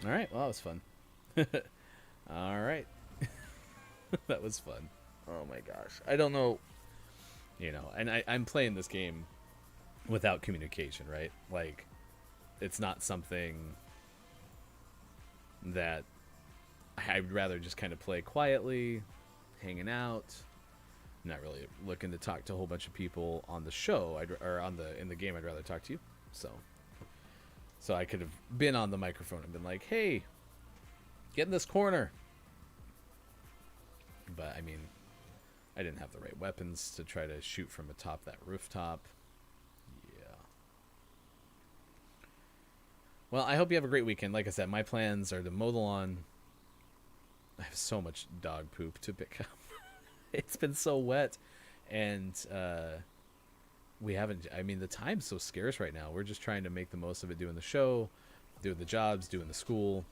All right, well, that was fun. All right. That was fun. Oh my gosh. I don't know, and I'm playing this game without communication, right? Like, it's not something that I'd rather just kind of play quietly, hanging out, not really looking to talk to a whole bunch of people on the show. In the game. I'd rather talk to you. So I could have been on the microphone and been like, "Hey, get in this corner." But I mean, I didn't have the right weapons to try to shoot from atop that rooftop. Yeah. Well, I hope you have a great weekend. Like I said, my plans are to mow the lawn. I have so much dog poop to pick up. It's been so wet, and we haven't. I mean, the time's so scarce right now. We're just trying to make the most of it, doing the show, doing the jobs, doing the school.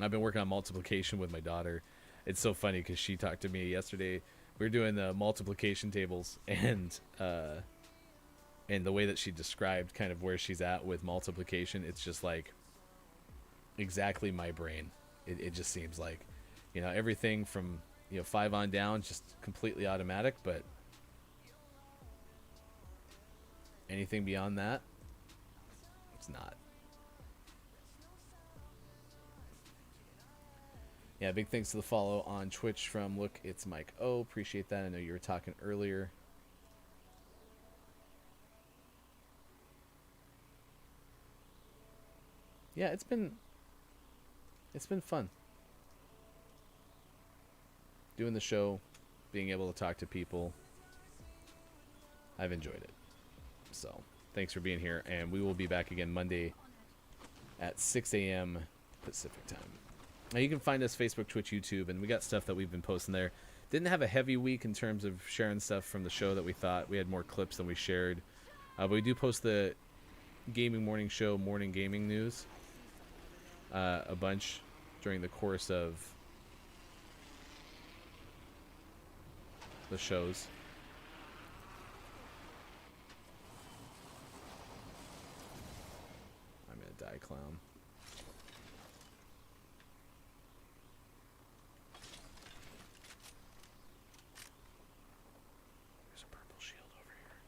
I've been working on multiplication with my daughter. It's so funny because she talked to me yesterday. We were doing the multiplication tables, and the way that she described kind of where she's at with multiplication, it's just like exactly my brain. It just seems like, everything from 5 on down, just completely automatic, but anything beyond that, it's not. Yeah, big thanks to the follow on Twitch from Look, It's Mike O. Appreciate that. I know you were talking earlier. Yeah, it's been fun. Doing the show, being able to talk to people. I've enjoyed it. So, thanks for being here, and we will be back again Monday at 6 a.m. Pacific time. Now, you can find us Facebook, Twitch, YouTube, and we got stuff that we've been posting there. Didn't have a heavy week in terms of sharing stuff from the show that we thought. We had more clips than we shared. But we do post the Gaming Morning Show morning gaming news a bunch during the course of the shows. I'm gonna die, clown. There's a purple shield over here.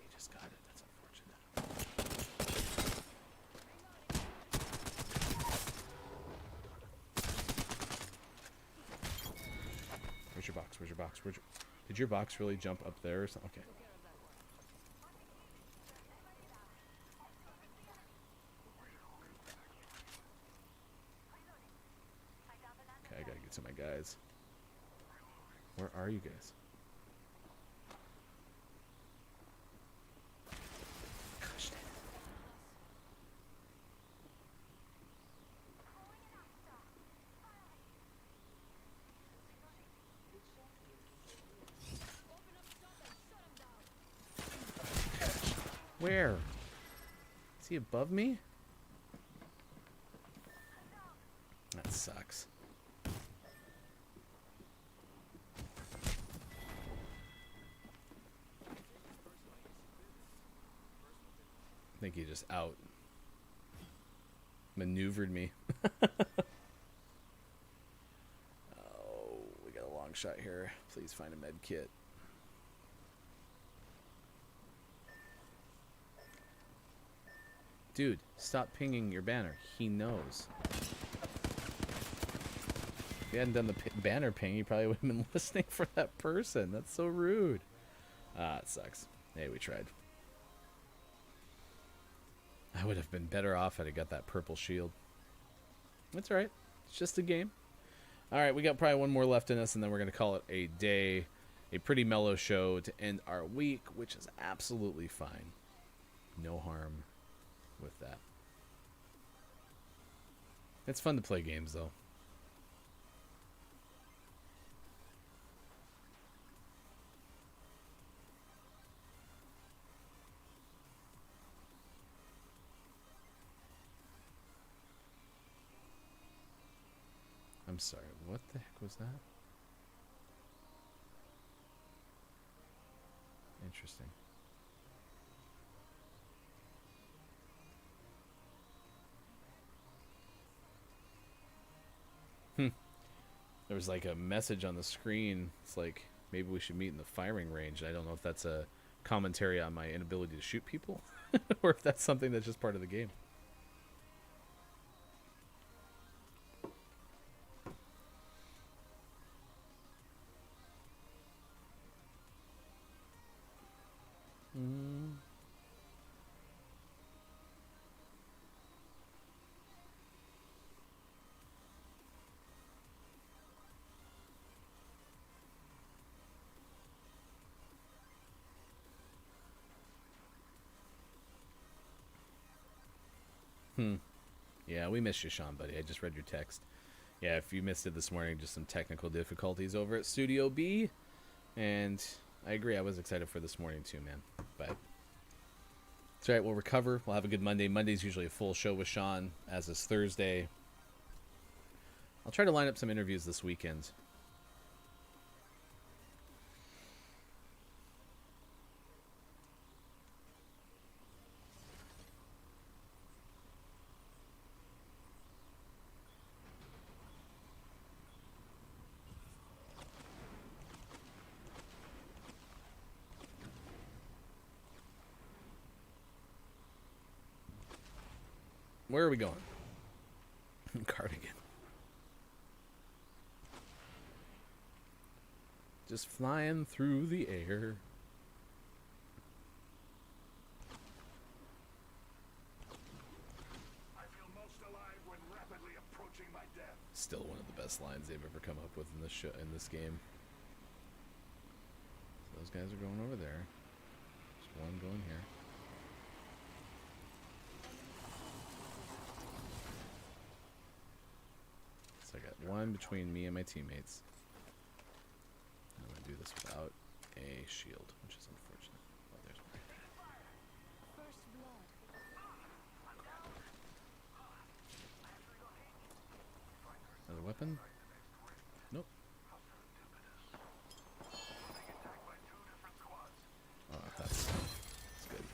He just got it. That's unfortunate. Where's your box? Where's your box? Did your box really jump up there or something? Okay. Okay, I gotta get to my guys. Where are you guys? Gosh dang it. Where? Is he above me? That sucks. I think he just out maneuvered me. Oh, we got a long shot here. Please find a med kit. Dude, stop pinging your banner. He knows. If he hadn't done the banner ping, he probably would have been listening for that person. That's so rude. Ah, it sucks. Hey, we tried. I would have been better off had I got that purple shield. That's alright. It's just a game. Alright, we got probably one more left in us, and then we're going to call it a day. A pretty mellow show to end our week, which is absolutely fine. No harm with that. It's fun to play games, though. I'm sorry, what the heck was that? Interesting. There was like a message on the screen. It's like, maybe we should meet in the firing range. I don't know if that's a commentary on my inability to shoot people, or if that's something that's just part of the game. Mm. Yeah, we missed you, Sean, buddy. I just read your text. Yeah, if you missed it this morning, just some technical difficulties over at Studio B. And I agree, I was excited for this morning too, man. But it's all right, we'll recover. We'll have a good Monday. Monday's usually a full show with Sean, as is Thursday. I'll try to line up some interviews this weekend. Where are we going? Cardigan. Just flying through the air. I feel most alive when rapidly approaching my death. Still one of the best lines they've ever come up with in this show, in this game. So those guys are going over there. There's one going here. So I got one between me and my teammates. I'm gonna do this without a shield, which is unfortunate. Oh, there's one. First blood. Another weapon? Nope. Oh, that's good.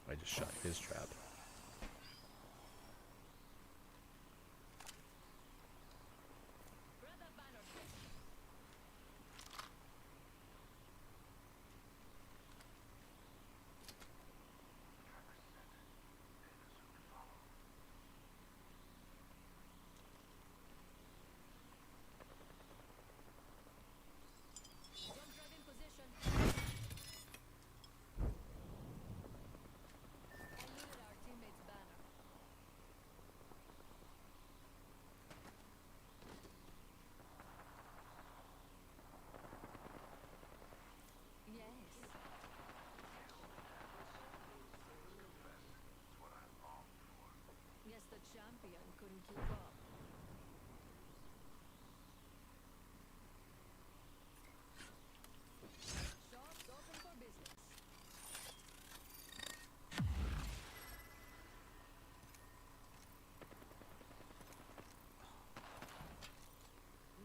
I just shot his trap. Brother Banner. Don't drive in position. I needed our teammate's banner. Yes. Yes, the champion couldn't keep up. Shops open for business.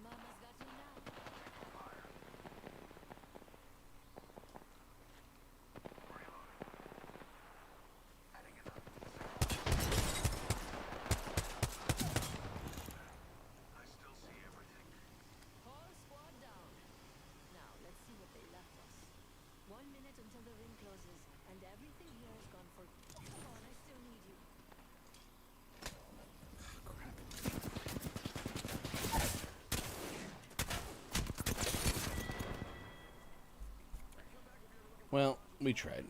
Mama's got you now. I still see everything. Whole squad down. Now, let's see what they left us. 1 minute until the ring closes, and everything here is gone for... Come on, I still need you. Well, we tried.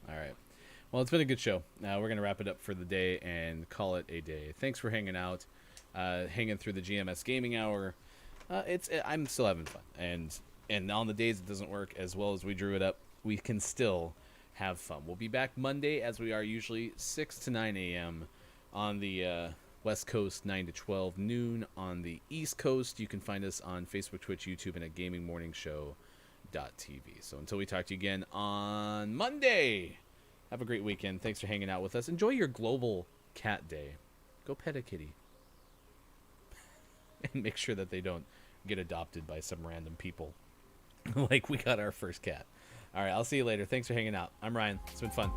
All right. Well, it's been a good show. Now we're going to wrap it up for the day and call it a day. Thanks for hanging out, hanging through the GMS Gaming Hour. I'm still having fun. And on the days it doesn't work as well as we drew it up, we can still have fun. We'll be back Monday as we are usually 6 to 9 a.m. on the West Coast, 9 to 12 noon on the East Coast. You can find us on Facebook, Twitch, YouTube, and at gamingmorningshow.tv. So until we talk to you again on Monday, have a great weekend. Thanks for hanging out with us. Enjoy your global cat day. Go pet a kitty. and make sure that they don't get adopted by some random people. Like we got our first cat. All right, I'll see you later. Thanks for hanging out. I'm Ryan. It's been fun.